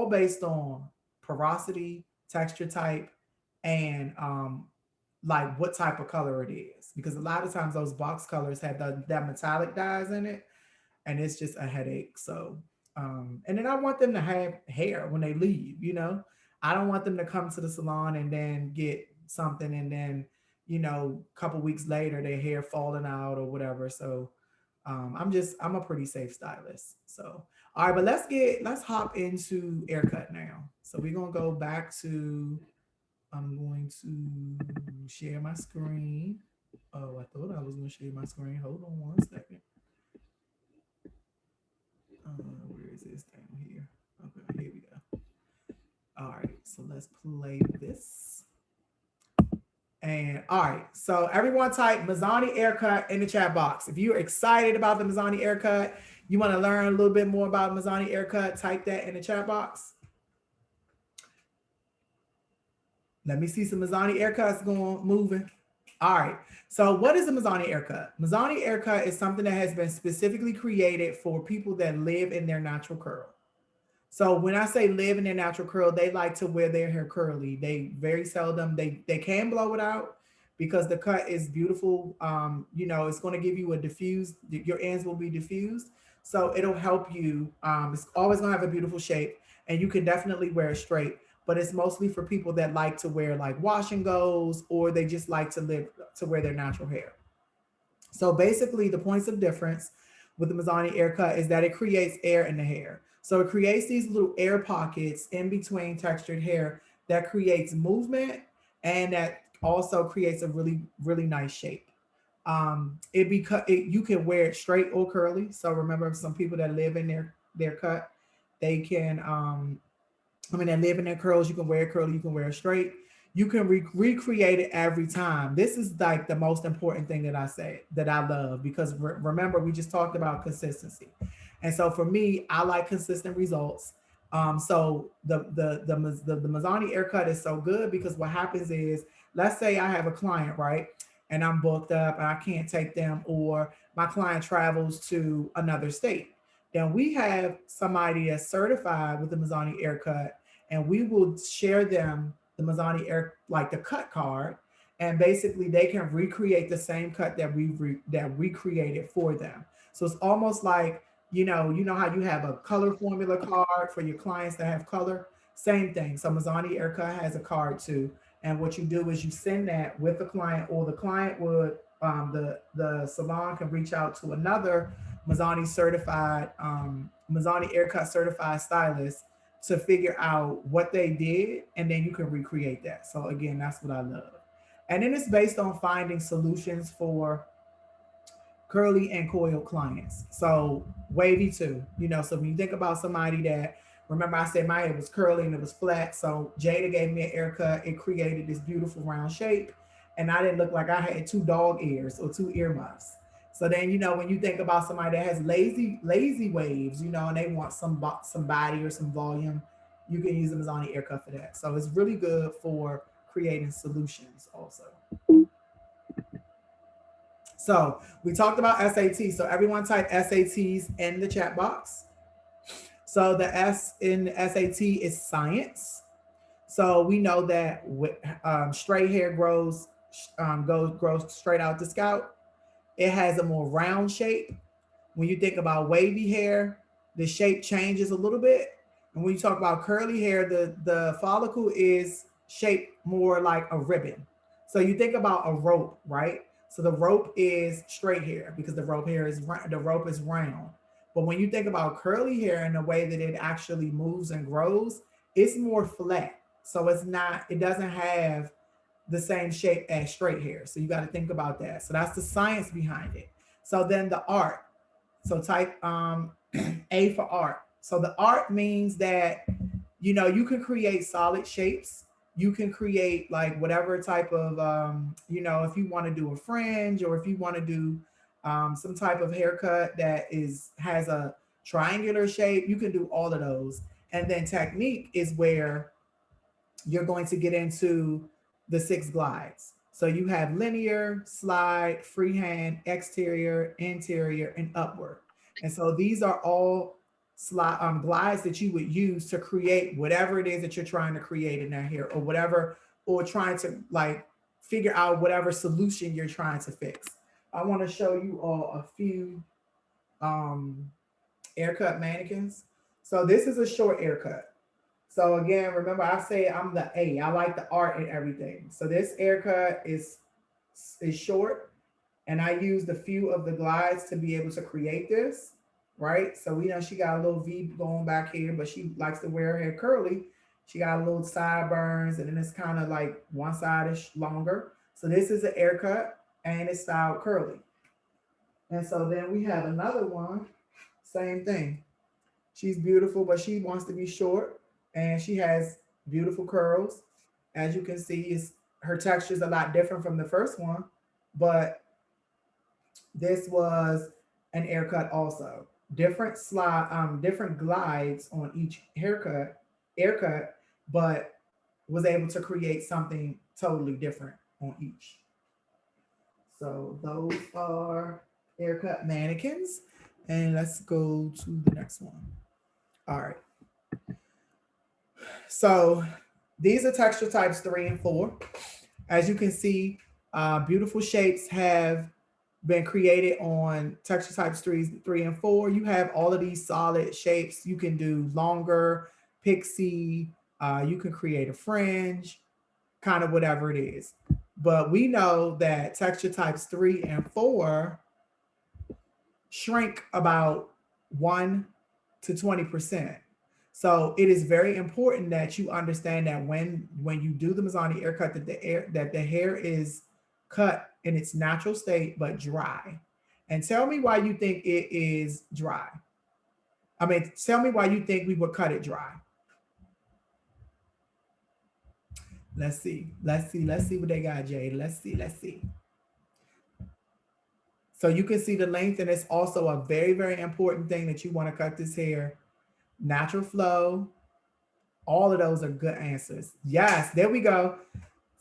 based on porosity, texture type, and like what type of color it is. Because a lot of times those box colors have that metallic dyes in it, and it's just a headache. So, and then I want them to have hair when they leave. I don't want them to come to the salon and then get something and then, a couple weeks later, their hair falling out or whatever. So, I'm a pretty safe stylist. So, all right, but let's hop into Aircut now. So we're going to go back to, I'm going to share my screen. Oh, I thought I was going to share my screen. Hold on one second. Where is this thing here? Okay, here we go. All right, so let's play this. And all right, so everyone type Mizani Aircut in the chat box. If you're excited about the Mizani Aircut, you want to learn a little bit more about Mizani Aircut, type that in the chat box. Let me see some Mizani Aircuts moving. All right. So what is a Mizani Aircut? Mizani Aircut is something that has been specifically created for people that live in their natural curl. So when I say live in their natural curl, they like to wear their hair curly. They very seldom, they can blow it out because the cut is beautiful. It's going to give you a diffused, your ends will be diffused. So it'll help you. It's always going to have a beautiful shape and you can definitely wear it straight. But it's mostly for people that like to wear like wash and goes, or they just like to wear their natural hair. So basically the points of difference with the Mizani Aircut is that it creates air in the hair. So it creates these little air pockets in between textured hair that creates movement and that also creates a really, really nice shape. You can wear it straight or curly. So remember, some people that live in their cut, they can they live in their curls. You can wear it curly, you can wear it straight. You can recreate it every time. This is like the most important thing that I say that I love, because remember, we just talked about consistency. And so for me, I like consistent results. So the Mizani Aircut is so good because what happens is, let's say I have a client, right? And I'm booked up and I can't take them, or my client travels to another state. Then we have somebody that's certified with the Mizani Aircut, and we will share them the Mizani like the cut card, and basically they can recreate the same cut that we created for them. So it's almost like, you know how you have a color formula card for your clients that have color, same thing. So Mizani Aircut has a card too, and what you do is you send that with the client, or the client would the salon can reach out to another Mizani certified Mizani Aircut certified stylist to figure out what they did, and then you can recreate that. So again, that's what I love. And then it's based on finding solutions for curly and coil clients. So wavy too, so when you think about somebody that, remember I said my hair was curly and it was flat. So Jada gave me an haircut. It created this beautiful round shape. And I didn't look like I had two dog ears or two earmuffs. So then, when you think about somebody that has lazy waves, and they want some body or some volume, you can use the Mizani Aircut for that. So it's really good for creating solutions also. So we talked about SAT. So everyone type SATs in the chat box. So the S in SAT is science. So we know that straight hair grows straight out the scalp. It has a more round shape. When you think about wavy hair, the shape changes a little bit. And when you talk about curly hair, the follicle is shaped more like a ribbon. So you think about a rope, right? So the rope is straight hair because the rope is round. But when you think about curly hair and the way that it actually moves and grows, it's more flat. So it doesn't have the same shape as straight hair. So you got to think about that. So that's the science behind it. So then the art. So type A for art. So the art means that, you can create solid shapes. You can create like whatever type of, if you want to do a fringe or if you want to do some type of haircut that has a triangular shape, you can do all of those. And then technique is where you're going to get into the 6 glides. So you have linear, slide, freehand, exterior, interior, and upward. And so these are all glides that you would use to create whatever it is that you're trying to create in that hair, or whatever, or trying to like figure out whatever solution you're trying to fix. I want to show you all a few Aircut mannequins. So this is a short Aircut. So again, remember I say I'm the A. I like the art and everything. So this Aircut is short, and I used a few of the glides to be able to create this, right? So we know she got a little V going back here, but she likes to wear her hair curly. She got a little sideburns, and then it's kind of like one side is longer. So this is an Aircut, and it's styled curly. And so then we have another one, same thing. She's beautiful, but she wants to be short, and she has beautiful curls. As you can see, her texture is a lot different from the first one, but this was an Aircut also. Different glides on each Aircut, but was able to create something totally different on each. So those are Aircut mannequins, and let's go to the next one. All right. So these are texture types 3 and 4. As you can see, beautiful shapes have been created on texture types 3 and 4. You have all of these solid shapes. You can do longer, pixie, you can create a fringe, kind of whatever it is. But we know that texture types 3 and 4 shrink about 1 to 20%. So it is very important that you understand that when you do the Mizani Aircut, that the hair is cut in its natural state but dry. And tell me why you think it is dry. I mean, tell me why you think we would cut it dry. Let's see what they got, Jade. Let's see. So you can see the length, and it's also a very, very important thing that you want to cut this hair. Natural flow. All of those are good answers. Yes, there we go.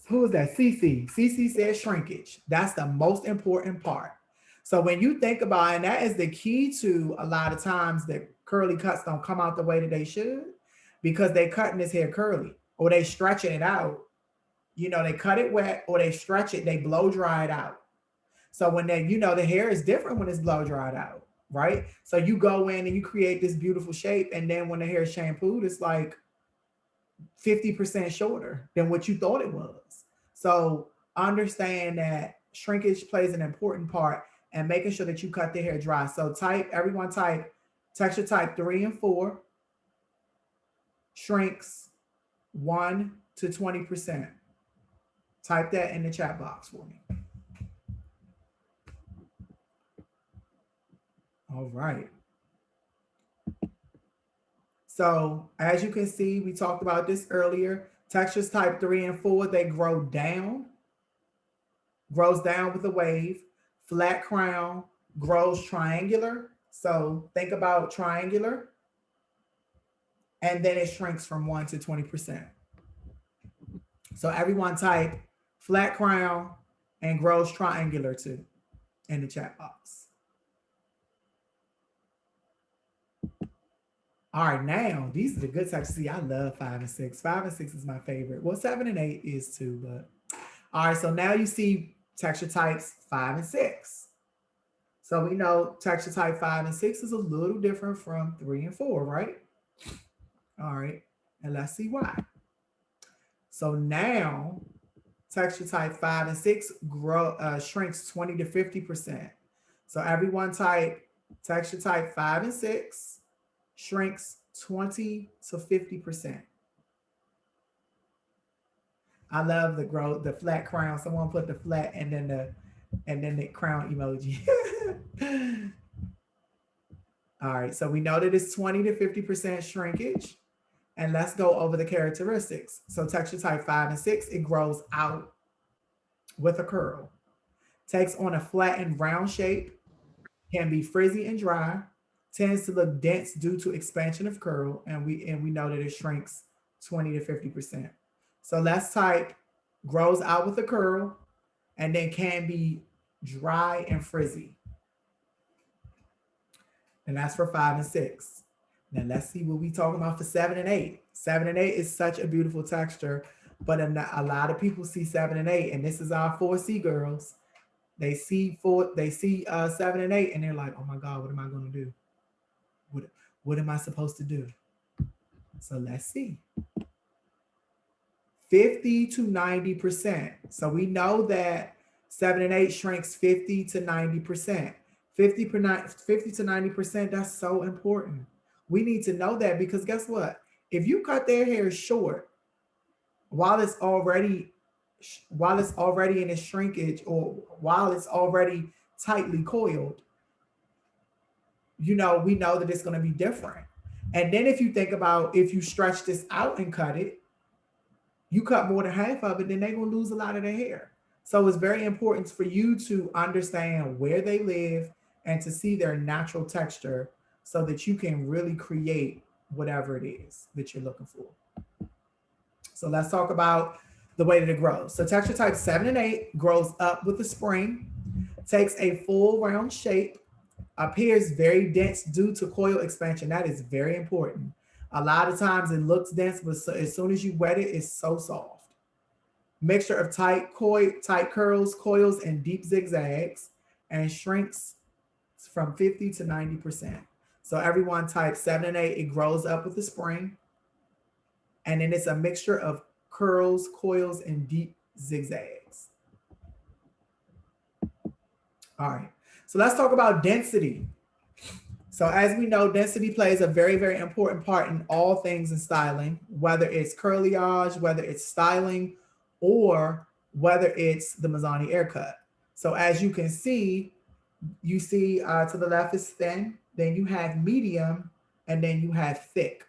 Who is that? Cece. Cece says shrinkage. That's the most important part. So when you think about it, and that is the key to a lot of times that curly cuts don't come out the way that they should, because they cutting this hair curly, or they stretching it out. They cut it wet, or they stretch it, they blow dry it out. So when the hair is different when it's blow dried out, right? So you go in and you create this beautiful shape, and then when the hair is shampooed, it's like 50% shorter than what you thought it was. So understand that shrinkage plays an important part, and making sure that you cut the hair dry. So everyone type texture type 3 and 4 shrinks 1 to 20%. Type that in the chat box for me. All right. So as you can see, we talked about this earlier. Textures type 3 and 4, they grows down with a wave. Flat crown grows triangular. So think about triangular. and then it shrinks from 1 to 20%. So everyone type flat crown and grows triangular too in the chat box. All right, now these are the good types. See, I love 5 and 6. 5 and 6 is my favorite. Well, 7 and 8 is too, but all right. So now you see texture types 5 and 6. So we know texture type 5 and 6 is a little different from 3 and 4, right? All right, and let's see why. So now texture type 5 and 6 shrinks 20 to 50%. So everyone type texture type 5 and 6 shrinks 20 to 50%. I love the flat crown. Someone put the flat and then the crown emoji. All right, so we know that it's 20 to 50% shrinkage. And let's go over the characteristics. So texture type 5 and 6, it grows out with a curl. Takes on a flat and round shape, can be frizzy and dry, tends to look dense due to expansion of curl, and we know that it shrinks 20 to 50%. So let's type grows out with a curl, and then can be dry and frizzy. And that's for 5 and 6. Now let's see what we talking about for 7 and 8. 7 and 8 is such a beautiful texture, but a lot of people see 7 and 8, and this is our 4C girls. They see 7 and 8, and they're like, "Oh my God, what am I going to do? What am I supposed to do?" So let's see. 50 to 90%. So we know that 7 and 8 shrinks 50 to 90%. 50 to 90%. That's so important. We need to know that because guess what? If you cut their hair short while it's already in its shrinkage or while it's already tightly coiled, we know that it's going to be different. And then if you think about if you stretch this out and cut it, you cut more than half of it, then they're going to lose a lot of their hair. So it's very important for you to understand where they live and to see their natural texture so that you can really create whatever it is that you're looking for. So let's talk about the way that it grows. So texture type 7 and 8 grows up with the spring, takes a full round shape, appears very dense due to coil expansion. That is very important. A lot of times it looks dense, but as soon as you wet it, it's so soft. Mixture of tight curls, coils, and deep zigzags, and shrinks from 50 to 90%. So everyone type 7 and 8, it grows up with the spring. And then it's a mixture of curls, coils, and deep zigzags. All right, so let's talk about density. So as we know, density plays a very, very important part in all things in styling, whether it's curlyage, whether it's styling, or whether it's the Mizani Aircut. So as you can see, to the left is thin, then you have medium, and then you have thick.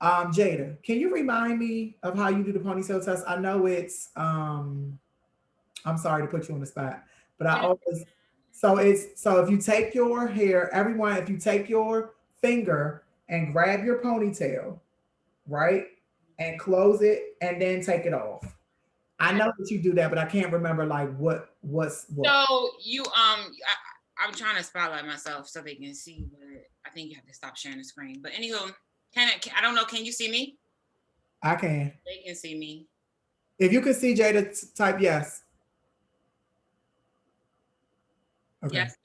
Jada, can you remind me of how you do the ponytail test? I know it's, I'm sorry to put you on the spot, but I always, so if you take your hair, everyone, if you take your finger and grab your ponytail, right, and close it and then take it off. I know that you do that, but I can't remember like what's what. So I'm trying to spotlight myself so they can see, but I think you have to stop sharing the screen. But anywho, I don't know, can you see me? I can. They can see me. If you can see Jada, type yes. Okay. Yes,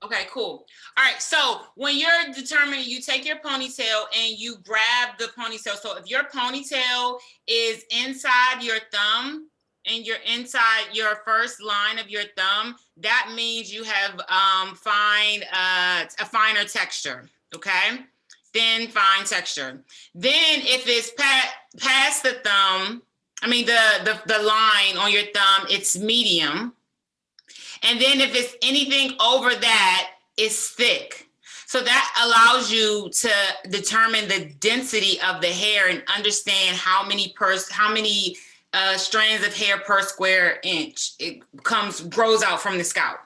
okay, cool. All right, so when you're determining, you take your ponytail and you grab the ponytail. So if your ponytail is inside your thumb and you're inside your first line of your thumb, that means you have a finer texture, okay? Thin, fine texture. Then if it's past the thumb, the line on your thumb, it's medium. And then if it's anything over that, it's thick. So that allows you to determine the density of the hair and understand how many strands of hair per square inch it grows out from the scalp.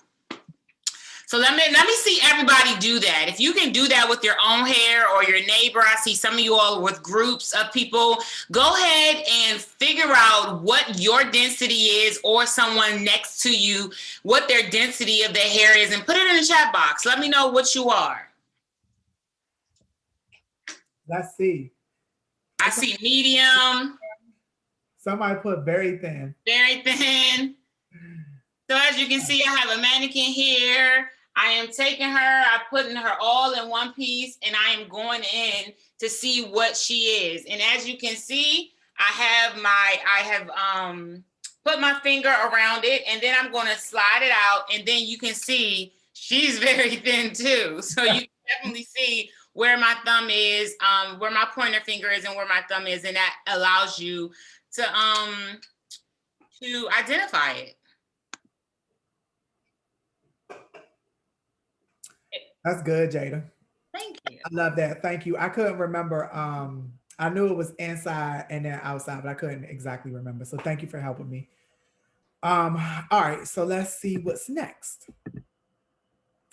So let me see everybody do that. If you can do that with your own hair or your neighbor, I see some of you all with groups of people. Go ahead and figure out what your density is, or someone next to you, what their density of their hair is, and put it in the chat box. Let me know what you are. Let's see. I see medium. Somebody put very thin. Very thin. So as you can see, I have a mannequin here. I am taking her, I'm putting her all in one piece, and I am going in to see what she is. And as you can see, I have put my finger around it, and then I'm going to slide it out, and then you can see she's very thin too. So you can definitely see where my thumb is, where my pointer finger is, and where my thumb is, and that allows you to identify it. That's good, Jada. Thank you. I love that. Thank you. I couldn't remember. I knew it was inside and then outside, but I couldn't exactly remember. So thank you for helping me. All right, so let's see what's next.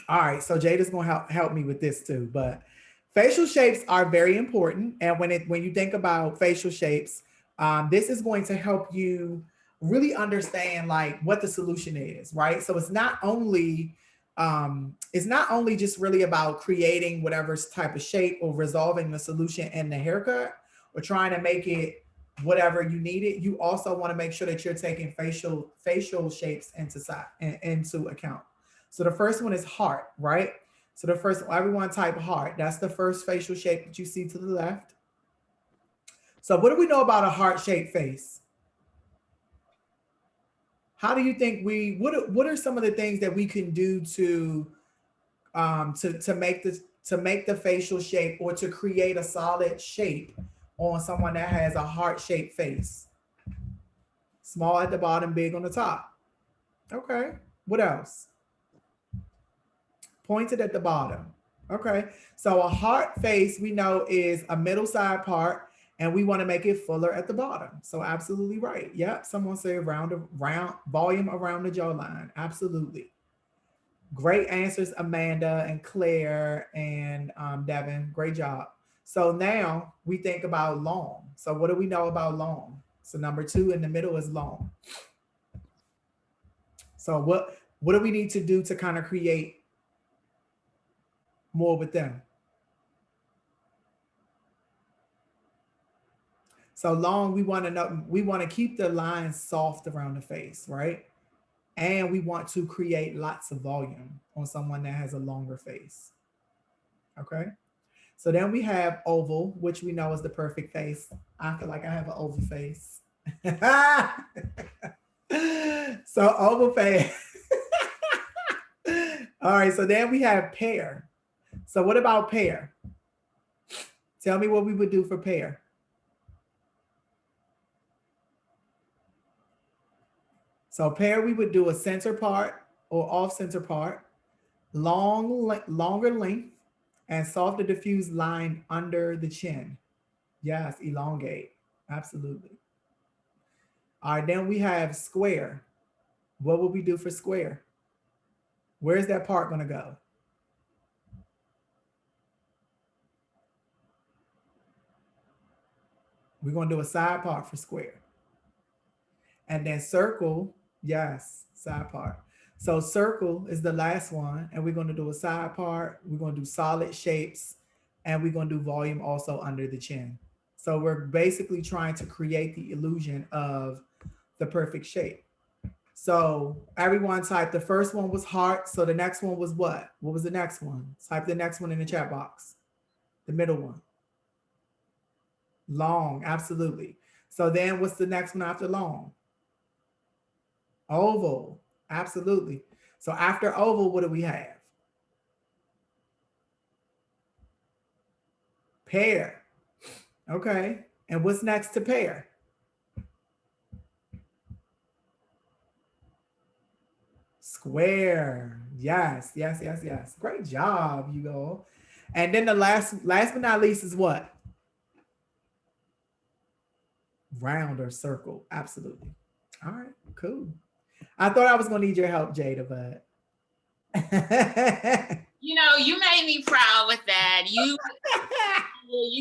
All right, so Jada's gonna help me with this too. But facial shapes are very important, and when you think about facial shapes, this is going to help you really understand like what the solution is, right? So it's not only just really about creating whatever type of shape or resolving the solution in the haircut or trying to make it whatever you need it. You also want to make sure that you're taking facial shapes into account. So the first one is heart, right? So the first, everyone type heart. That's the first facial shape that you see to the left. So what do we know about a heart-shaped face? How do you think what are some of the things that we can do to make the facial shape or to create a solid shape on someone that has a heart-shaped face? Small at the bottom, big on the top. Okay. What else? Pointed at the bottom. Okay. So a heart face we know is a middle side part, and we want to make it fuller at the bottom. So absolutely right. Yep. Someone say round volume around the jawline. Absolutely. Great answers, Amanda and Claire and Devin. Great job. So now we think about long. So what do we know about long? So number 2 in the middle is long. So what do we need to do to kind of create more with them? So long, we want to keep the lines soft around the face, right? And we want to create lots of volume on someone that has a longer face. Okay. So then we have oval, which we know is the perfect face. I feel like I have an oval face. So oval face. All right. So then we have pear. So what about pear? Tell me what we would do for pear. So pear, we would do a center part or off center part, longer length, and softer diffuse line under the chin. Yes, elongate. Absolutely. All right, then we have square. What would we do for square? Where's that part going to go? We're going to do a side part for square. And then circle, yes, side part. So circle is the last one, and we're going to do a side part. We're going to do solid shapes, and we're going to do volume also under the chin. So we're basically trying to create the illusion of the perfect shape. So everyone typed, the first one was heart. So the next one was what? What was the next one? Type the next one in the chat box. The middle one. Long, absolutely. So then what's the next one after long? Oval, absolutely. So after oval, what do we have? Pear. Okay. And what's next to pear? Square. Yes, yes, yes, yes. Great job, you all. And then the last but not least is what? Round or circle. Absolutely. All right, cool. I thought I was going to need your help, Jada, but You know, you made me proud with that. You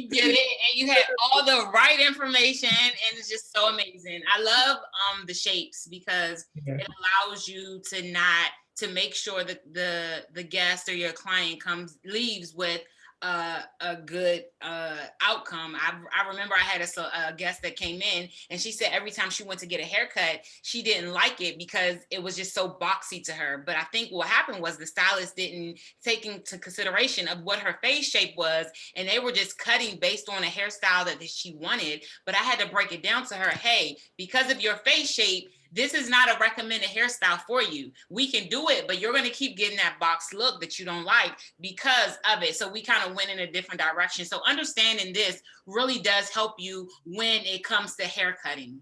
did it, and you had all the right information, and it's just so amazing. I love the shapes because Yeah. it allows you to make sure that the guest or your client leaves with a good outcome. I remember I had a guest that came in, and she said every time she went to get a haircut, she didn't like it because it was just so boxy to her. But I think what happened was the stylist didn't take into consideration of what her face shape was, and they were just cutting based on a hairstyle that she wanted. But I had to break it down to her, hey, because of your face shape, this is not a recommended hairstyle for you. We can do it, but you're going to keep getting that box look that you don't like because of it. So we kind of went in a different direction. So understanding this really does help you when it comes to hair cutting.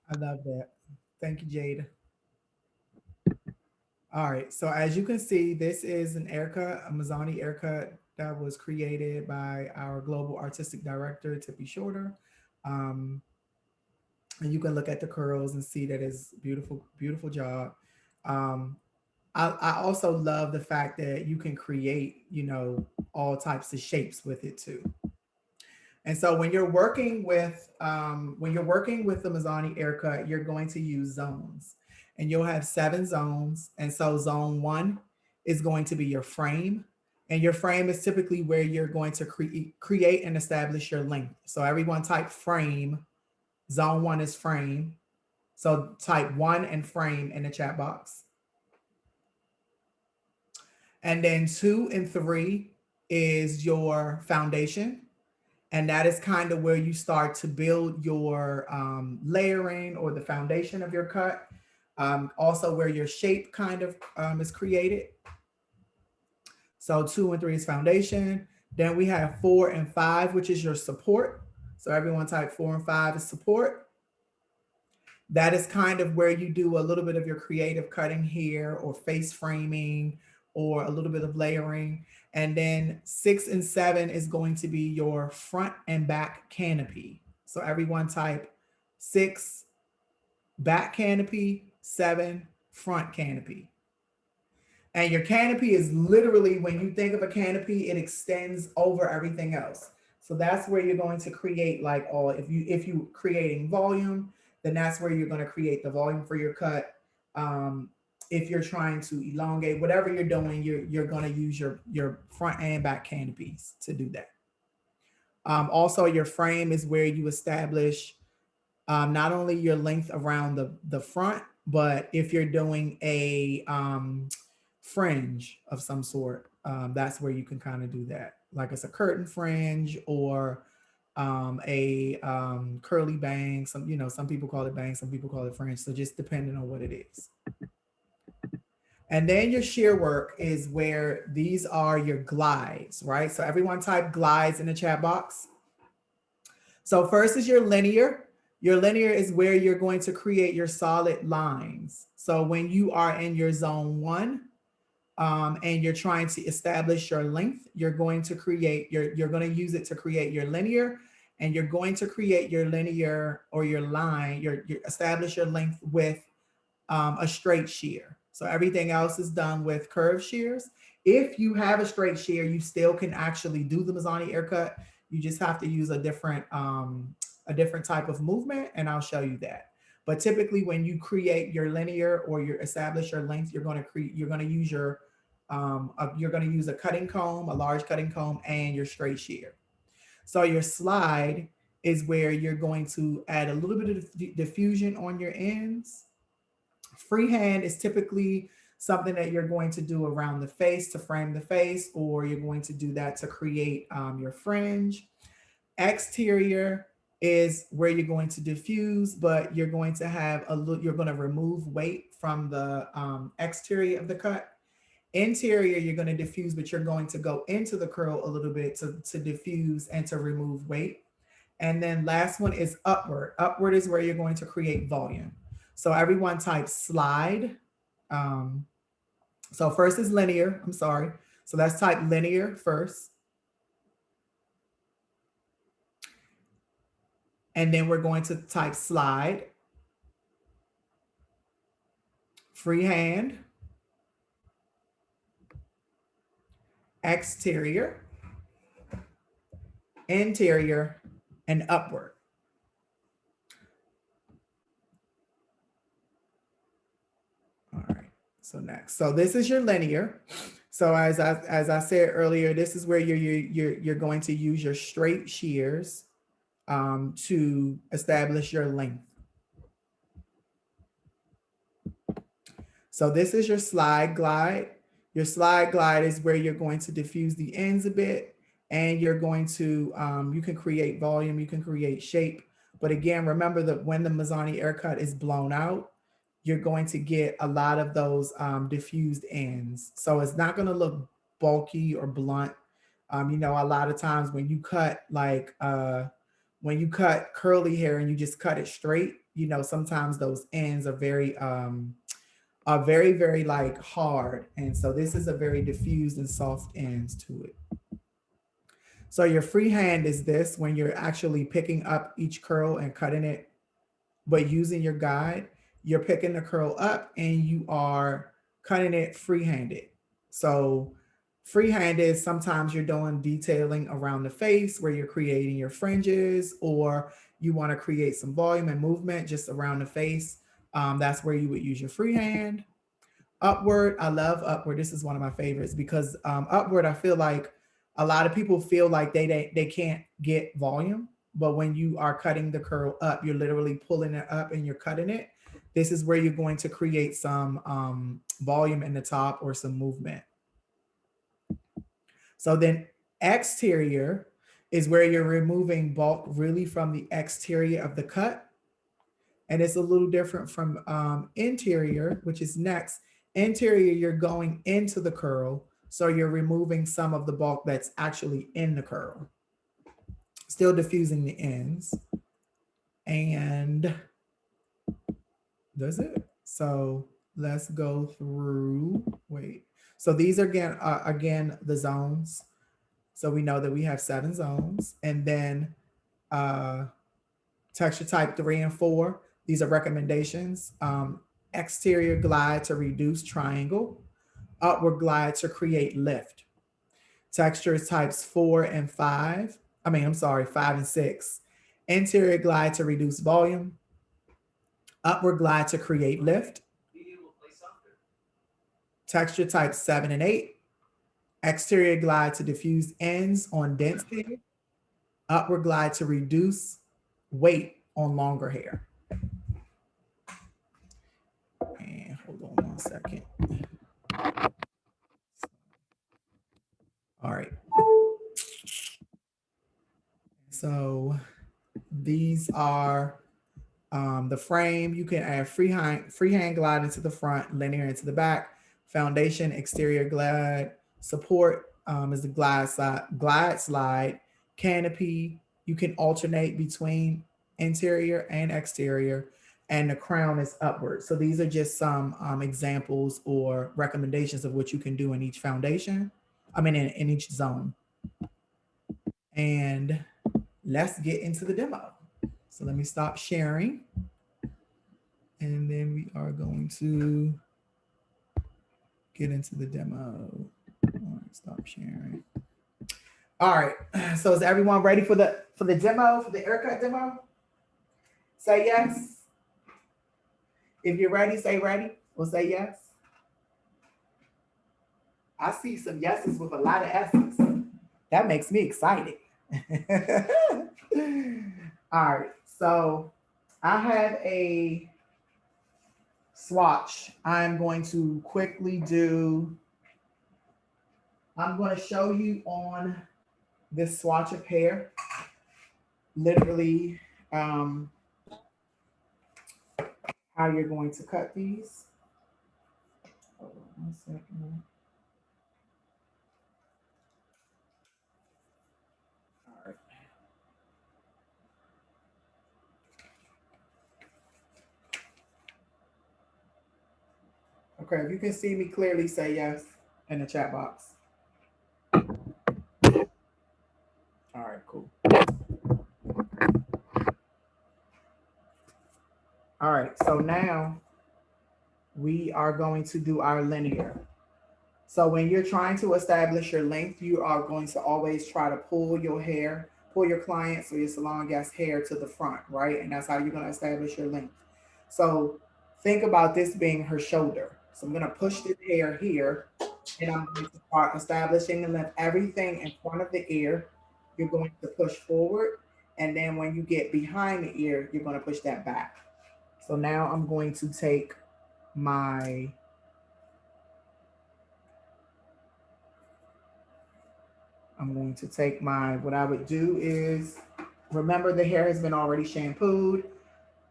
I love that. Thank you, Jada. All right. So as you can see, this is an Aircut, a Mizani Aircut that was created by our global artistic director, Tippy Shorter. Um, and you can look at the curls and see that it's beautiful, beautiful job. Um, I also love the fact that you can create, all types of shapes with it too. And so when you're working with the Mizani Aircut, you're going to use zones, and you'll have 7 zones. And so zone 1 is going to be your frame, and your frame is typically where you're going to create and establish your length. So everyone type frame. Zone 1 is frame. So type 1 and frame in the chat box. And then 2 and 3 is your foundation. And that is kind of where you start to build your layering or the foundation of your cut. Also where your shape kind of is created. So 2 and 3 is foundation. Then we have 4 and 5, which is your support. So everyone type 4 and 5 is support. That is kind of where you do a little bit of your creative cutting here, or face framing, or a little bit of layering. And then 6 and 7 is going to be your front and back canopy. So everyone type 6 back canopy, 7 front canopy. And your canopy is literally, when you think of a canopy, it extends over everything else. So that's where you're going to create, like, if you creating volume, then that's where you're going to create the volume for your cut. If you're trying to elongate, whatever you're doing, you're going to use your front and back canopies to do that. Also, your frame is where you establish not only your length around the front, but if you're doing a fringe of some sort, that's where you can kind of do that. Like it's a curtain fringe or a curly bang. Some people call it bang, some people call it fringe. So just depending on what it is. And then your shear work is where these are your glides, right? So everyone type glides in the chat box. So first is your linear. Your linear is where you're going to create your solid lines. So when you are in your zone 1 and you're trying to establish your length, you're going to use it to create your linear, and you're going to create your linear or your line, you establish your length with a straight shear. So everything else is done with curved shears. If you have a straight shear, you still can actually do the Mizani Aircut. You just have to use a different type of movement, and I'll show you that. But typically, when you create your linear or you establish your length, you're going to use a cutting comb, a large cutting comb, and your straight shear. So your slide is where you're going to add a little bit of diffusion on your ends. Freehand is typically something that you're going to do around the face to frame the face, or you're going to do that to create your fringe. Exterior is where you're going to diffuse, but you're going to have you're going to remove weight from the exterior of the cut. Interior, you're going to diffuse, but you're going to go into the curl a little bit to diffuse and to remove weight. And then last one is upward. Upward is where you're going to create volume. So everyone type slide. So first is linear, I'm sorry. So let's type linear first. And then we're going to type slide, freehand, exterior, interior, and upward. All right, so next. So this is your linear. So as I said earlier, this is where you're going to use your straight shears to establish your length. So this is your slide glide. Your slide glide is where you're going to diffuse the ends a bit, and you're going to, you can create volume, you can create shape. But again, remember that when the Mizani Aircut is blown out, you're going to get a lot of those diffused ends. So it's not going to look bulky or blunt. You know, a lot of times when you cut when you cut curly hair and you just cut it straight, you know, sometimes those ends are very like hard. And so this is a very diffused and soft ends to it. So your freehand is this when you're actually picking up each curl and cutting it, but using your guide, you're picking the curl up and you are cutting it freehanded. So freehanded, sometimes you're doing detailing around the face where you're creating your fringes, or you want to create some volume and movement just around the face. That's where you would use your freehand. Upward, I love upward. This is one of my favorites because upward, I feel like a lot of people feel like they can't get volume, but when you are cutting the curl up, you're literally pulling it up and you're cutting it. This is where you're going to create some volume in the top or some movement. So then exterior is where you're removing bulk really from the exterior of the cut. And it's a little different from interior, which is next. Interior, you're going into the curl. So you're removing some of the bulk that's actually in the curl. Still diffusing the ends. And that's it. So let's go through, wait. So these are again, the zones. So we know that we have 7 zones. And then texture type 3 and 4. These are recommendations. Exterior glide to reduce triangle. Upward glide to create lift. Texture types 4 and 5. 5 and 6. Interior glide to reduce volume. Upward glide to create lift. Texture types 7 and 8. Exterior glide to diffuse ends on dense hair. Upward glide to reduce weight on longer hair. And hold on one second. All right. So these are the frame. You can add freehand glide into the front, linear into the back. Foundation, exterior glide. Support is the glide slide. Canopy, you can alternate between interior and exterior. And the crown is upward. So these are just some examples or recommendations of what you can do in each foundation. In each zone. And let's get into the demo. So let me stop sharing. And then we are going to get into the demo. All right, stop sharing. All right, so is everyone ready for the demo, for the Aircut demo? Say yes. If you're ready, say ready or say yes. I see some yeses with a lot of S's. That makes me excited. All right, so I have a swatch. I'm going to quickly do, I'm going to show you on this swatch of hair, literally how you're going to cut these. Hold on 1 second. All right. Okay, if you can see me clearly, say yes in the chat box. All right, cool. All right, so now we are going to do our linear. So when you're trying to establish your length, you are going to always try to pull your hair, pull your client, so your salon guest hair to the front, right? And that's how you're going to establish your length. So think about this being her shoulder. So I'm going to push this hair here, and I'm going to start establishing the length. Everything in front of the ear, you're going to push forward. And then when you get behind the ear, you're going to push that back. So now I'm going to take my what I would do is, remember the hair has been already shampooed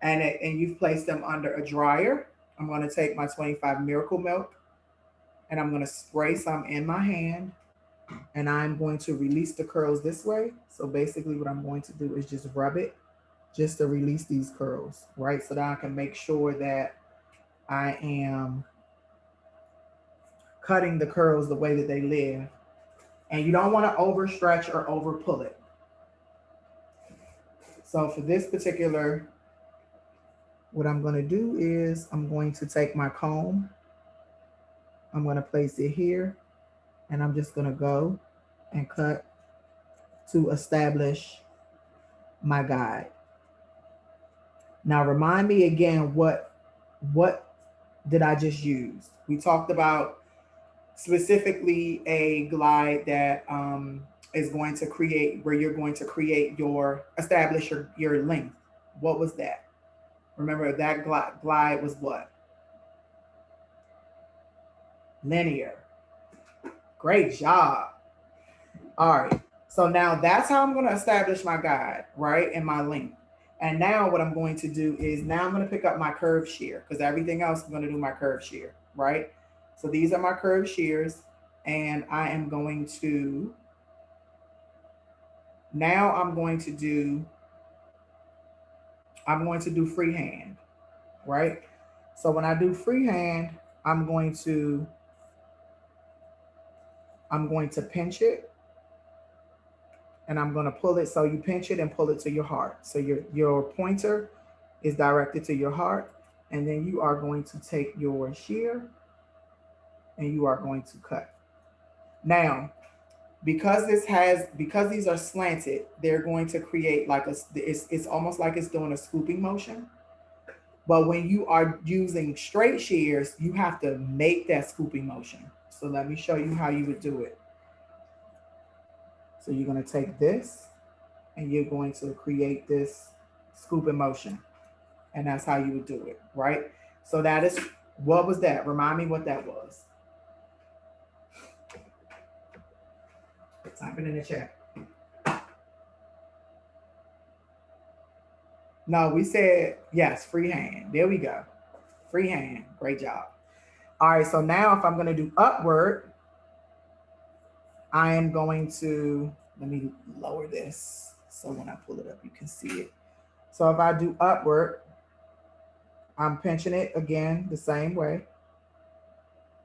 and you've placed them under a dryer. I'm going to take my 25 Miracle Milk and I'm going to spray some in my hand and I'm going to release the curls this way. So basically what I'm going to do is just rub it just to release these curls, right? So that I can make sure that I am cutting the curls the way that they live. And you don't want to overstretch or over pull it. So for this particular, what I'm going to do is I'm going to take my comb. I'm going to place it here and I'm just going to go and cut to establish my guide. Now remind me again, what did I just use? We talked about specifically a glide that is going to create, where you're going to create establish your length. What was that? Remember that glide was what? Linear. Great job. All right. So now that's how I'm going to establish my guide, right? And my length. And now what I'm going to do is now I'm going to pick up my curve shear because everything else I'm going to do my curve shear, right? So these are my curve shears and I am going to, now I'm going to do freehand, right? So when I do freehand, I'm going to pinch it and I'm going to pull it. So you pinch it and pull it to your heart. So your pointer is directed to your heart. And then you are going to take your shear and you are going to cut. Now, because these are slanted, they're going to create like it's almost like it's doing a scooping motion. But when you are using straight shears, you have to make that scooping motion. So let me show you how you would do it. So you're going to take this and you're going to create this scooping motion. And that's how you would do it, right? So that is, what was that? Remind me what that was. Type it in the chat. No, we said, yes, freehand. There we go. Freehand. Great job. All right, so now if I'm going to do upward, I am going to, let me lower this so when I pull it up, you can see it. So if I do upward, I'm pinching it again the same way,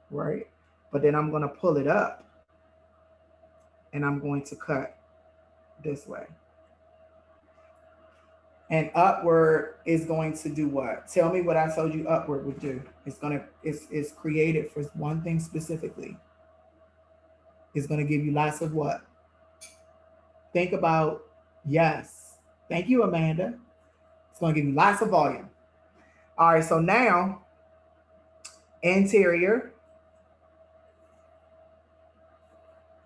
right? But then I'm going to pull it up and I'm going to cut this way. And upward is going to do what? Tell me what I told you upward would do. It's created for one thing specifically. It's going to give you lots of what? Think about, yes. Thank you, Amanda. It's going to give you lots of volume. All right, so now, interior.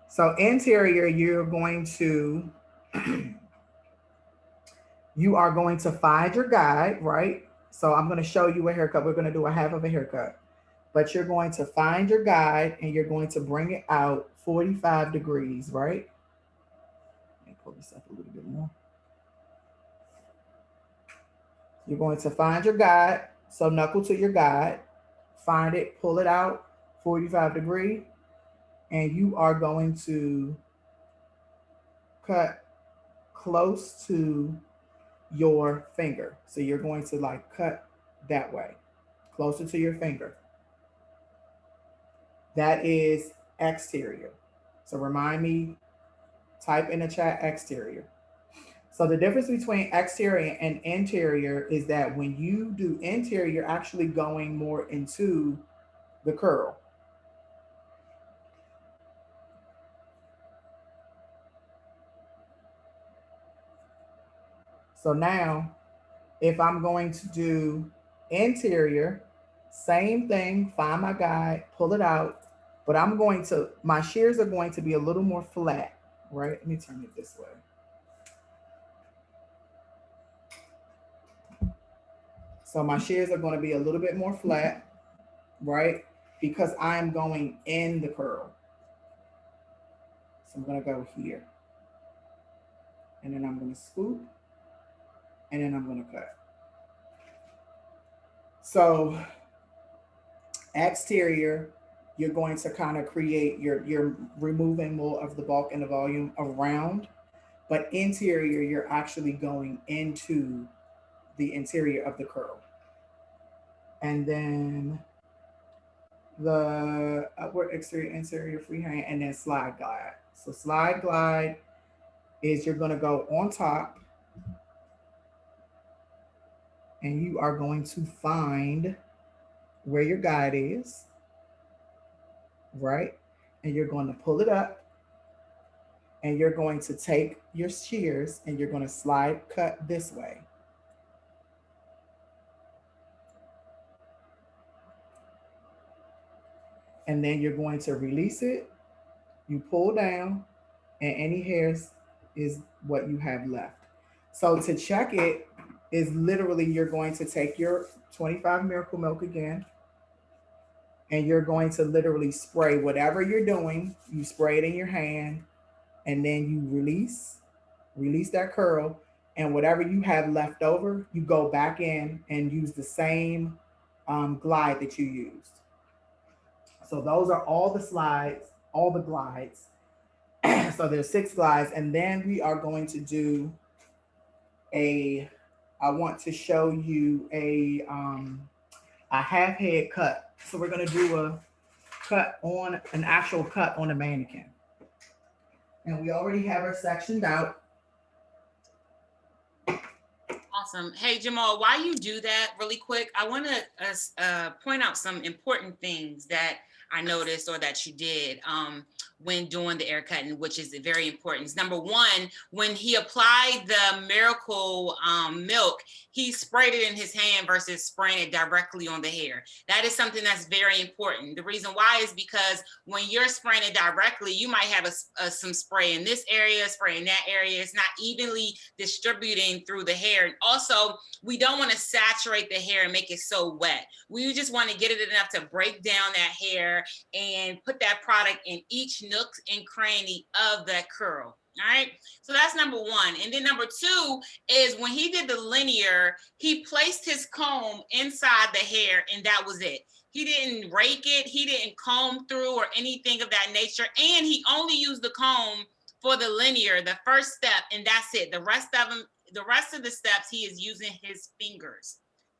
So interior, you're going to, you are going to find your guide, right? So I'm going to show you a haircut. We're going to do a half of a haircut. But you're going to find your guide and you're going to bring it out 45 degrees, right? Let me pull this up a little bit more. You're going to find your guide. So knuckle to your guide, find it, pull it out 45 degree, and you are going to cut close to your finger. So you're going to like cut that way, closer to your finger. That is exterior. So remind me, type in the chat exterior. So the difference between exterior and interior is that when you do interior, you're actually going more into the curl. So now if I'm going to do interior, same thing, find my guide, pull it out, but my shears are going to be a little more flat, right? Let me turn it this way. So my shears are going to be a little bit more flat, right? Because I'm going in the curl. So I'm going to go here. And then I'm going to swoop. And then I'm going to cut. So exterior, you're going to kind of create, you're removing more of the bulk and the volume around. But interior, you're actually going into the interior of the curl. And then the upward, exterior, interior, freehand, and then slide glide. So slide glide is you're going to go on top and you are going to find where your guide is, right? And you're going to pull it up and you're going to take your shears and you're going to slide cut this way. And then you're going to release it. You pull down and any hairs is what you have left. So to check it is literally you're going to take your 25 Miracle Milk again and you're going to literally spray whatever you're doing. You spray it in your hand and then you release that curl, and whatever you have left over, you go back in and use the same glide that you used. So those are all the slides, all the glides. So there's 6 glides, and then we are going to do I want to show you a half head cut. So we're going to do an actual cut on a mannequin. And we already have her sectioned out. Awesome. Hey, Jamal, while you do that really quick, I want to point out some important things that I noticed or that you did when doing the air cutting, which is very important. Number one, when he applied the Miracle Milk, he sprayed it in his hand versus spraying it directly on the hair. That is something that's very important. The reason why is because when you're spraying it directly, you might have some spray in this area, spray in that area. It's not evenly distributing through the hair. Also, we don't want to saturate the hair and make it so wet. We just want to get it enough to break down that hair and put that product in each nook and cranny of that curl. All right, so that's number one. And then number two is when he did the linear, he placed his comb inside the hair and that was it. He didn't rake it, he didn't comb through or anything of that nature. And he only used the comb for the linear, the first step, and that's it. The rest of the steps, he is using his fingers.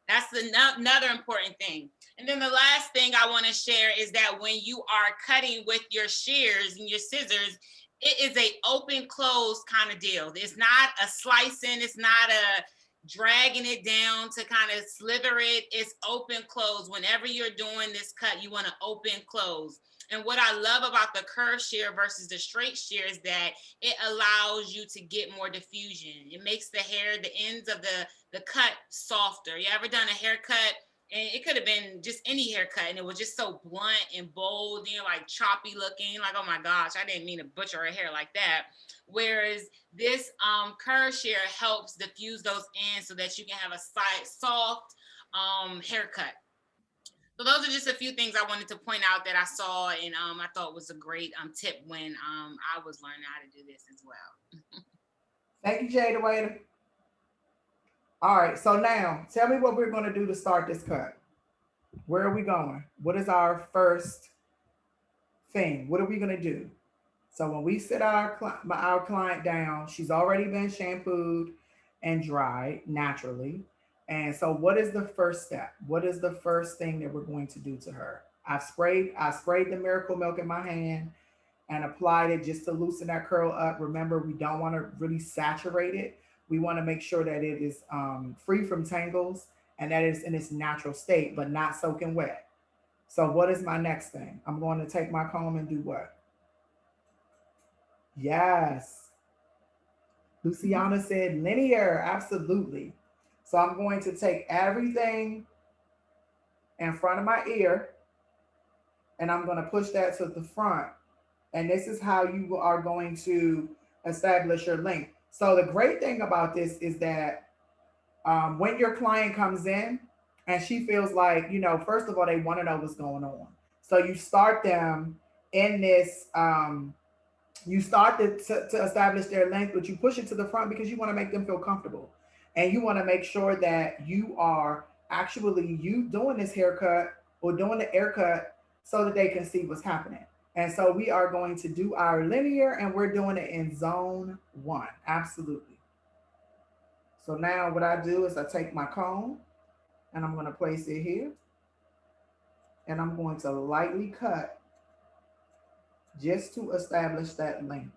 That's another important thing. And then the last thing I want to share is that when you are cutting with your shears and your scissors, it is a open close kind of deal. It's not a slicing, it's not a dragging it down to kind of slither it. It's open close. Whenever you're doing this cut, you want to open close. And what I love about the curve shear versus the straight shear is that it allows you to get more diffusion. It makes the hair, the ends of the cut softer. You ever done a haircut? And it could have been just any haircut, and it was just so blunt and bold, you know, like choppy looking, like, oh my gosh, I didn't mean to butcher her hair like that. Whereas this curve shear helps diffuse those ends so that you can have a soft haircut. So those are just a few things I wanted to point out that I saw, and I thought was a great tip when I was learning how to do this as well. Thank you, Jada Waiter. All right, so now tell me what we're going to do to start this cut. Where are we going? What is our first thing? What are we going to do? So when we sit our client down, she's already been shampooed and dried naturally. And so what is the first step? What is the first thing that we're going to do to her? I sprayed the Miracle Milk in my hand and applied it just to loosen that curl up. Remember, we don't want to really saturate it. We want to make sure that it is free from tangles and that it's in its natural state, but not soaking wet. So what is my next thing? I'm going to take my comb and do what? Yes. Luciana said linear, absolutely. So I'm going to take everything in front of my ear and I'm going to push that to the front. And this is how you are going to establish your length. So the great thing about this is that when your client comes in and she feels like, first of all, they want to know what's going on. So you start them in this, you start to establish their length, but you push it to the front because you want to make them feel comfortable. And you want to make sure that you are actually you doing this haircut or doing the haircut so that they can see what's happening. And so we are going to do our linear and we're doing it in zone 1. Absolutely. So now what I do is I take my comb and I'm going to place it here and I'm going to lightly cut just to establish that length.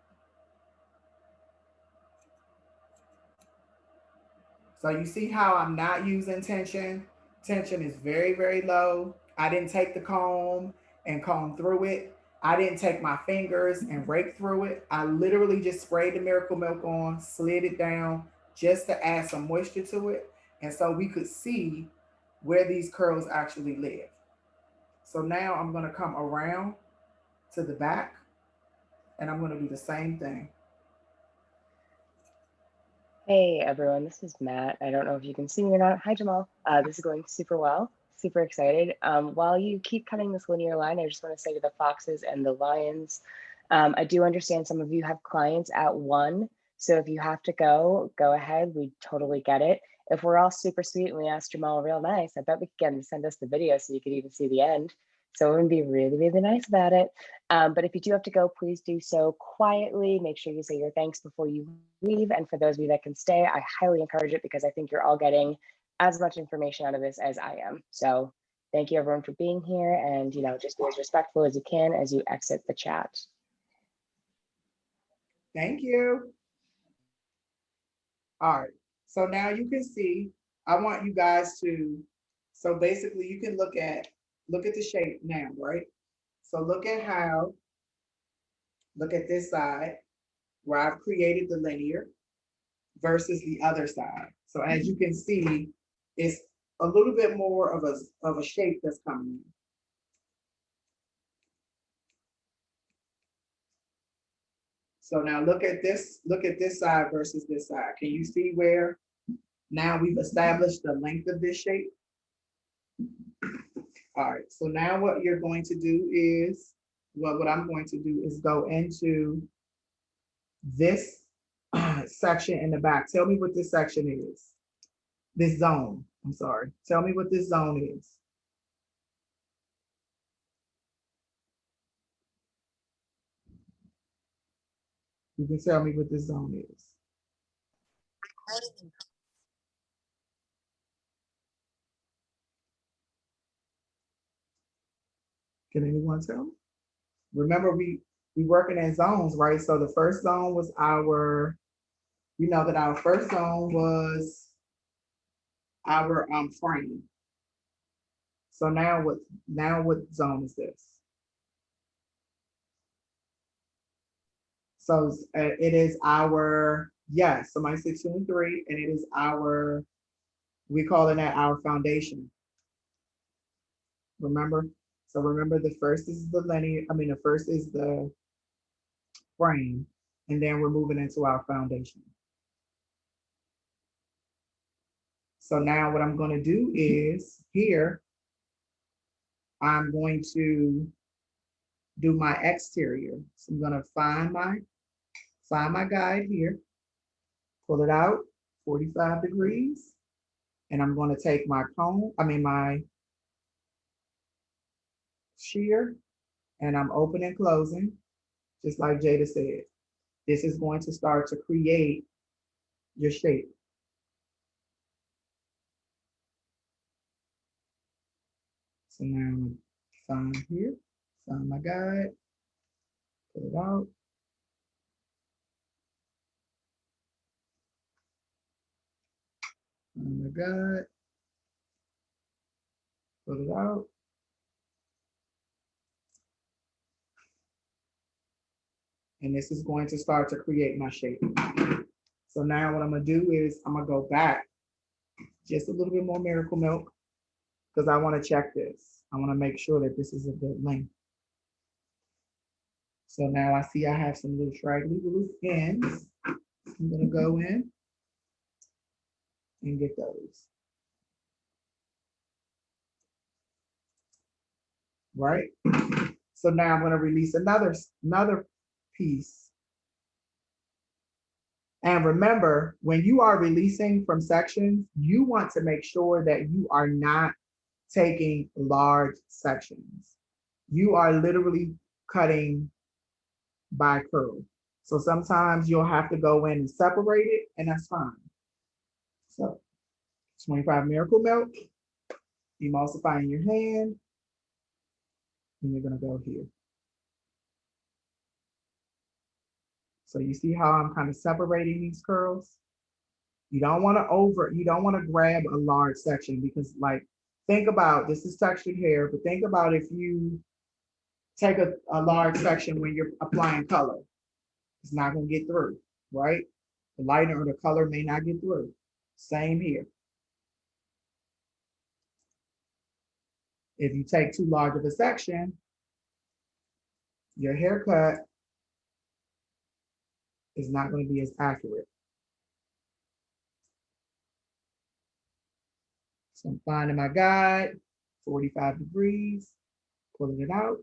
So you see how I'm not using tension. Tension is very, very low. I didn't take the comb and comb through it. I didn't take my fingers and rake through it. I literally just sprayed the Miracle Milk on, slid it down just to add some moisture to it. And so we could see where these curls actually live. So now I'm going to come around to the back and I'm going to do the same thing. Hey everyone, this is Matt. I don't know if you can see me or not. Hi Jamal. This is going super well. Super excited. While you keep cutting this linear line, I just want to say to the foxes and the lions, I do understand some of you have clients at 1. So if you have to go ahead. We totally get it. If we're all super sweet and we ask Jamal real nice, I bet we could get him to send us the video so you could even see the end. So it would be really, really nice about it. But if you do have to go, please do so quietly. Make sure you say your thanks before you leave. And for those of you that can stay, I highly encourage it because I think you're all getting as much information out of this as I am. So thank you everyone for being here and, just be as respectful as you can as you exit the chat. Thank you. All right. So now you can see, I want you guys to, so basically you can look at the shape now, right? So look at this side where I've created the linear versus the other side. So as you can see, it's a little bit more of a shape that's coming in. So now look at this side versus this side. Can you see where now we've established the length of this shape? All right, so now what you're going to do is, what I'm going to do is go into this section in the back. Tell me what this section is. This zone, I'm sorry. Tell me what this zone is. You can tell me what this zone is. Can anyone tell me? Remember, we working in zones, right? So the first zone was our, that our first zone was our frame. So now what zone is this? So it is our, yes, somebody said 2 and 3, and it is our, we calling that our foundation. Remember? So remember the first is the linear, the first is the frame, and then we're moving into our foundation. So now what I'm going to do is here, I'm going to do my exterior. So I'm going to find my guide here, pull it out 45 degrees, and I'm going to take my comb, my shear, and I'm opening and closing, just like Jada said. This is going to start to create your shape. So now I'm find here, find my guide, pull it out. Find my guide, pull it out. And this is going to start to create my shape. So now what I'm gonna do is I'm gonna go back just a little bit more Miracle Milk because I want to check this. I want to make sure that this is a good length. So now I see I have some little straggly little ends. I'm gonna go in and get those. Right? So now I'm gonna release another piece. And remember, when you are releasing from sections, you want to make sure that you are not taking large sections. You are literally cutting by curl. So sometimes you'll have to go in and separate it, and that's fine. So 25 Miracle Milk, emulsify in your hand, and you're gonna go here. So you see how I'm kind of separating these curls? You don't want to grab a large section because like, think about, this is textured hair, but think about if you take a large section when you're applying color, it's not gonna get through, right? The lighter or the color may not get through. Same here. If you take too large of a section, your haircut is not going to be as accurate. So I'm finding my guide, 45 degrees, pulling it out.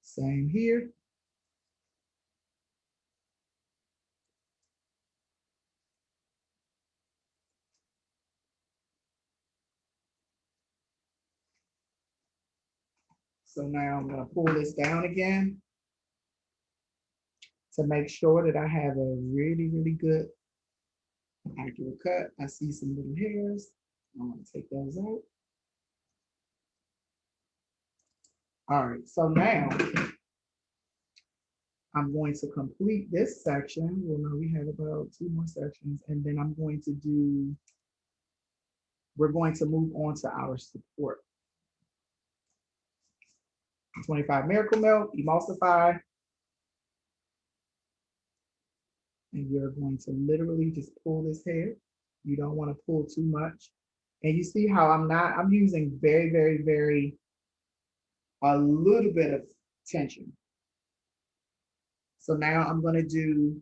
Same here. So now I'm going to pull this down again to make sure that I have a really, really good accurate cut. I see some little hairs. I want to take those out. All right, so now I'm going to complete this section. Well, no, we have about 2 more sections, and then we're going to move on to our support. 25 Miracle Milk, emulsify. And you're going to literally just pull this hair. You don't want to pull too much. And you see how I'm using very, very, very, a little bit of tension. So now I'm going to do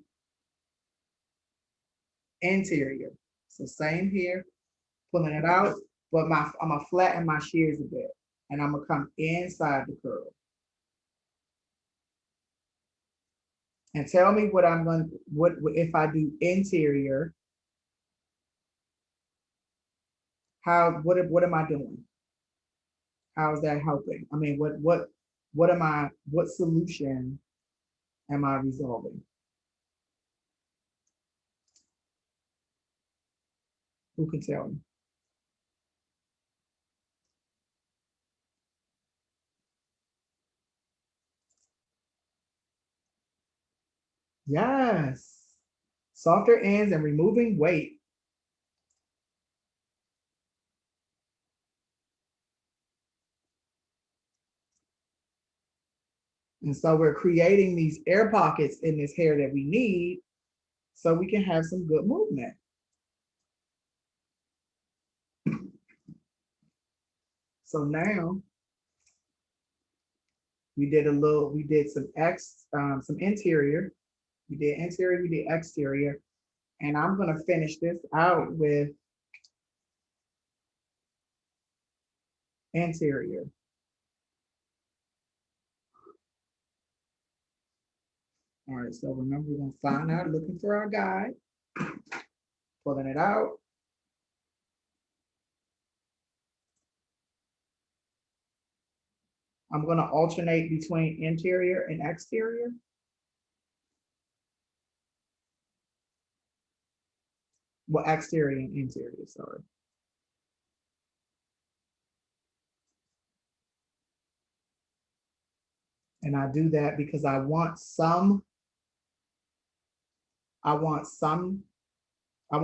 interior. So same here, pulling it out, but I'm gonna flatten my shears a bit, and I'm gonna come inside the curl. And tell me what if I do interior, what am I doing? How is that helping? I mean, what solution am I resolving? Who can tell me? Yes. Softer ends and removing weight. And so we're creating these air pockets in this hair that we need so we can have some good movement. So now we did some interior. We did interior, we did exterior. And I'm gonna finish this out with interior. All right, so remember we're gonna find out, looking for our guide, pulling it out. I'm gonna alternate between interior and exterior. Well, exterior and interior, sorry. And I do that because I want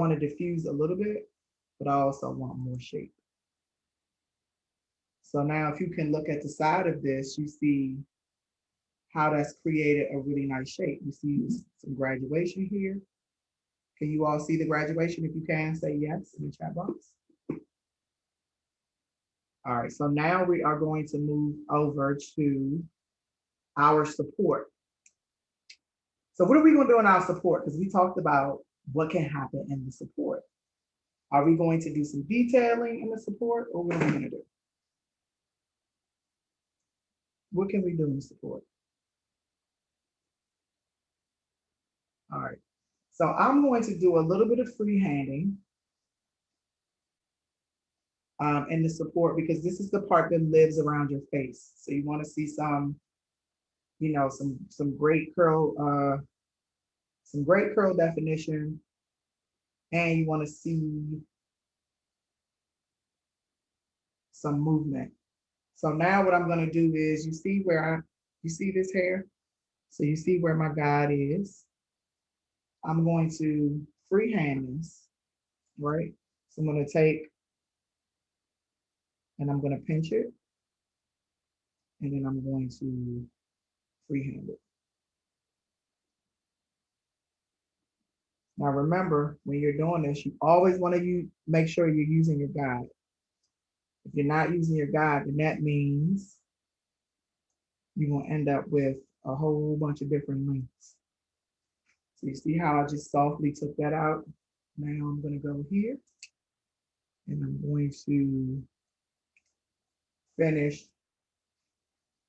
to diffuse a little bit, but I also want more shape. So now if you can look at the side of this, you see how that's created a really nice shape. You see some graduation here. Can you all see the graduation? If you can, say yes in the chat box. All right, so now we are going to move over to our support. So what are we going to do in our support? Because we talked about what can happen in the support. Are we going to do some detailing in the support, or what are we going to do? What can we do in the support? All right, so I'm going to do a little bit of freehanding in the support, because this is the part that lives around your face. So you want to see some, you know, some great curl definition, and you want to see some movement. So now what I'm going to do is, you see you see this hair? So you see where my guide is. I'm going to freehand this, right? So I'm going to take, and I'm going to pinch it, and then I'm going to freehand it. Now remember, when you're doing this, you always want to make sure you're using your guide. If you're not using your guide, then that means you're going to end up with a whole bunch of different lengths. So you see how I just softly took that out? Now I'm going to go here, and I'm going to finish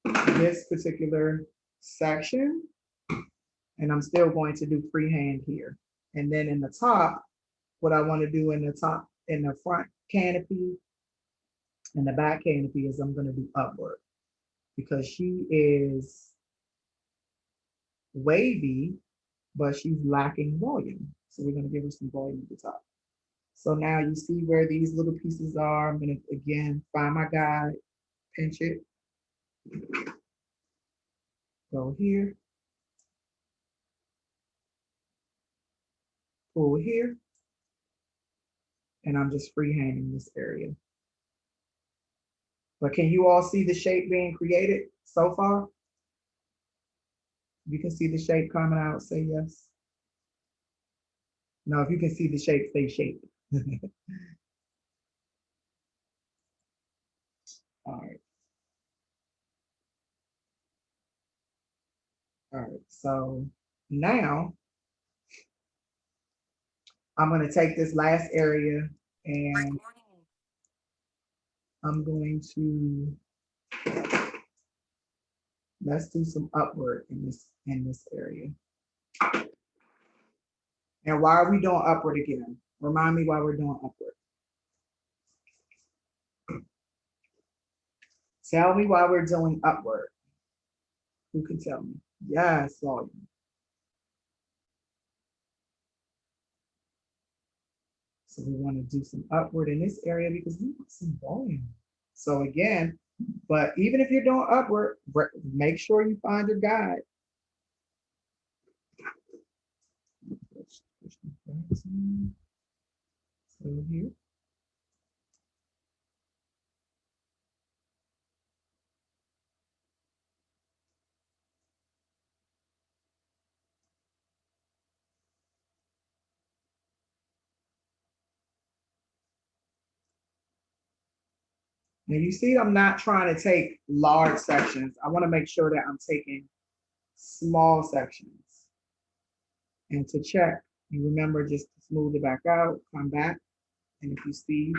this particular section, and I'm still going to do freehand here. And then in the top, what I want to do in the front canopy and the back canopy is I'm going to do upward, because she is wavy, but she's lacking volume. So we're going to give her some volume at the top. So now you see where these little pieces are. I'm going to, again, find my guide, pinch it, go here, pull here, and I'm just freehanding this area. But can you all see the shape being created so far? You can see the shape coming out, say yes. No, if you can see the shape, say shape. All right. All right, so now I'm going to take this last area, and I'm going to, let's do some upward in this area. And why are we doing upward again? Remind me why we're doing upward. Tell me why we're doing upward. Who can tell me? Yes, volume. So we want to do some upward in this area because we want some volume. So again, but even if you're doing upward, make sure you find your guide. So here. Now you see, I'm not trying to take large sections. I want to make sure that I'm taking small sections. And to check, you remember just to smooth it back out, come back. And if you see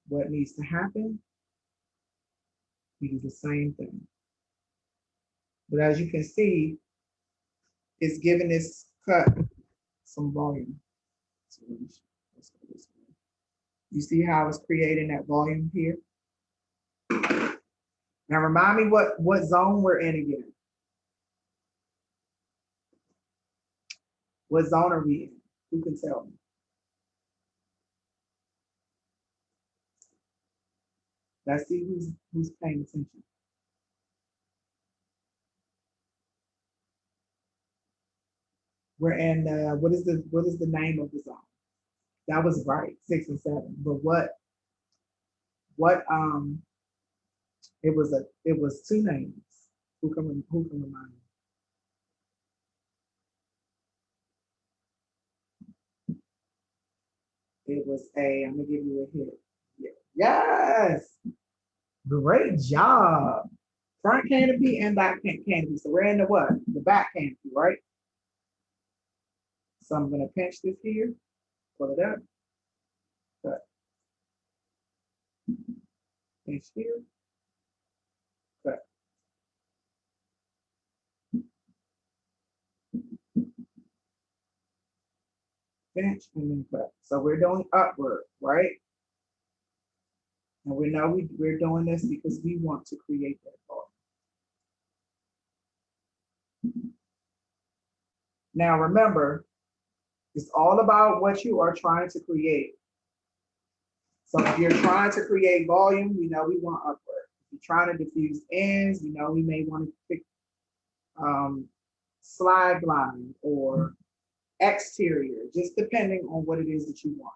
what needs to happen, you do the same thing. But as you can see, it's giving this cut some volume. So let's go this way. You see how it's creating that volume here? Now remind me what zone we're in again. What zone are we in? Who can tell me? Let's see who's paying attention. We're in what is the name of the zone? That was right, 6 and 7. But what it was two names. Who can remind me? It was I'm gonna give you a hit. Yes, great job. Front canopy and back canopy. So we're in the what? The back canopy, right? So I'm gonna pinch this here, pull it up, cut, pinch here, cut. Pinch and then cut. So we're doing upward, right? And we know we're doing this because we want to create that volume. Now remember, it's all about what you are trying to create. So if you're trying to create volume, we know we want upward. If you're trying to diffuse ends, we know we may want to pick slide line or exterior, just depending on what it is that you want.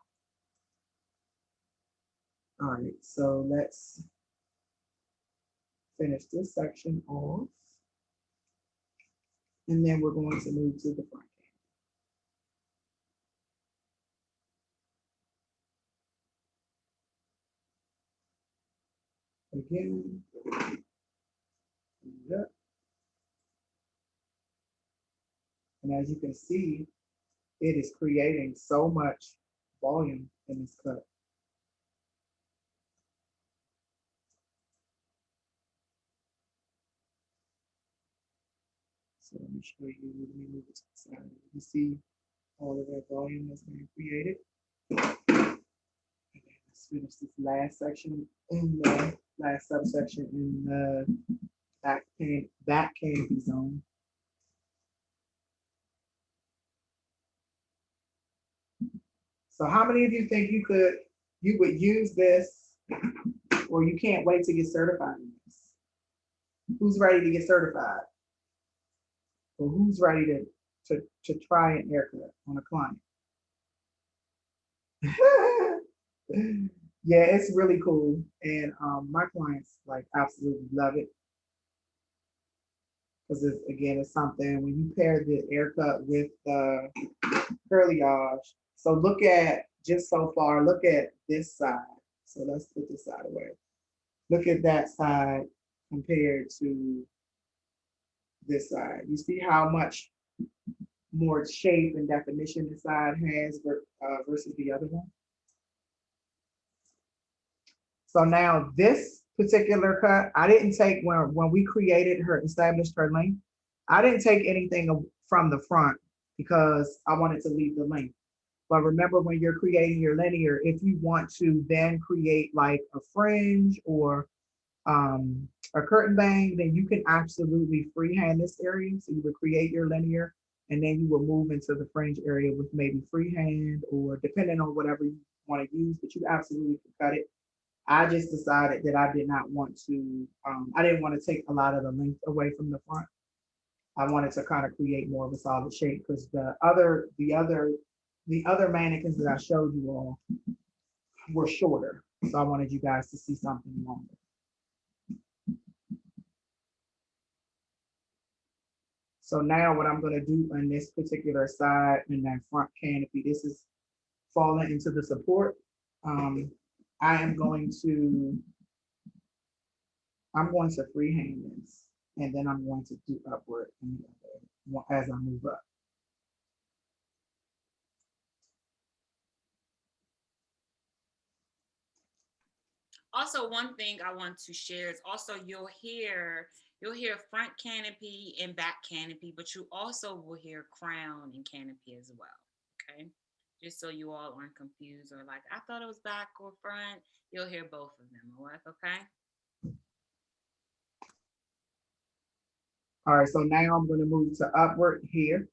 All right, so let's finish this section off. And then we're going to move to the front. Again, yep. And as you can see, it is creating so much volume in this cut. So let me show you, let me move it to the side. You see all of that volume that's being created. And then let's finish this last section in the last subsection in the back canopy zone. So how many of you think you would use this, or you can't wait to get certified in this? Who's ready to get certified? Or who's ready to try an haircut on a client? Yeah, it's really cool. And my clients like absolutely love it. Because again, it's something when you pair the Aircut with the Curlyage. So look at, just so far, look at this side. So let's put this side away. Look at that side compared to this side. You see how much more shape and definition this side has versus the other one? So now this particular cut, I didn't take, when we created her, established her length, I didn't take anything from the front because I wanted to leave the length. But remember, when you're creating your linear, if you want to then create like a fringe or a curtain bang, then you can absolutely freehand this area. So you would create your linear and then you will move into the fringe area with maybe freehand or depending on whatever you want to use, but you absolutely can cut it. I just decided that I did not want to, I didn't want to take a lot of the length away from the front. I wanted to kind of create more of a solid shape because the other mannequins that I showed you all were shorter. So I wanted you guys to see something longer. So now what I'm going to do on this particular side in that front canopy, this is falling into the support. I'm going to freehand this, and then I'm going to do upward as I move up. Also, one thing I want to share is also you'll hear front canopy and back canopy, but you also will hear crown and canopy as well. Okay, just so you all aren't confused or like I thought it was back or front. You'll hear both of them. All right, okay. All right, so now I'm going to move to upward here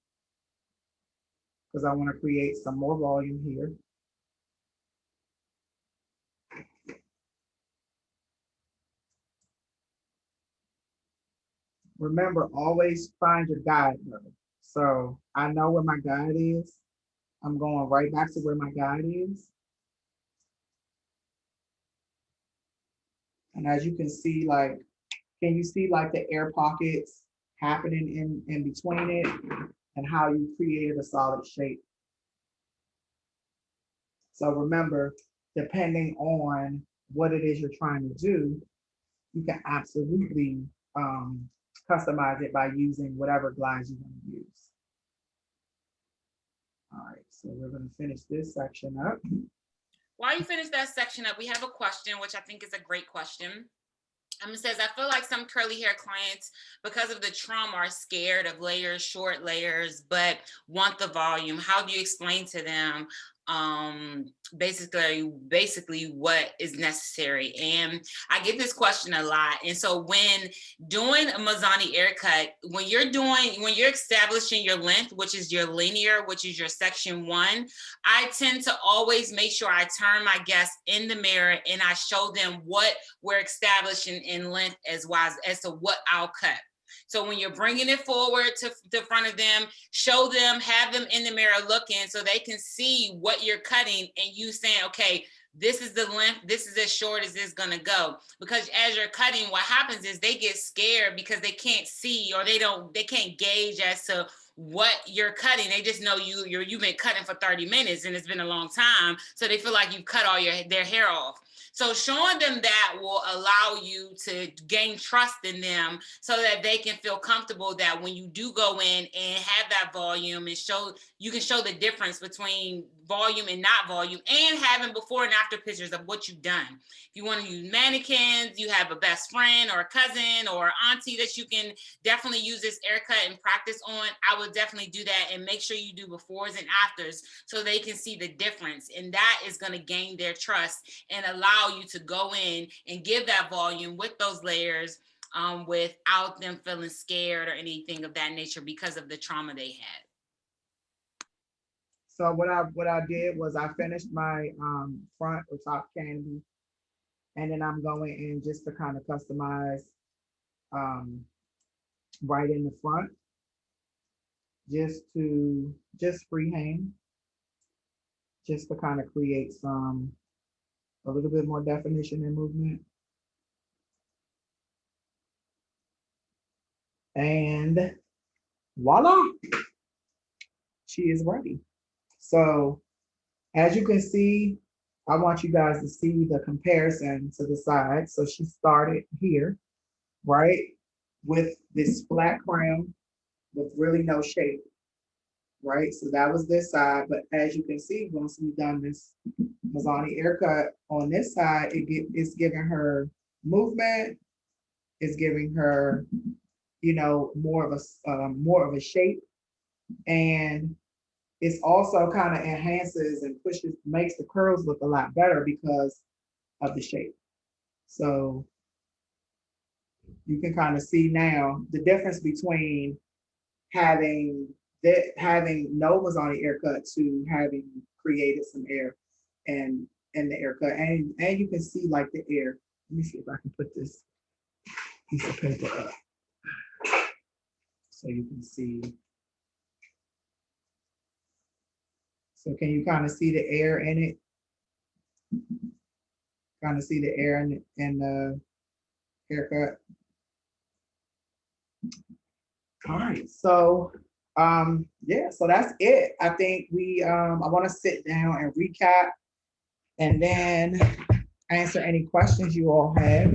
because I want to create some more volume here. Remember, always find your guide though. So I know where my guide is. I'm going right back to where my guide is. And as you can see, like Can you see like the air pockets happening in between it and how you created a solid shape? So remember, depending on what it is you're trying to do, you can absolutely customize it by using whatever glides you want to use. All right, so we're going to finish this section up. While you finish that section up, we have a question, which I think is a great question. It says, I feel like some curly hair clients, because of the trauma, are scared of layers, short layers, but want the volume. How do you explain to them basically what is necessary? And I get this question a lot. And so when doing a Mizani Aircut, when you're establishing your length, which is your linear, which is your section 1, I tend to always make sure I turn my guests in the mirror and I show them what we're establishing in length as to what I'll cut. So when you're bringing it forward to the front of them, show them, have them in the mirror looking so they can see what you're cutting and you saying, okay, this is the length, this is as short as it's gonna go. Because as you're cutting, what happens is they get scared because they can't see or they can't gauge as to what you're cutting. They just know you've been cutting for 30 minutes and it's been a long time. So they feel like you've cut all their hair off. So showing them that will allow you to gain trust in them so that they can feel comfortable that when you do go in and have that volume and you can show the difference between volume and not volume, and having before and after pictures of what you've done. If you want to use mannequins, you have a best friend or a cousin or auntie that you can definitely use this Aircut and practice on, I would definitely do that and make sure you do befores and afters so they can see the difference. And that is going to gain their trust and allow you to go in and give that volume with those layers without them feeling scared or anything of that nature because of the trauma they had. So what I did was I finished my front or top candy, and then I'm going in just to kind of customize right in the front, just freehand, just to kind of create a little bit more definition and movement. And voila, she is ready. So as you can see, I want you guys to see the comparison to the side. So she started here, right? With this flat crown with really no shape, right? So that was this side. But as you can see, once we've done this Mizani Aircut on this side, it's giving her movement, it's giving her, more of a shape. And it's also kind of enhances and makes the curls look a lot better because of the shape. So you can kind of see now the difference between having no Mizani Aircut to having created some air and the Aircut. And you can see like the air. Let me see if I can put this piece of paper up so you can see. So can you kind of see the air in it? Kind of see the air in the Haircut. All right, so yeah, so that's it. I think I want to sit down and recap and then answer any questions you all have.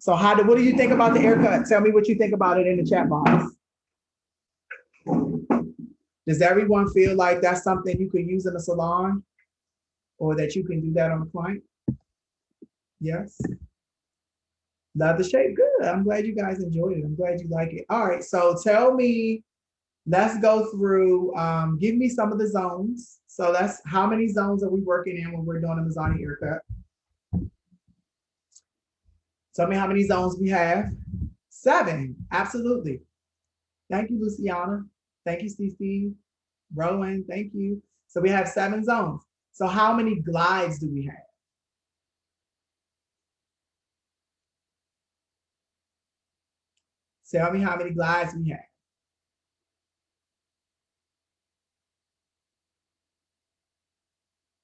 So what do you think about the Aircut? Tell me what you think about it in the chat box. Does everyone feel like that's something you could use in a salon or that you can do that on a client? Yes. Love the shape. Good. I'm glad you guys enjoyed it. I'm glad you like it. All right. So tell me, let's go through, give me some of the zones. So that's how many zones are we working in when we're doing a Mizani Aircut? Tell me how many zones we have. 7. Absolutely. Thank you, Luciana. Thank you, Cece. Rowan, thank you. So we have 7 zones. So how many glides do we have? Tell me how many glides we have.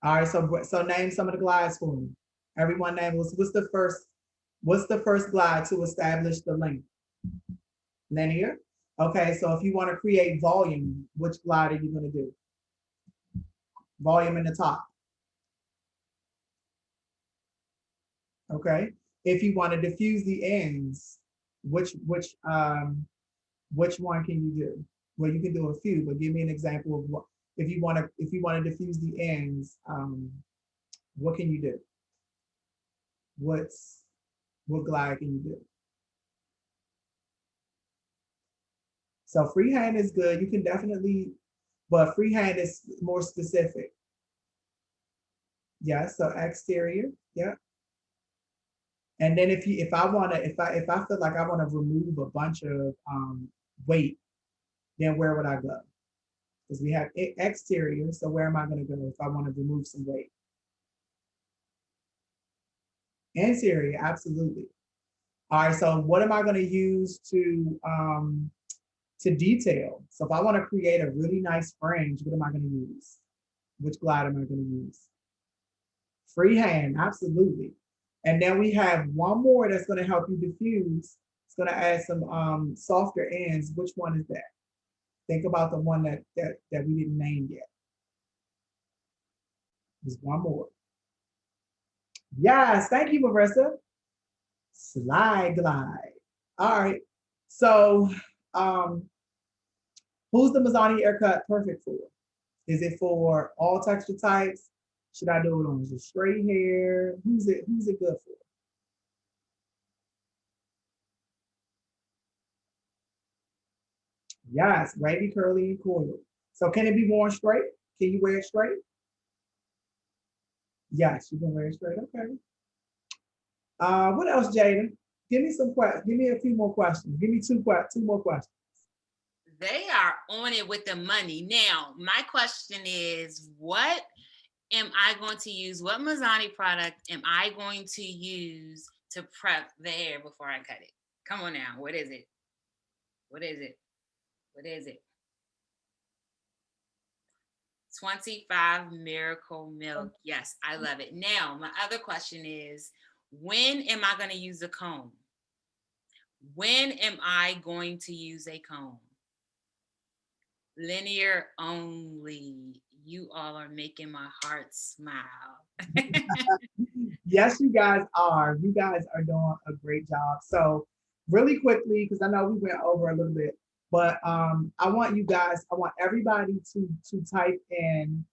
All right, so name some of the glides for me. Everyone name, what's the first What's the first glide to establish the length? Linear. Okay, so if you want to create volume, which glide are you going to do? Volume in the top. Okay. If you want to diffuse the ends, which one can you do? Well, you can do a few, but give me an example of what if you want to diffuse the ends, what can you do? What glide can you do? So freehand is good. You can definitely, but freehand is more specific. Yeah, so exterior, yeah. And then if I feel like I want to remove a bunch of weight, then where would I go? Because we have exterior, so where am I going to go if I want to remove some weight? Interior, absolutely. All right, so what am I going to use to detail? So if I want to create a really nice fringe, what am I going to use? Which glide am I going to use? Freehand, absolutely. And then we have one more that's going to help you diffuse. It's going to add some softer ends. Which one is that? Think about the one that we didn't name yet. There's one more. Yes, thank you, Marissa. Slide glide. All right. So who's the Mizani Aircut perfect for? Is it for all texture types? Should I do it on just straight hair? Who's it good for? Yes, wavy, curly, and coiled. So can it be worn straight? Can you wear it straight? Yes, you can wear it straight. Okay. What else, Jada? Give me some questions. Give me a few more questions. Give me two more questions. They are on it with the money. Now, my question is, what am I going to use? What Mizani product am I going to use to prep the hair before I cut it? Come on now. What is it? What is it? What is it? 25 Miracle Milk. Yes, I love it. Now, my other question is, when am I going to use a comb? When am I going to use a comb? Linear only. You all are making my heart smile. Yes, you guys are. You guys are doing a great job. So really quickly, because I know we went over a little bit, but I want everybody to type in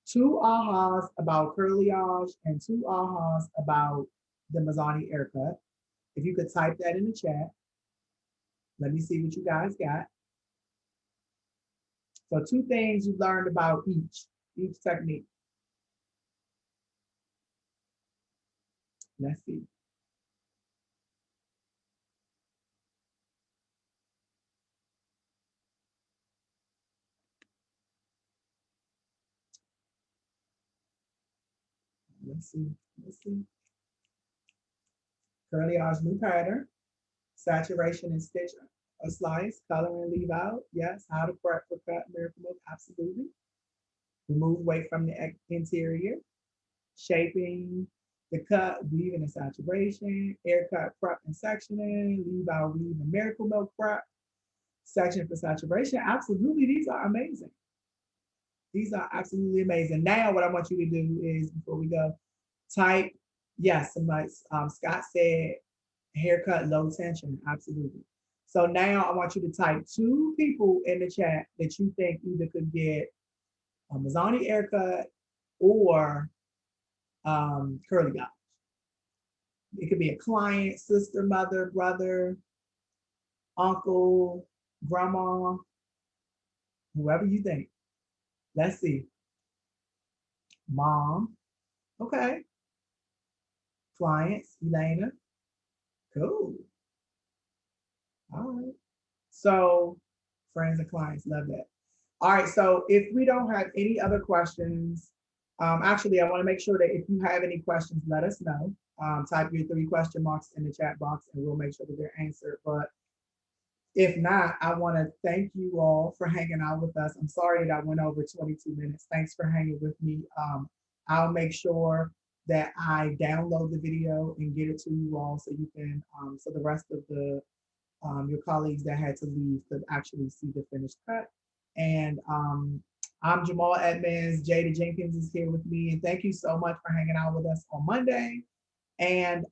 2 ahas about Curlyage and 2 ahas about the Mizani Aircut. If you could type that in the chat, let me see what you guys got. So 2 things you learned about each technique. Let's see. Let's see. Let's see. Curlyage new pattern. Saturation and stitch a slice. Color and leave out. Yes. How to prep for cut miracle milk. Absolutely. Remove weight from the interior. Shaping the cut, weaving and saturation. Air cut prep and sectioning. Leave out weave and miracle milk prep. Section for saturation. Absolutely. These are amazing. These are absolutely amazing. Now, what I want you to do is, before we go, type, yes, somebody, Scott said, haircut, low tension, absolutely. So now I want you to type 2 people in the chat that you think either could get a Mizani haircut or Curlyage. It could be a client, sister, mother, brother, uncle, grandma, whoever you think. Let's see. Mom. Okay. Clients, Elena. Cool. All right. So friends and clients, love that. All right. So if we don't have any other questions, actually, I want to make sure that if you have any questions, let us know. Type your 3 question marks in the chat box and we'll make sure that they're answered. But if not, I want to thank you all for hanging out with us. I'm sorry that I went over 22 minutes. Thanks for hanging with me. I'll make sure that I download the video and get it to you all so you can, so the rest of the your colleagues that had to leave could actually see the finished cut. And I'm Jamal Edmonds. Jada Jenkins is here with me. And thank you so much for hanging out with us on Monday. And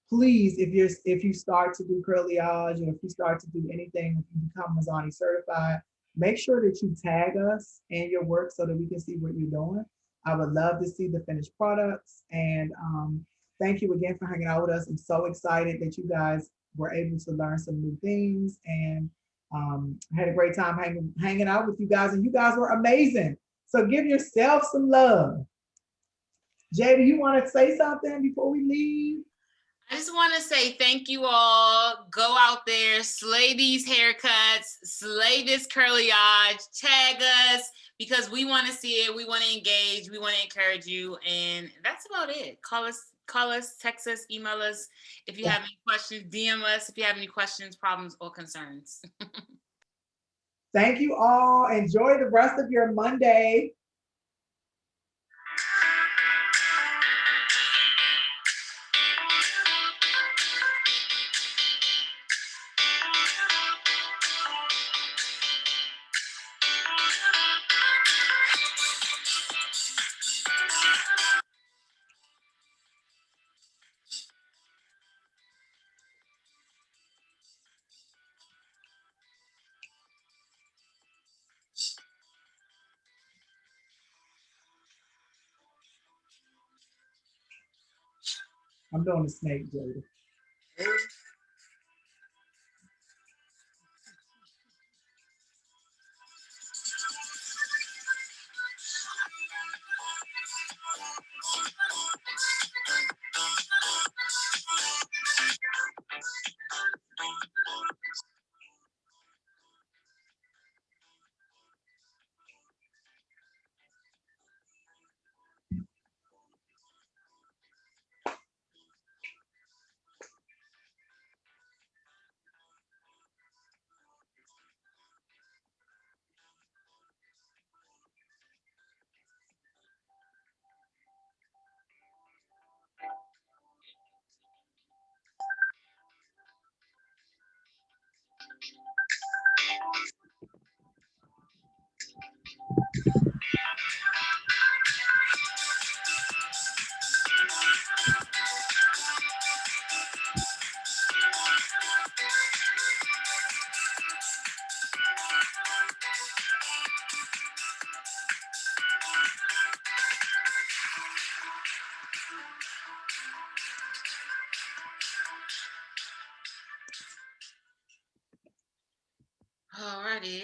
please, if you start to do curlyage or if you start to do anything, if you become Mizani certified, make sure that you tag us in your work so that we can see what you're doing. I would love to see the finished products. And thank you again for hanging out with us. I'm so excited that you guys were able to learn some new things, and I had a great time hanging out with you guys, and you guys were amazing. So give yourself some love. Jada, you want to say something before we leave? I just want to say thank you all. Go out there, slay these haircuts, slay this curlyage, tag us because we want to see it. We want to engage. We want to encourage you. And that's about it. Call us, text us, email us. If you have any questions, DM us. If you have any questions, problems, or concerns. Thank you all. Enjoy the rest of your Monday. I'm doing the snake, Jada. Alrighty.